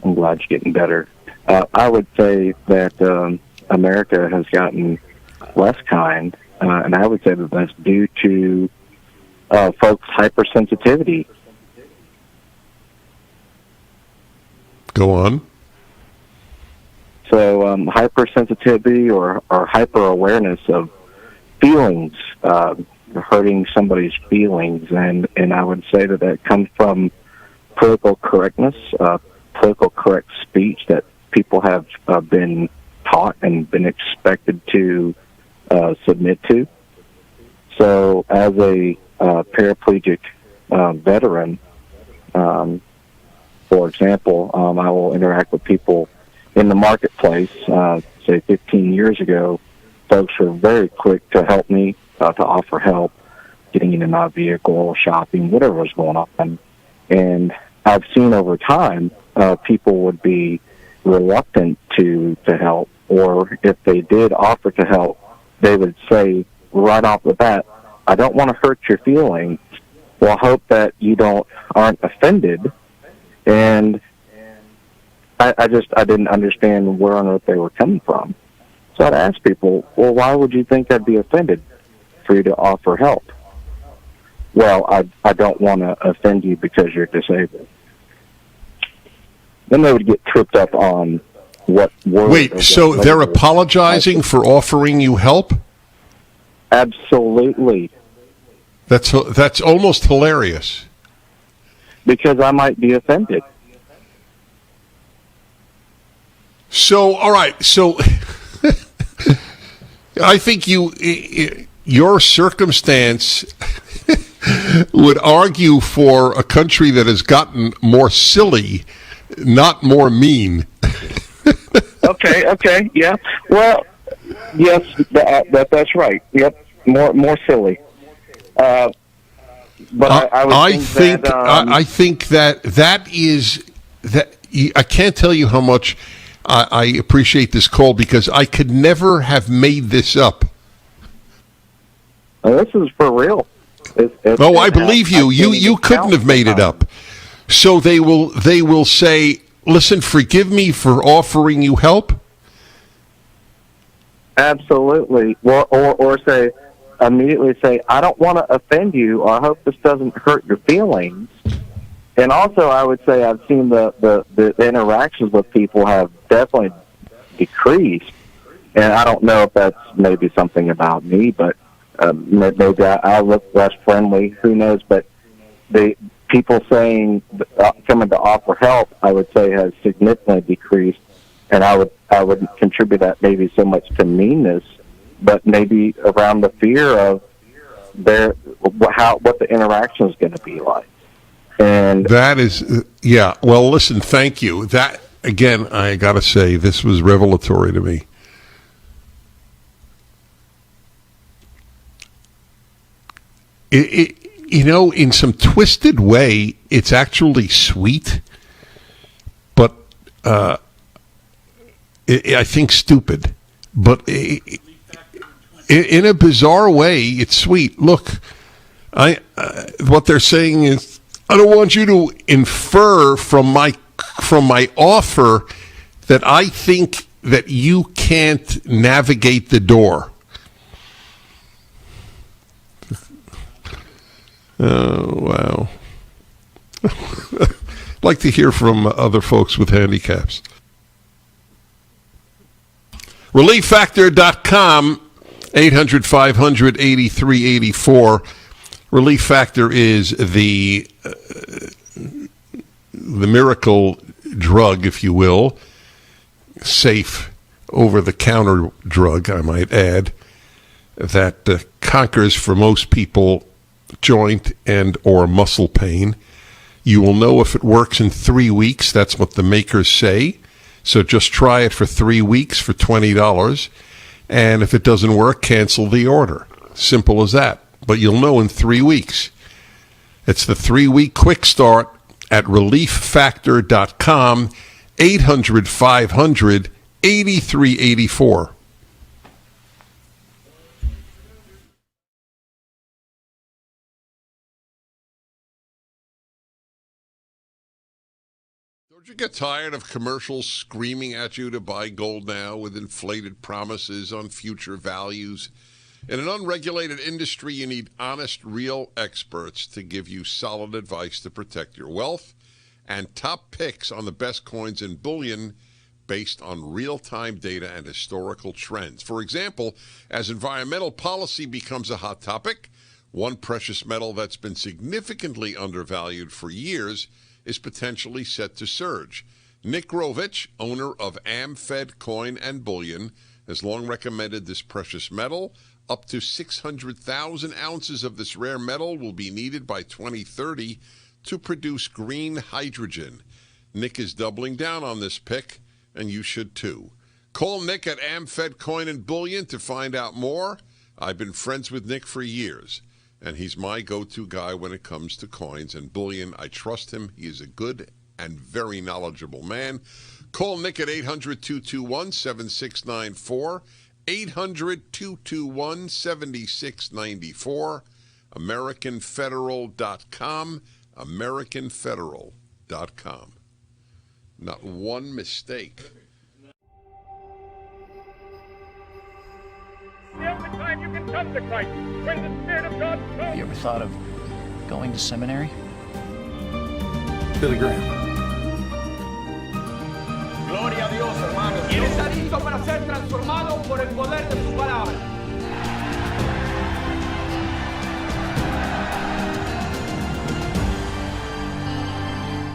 I'm glad you're getting better. I would say that America has gotten less kind, and I would say that that's due to folks' hypersensitivity. Go on. So hypersensitivity or hyper-awareness of feelings, hurting somebody's feelings, and I would say that comes from political correctness, political correct speech that people have been taught and been expected to submit to. So as a paraplegic veteran, for example, I will interact with people in the marketplace. Say 15 years ago, folks were very quick to help me, to offer help, getting in and out of vehicle, shopping, whatever was going on. And I've seen over time, people would be reluctant to help, or if they did offer to help, they would say right off the bat, I don't want to hurt your feelings. Well, I hope that you aren't offended. And I didn't understand where on earth they were coming from. So I'd ask people, well, why would you think I'd be offended for you to offer help? Well, I don't want to offend you because you're disabled. Then they would get tripped up on what word. Wait, so they're apologizing for offering you help? Absolutely. That's almost hilarious. Because I might be offended. So, all right, so I think your circumstance would argue for a country that has gotten more silly, not more mean. Okay, yeah. Well, yes, that's right. Yep, more silly. But I think that I can't tell you how much I appreciate this call, because I could never have made this up. This is for real. I believe you. You couldn't have made it up. So they will say, listen, forgive me for offering you help? Absolutely. Or immediately say, I don't want to offend you, or I hope this doesn't hurt your feelings. And also, I would say I've seen the interactions with people have definitely decreased. And I don't know if that's maybe something about me, but maybe I look less friendly. Who knows? But the people saying coming to offer help, I would say, has significantly decreased. And I would contribute that maybe so much to meanness, but maybe around the fear of what the interaction is going to be like. And that is, yeah. Well, listen, thank you. That, again, I got to say, this was revelatory to me. In some twisted way, it's actually sweet, but I think stupid. But in a bizarre way, it's sweet. Look, what they're saying is, I don't want you to infer from my offer that I think that you can't navigate the door. Oh, wow. I'd like to hear from other folks with handicaps. ReliefFactor.com, 800-500-8384. Relief Factor is the miracle drug, if you will, safe over-the-counter drug, I might add, that conquers for most people joint and or muscle pain. You will know if it works in 3 weeks. That's what the makers say. So just try it for 3 weeks for $20. And if it doesn't work, cancel the order. Simple as that. But you'll know in 3 weeks. It's the 3-week quick start at ReliefFactor.com, 800-500-8384. Don't you get tired of commercials screaming at you to buy gold now with inflated promises on future values? In an unregulated industry, you need honest, real experts to give you solid advice to protect your wealth and top picks on the best coins and bullion based on real-time data and historical trends. For example, as environmental policy becomes a hot topic, one precious metal that's been significantly undervalued for years is potentially set to surge. Nick Grovich, owner of AmFed Coin and Bullion, has long recommended this precious metal. Up to 600,000 ounces of this rare metal will be needed by 2030 to produce green hydrogen. Nick is doubling down on this pick, and you should too. Call Nick at AmFed Coin and Bullion to find out more. I've been friends with Nick for years, and he's my go-to guy when it comes to coins and bullion. I trust him. He is a good and very knowledgeable man. Call Nick at 800-221-7694, 800-221-7694, AmericanFederal.com, AmericanFederal.com. Not one mistake. The only time you can come to Christ, when the Spirit of God comes. You ever thought of going to seminary? Billy Graham. Gloria a Dios, hermanos. Y él está listo para ser transformado por el poder de su palabra.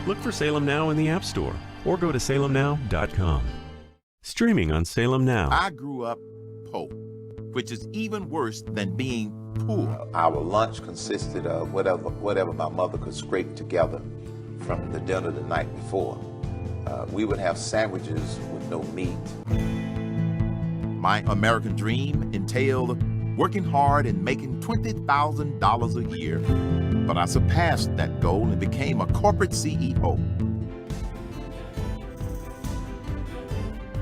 Look for Salem Now in the App Store or go to salemnow.com. Streaming on Salem Now. I grew up poor, which is even worse than being poor. Our lunch consisted of whatever my mother could scrape together from the dinner the night before. We would have sandwiches with no meat. My American dream entailed working hard and making $20,000 a year. But I surpassed that goal and became a corporate CEO.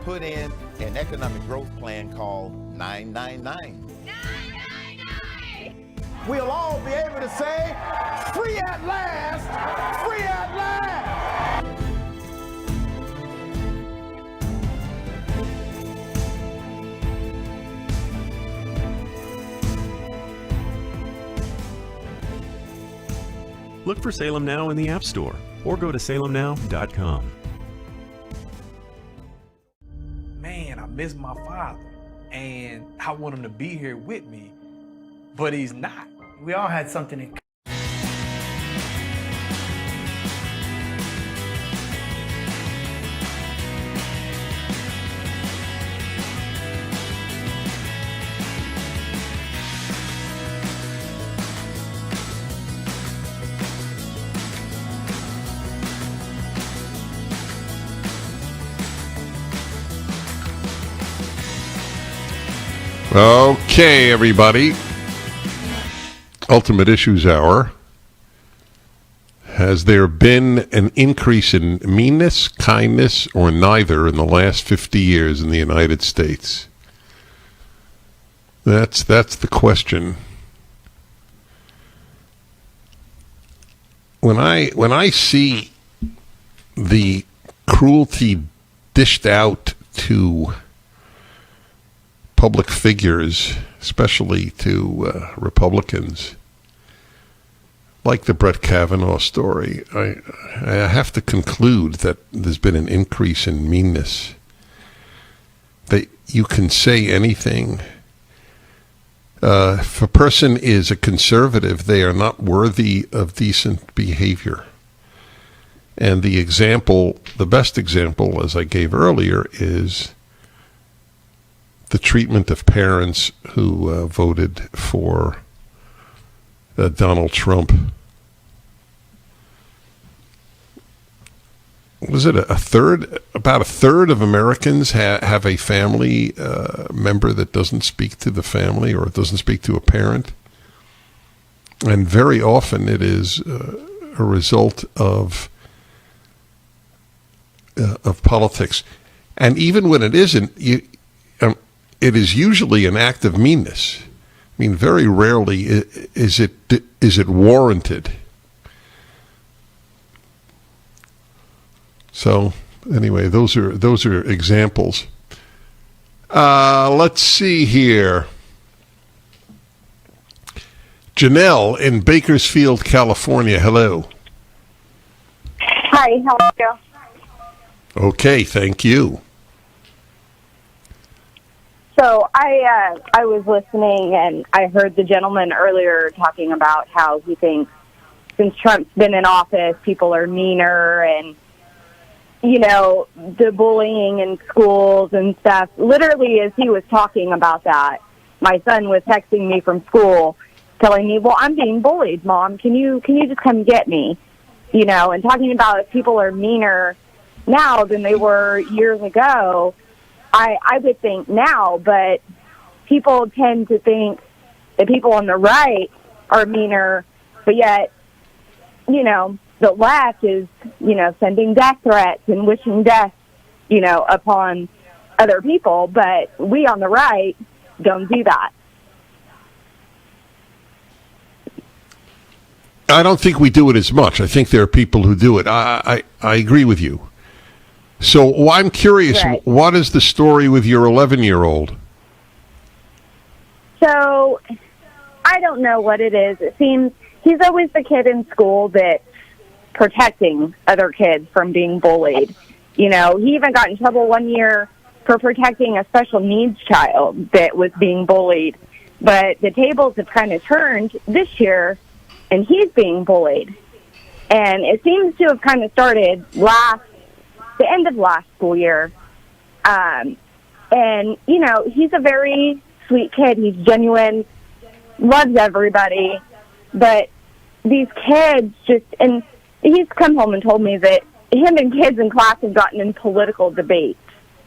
Put in an economic growth plan called 999. We'll all be able to say, free at last, free at last. Look for Salem Now in the App Store or go to salemnow.com. Man, I miss my father, and I want him to be here with me, but he's not. We all had something in common. Okay, everybody. Ultimate Issues Hour. Has there been an increase in meanness, kindness, or neither in the last 50 years in the United States? That's the question. When I see the cruelty dished out to public figures, especially to Republicans, like the Brett Kavanaugh story, I have to conclude that there's been an increase in meanness. That you can say anything. If a person is a conservative, they are not worthy of decent behavior. And the best example, as I gave earlier, is the treatment of parents who voted for Donald Trump. Was it about a third of Americans have a family member that doesn't speak to the family or doesn't speak to a parent? And very often it is a result of politics. And even when it isn't, it is usually an act of meanness. I mean, very rarely is it warranted. So, anyway, those are examples. Let's see here. Janelle in Bakersfield, California. Hello. Hi, how are you? Okay, thank you. So I was listening and I heard the gentleman earlier talking about how he thinks since Trump's been in office, people are meaner and, you know, the bullying in schools and stuff. Literally, as he was talking about that, my son was texting me from school telling me, well, I'm being bullied, Mom. Can you just come get me? You know, and talking about if people are meaner now than they were years ago. I would think now, but people tend to think that people on the right are meaner, but yet, you know, the left is, you know, sending death threats and wishing death upon other people, but we on the right don't do that. I don't think we do it as much. I think there are people who do it. I agree with you. So I'm curious, Right. What is the story with your 11-year-old? So I don't know what it is. It seems he's always the kid in school that's protecting other kids from being bullied. He even got in trouble one year for protecting a special needs child that was being bullied. But the tables have kind of turned this year, and he's being bullied. And it seems to have kind of started the end of last school year. And, he's a very sweet kid. He's genuine, loves everybody. But these kids and he's come home and told me that him and kids in class have gotten in political debates,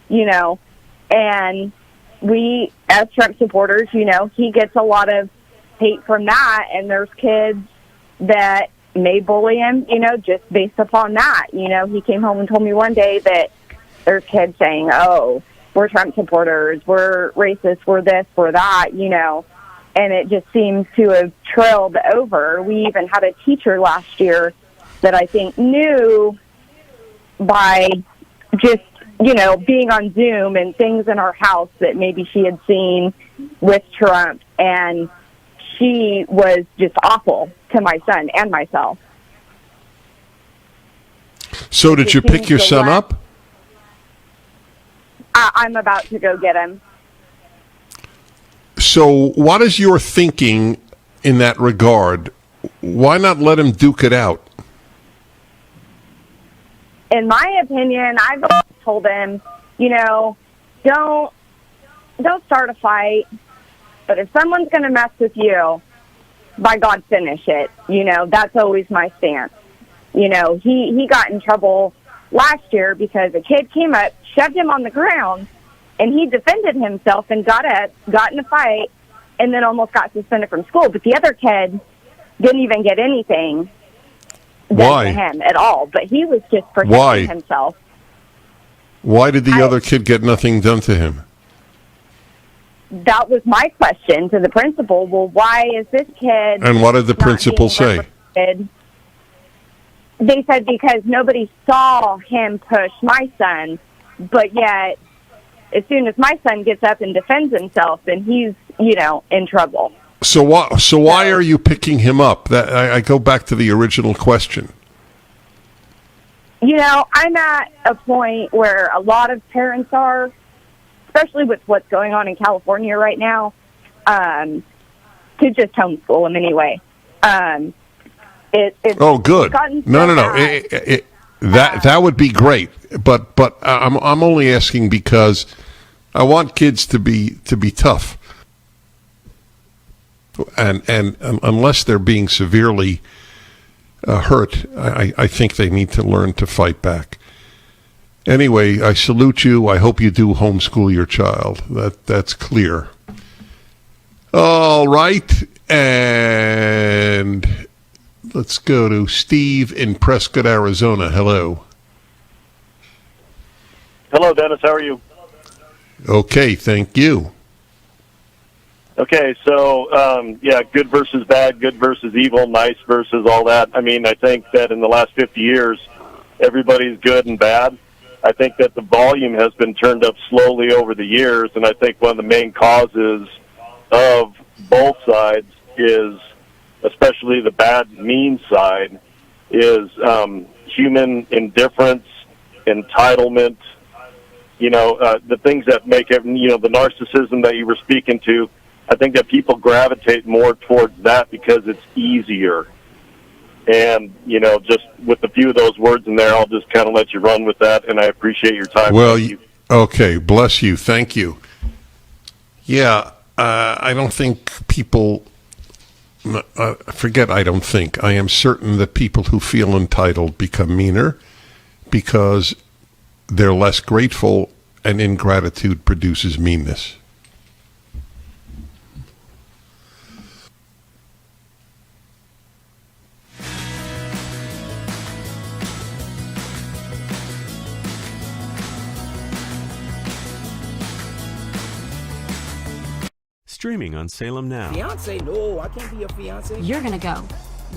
and we, as Trump supporters, he gets a lot of hate from that, and there's kids that may bully him, just based upon that. He came home and told me one day that there's kids saying, oh, we're Trump supporters, we're racist, we're this, we're that, and it just seems to have trailed over. We even had a teacher last year that I think knew by just, being on Zoom and things in our house that maybe she had seen with Trump, and she was just awful to my son and myself. So did you pick your son up? I'm about to go get him. So what is your thinking in that regard? Why not let him duke it out? In my opinion, I've always told him, don't start a fight. But if someone's going to mess with you, by God, finish it. That's always my stance. He got in trouble last year because a kid came up, shoved him on the ground, and he defended himself and got in a fight, and then almost got suspended from school. But the other kid didn't even get anything done to him at all. But he was just protecting himself. Why did the other kid get nothing done to him? That was my question to the principal. Well, why is this kid... And what did the principal say? They said because nobody saw him push my son, but yet as soon as my son gets up and defends himself, then he's, in trouble. So why are you picking him up? I go back to the original question. I'm at a point where a lot of parents are, especially with what's going on in California right now, to just homeschool him anyway. Oh, good. No. That would be great. But I'm only asking because I want kids to be tough, and unless they're being severely hurt, I think they need to learn to fight back. Anyway, I salute you. I hope you do homeschool your child. That's clear. All right, and let's go to Steve in Prescott, Arizona. Hello. Hello, Dennis. How are you? Okay, thank you. Okay, so, good versus bad, good versus evil, nice versus all that. I mean, I think that in the last 50 years, everybody's good and bad. I think that the volume has been turned up slowly over the years, and I think one of the main causes of both sides is, especially the bad, mean side, is human indifference, entitlement, the things that make it, the narcissism that you were speaking to. I think that people gravitate more towards that because it's easier. And, just with a few of those words in there, I'll just kind of let you run with that, and I appreciate your time. Well, okay, bless you. Thank you. Yeah, I don't think people... I don't think. I am certain that people who feel entitled become meaner because they're less grateful, and ingratitude produces meanness. Streaming on Salem Now. Fiance? No, I can't be your fiance. You're gonna go.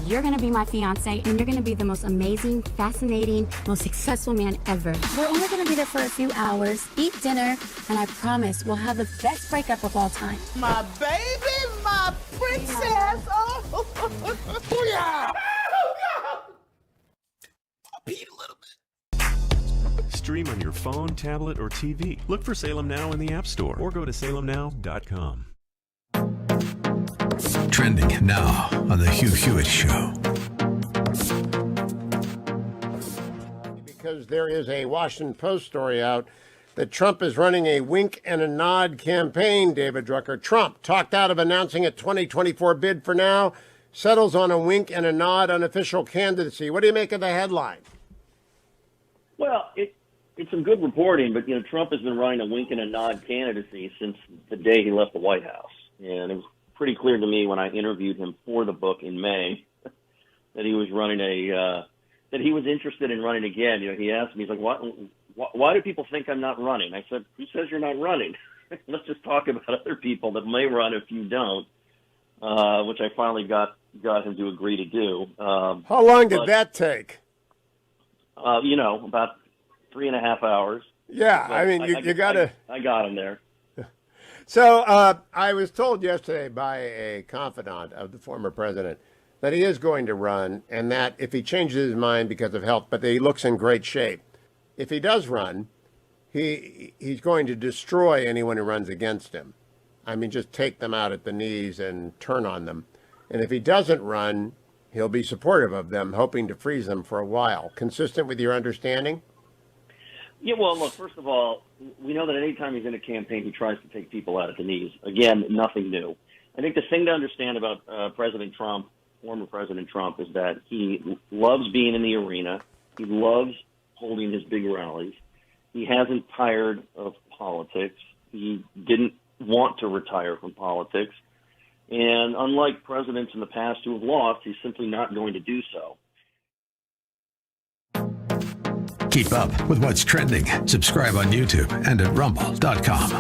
You're gonna be my fiance, and you're gonna be the most amazing, fascinating, most successful man ever. We're only gonna be there for a few hours, eat dinner, and I promise we'll have the best breakup of all time. My baby, my princess. Oh, yeah. I peed a little bit. Stream on your phone, tablet, or TV. Look for Salem Now in the App Store or go to salemnow.com. Trending now on The Hugh Hewitt Show. Because there is a Washington Post story out that Trump is running a wink and a nod campaign, David Drucker. Trump talked out of announcing a 2024 bid for now, settles on a wink and a nod unofficial candidacy. What do you make of the headline? Well, it's some good reporting, but, Trump has been running a wink and a nod candidacy since the day he left the White House. And it was pretty clear to me when I interviewed him for the book in May that he was running that he was interested in running again. He asked me, he's like, why do people think I'm not running? I said, who says you're not running? Let's just talk about other people that may run if you don't, which I finally got him to agree to do. How long did that take? About 3.5 hours. Yeah, But I mean, you got to... I got him there. So I was told yesterday by a confidant of the former president that he is going to run, and that if he changes his mind because of health, but that he looks in great shape. If he does run, he's going to destroy anyone who runs against him. I mean, just take them out at the knees and turn on them. And if he doesn't run, he'll be supportive of them, hoping to freeze them for a while. Consistent with your understanding? Yeah, well, look, first of all, we know that any time he's in a campaign, he tries to take people out at the knees. Again, nothing new. I think the thing to understand about President Trump, former President Trump, is that he loves being in the arena. He loves holding his big rallies. He hasn't tired of politics. He didn't want to retire from politics. And unlike presidents in the past who have lost, he's simply not going to do so. Keep up with what's trending. Subscribe on YouTube and at rumble.com.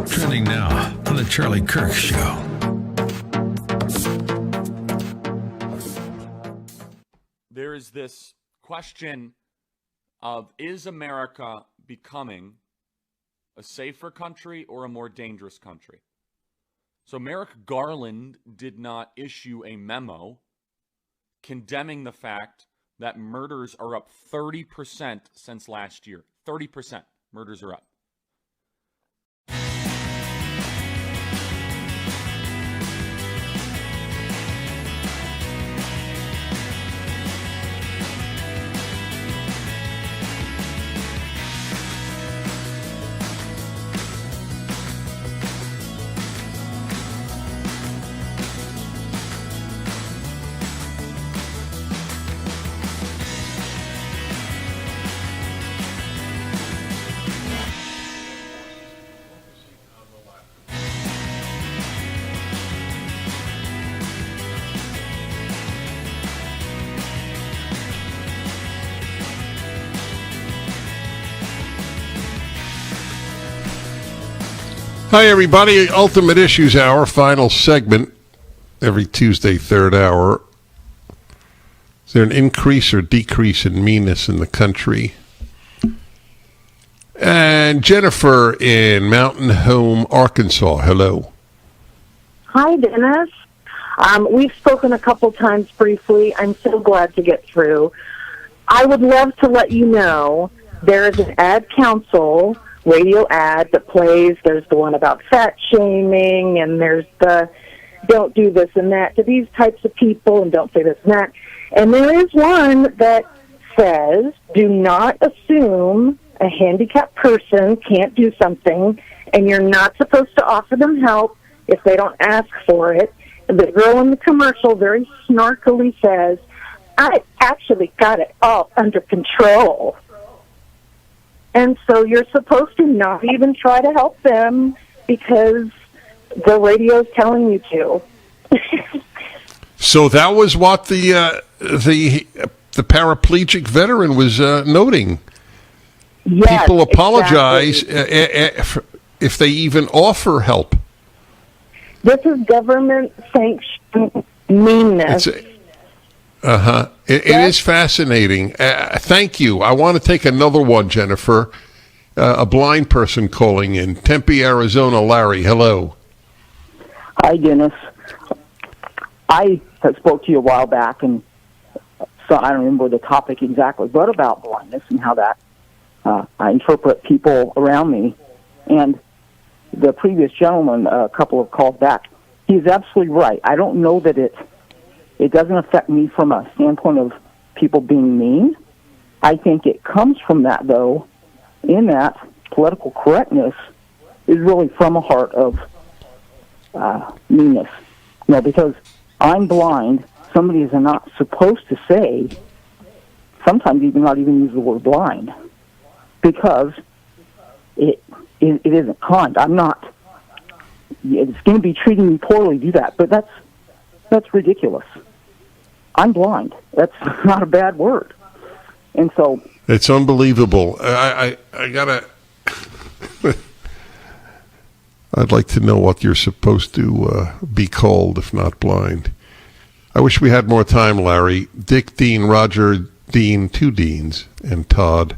Trending now on The Charlie Kirk Show. There is this question of, is America becoming a safer country or a more dangerous country? So Merrick Garland did not issue a memo condemning the fact that murders are up 30% since last year. 30% murders are up. Hi, everybody. Ultimate Issues Hour, final segment, every Tuesday, third hour. Is there an increase or decrease in meanness in the country? And Jennifer in Mountain Home, Arkansas. Hello. Hi, Dennis. We've spoken a couple times briefly. I'm so glad to get through. I would love to let you know there is an ad council radio ad that plays. There's the one about fat shaming, and there's the don't do this and that to these types of people, and don't say this and that. And there is one that says, do not assume a handicapped person can't do something, and you're not supposed to offer them help if they don't ask for it. And the girl in the commercial very snarkily says, I actually got it all under control. And so you're supposed to not even try to help them because the radio's telling you to. So that was what the paraplegic veteran was noting. Yes, people apologize exactly. if they even offer help. This is government-sanctioned meanness. It is fascinating. Thank you. I want to take another one, Jennifer. A blind person calling in. Tempe, Arizona. Larry, hello. Hi, Dennis. I had spoke to you a while back, and so I don't remember the topic exactly, but about blindness and how that I interpret people around me. And the previous gentleman, a couple of calls back, he's absolutely right. I don't know that it doesn't affect me from a standpoint of people being mean. I think it comes from that, though, in that political correctness is really from a heart of meanness. You know, because I'm blind, somebody is not supposed to say, sometimes even not even use the word blind, because it isn't kind. I'm not, it's going to be treating me poorly to do that, but that's ridiculous. I'm blind. That's not a bad word. And so it's unbelievable. I gotta. I'd like to know what you're supposed to be called if not blind. I wish we had more time, Larry. Dick, Dean, Roger, Dean, 2 Deans, and Todd.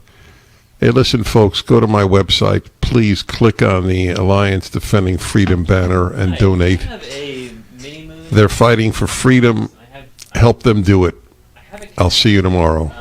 Hey, listen, folks, go to my website. Please click on the Alliance Defending Freedom banner and donate. They're fighting for freedom. Help them do it. I'll see you tomorrow.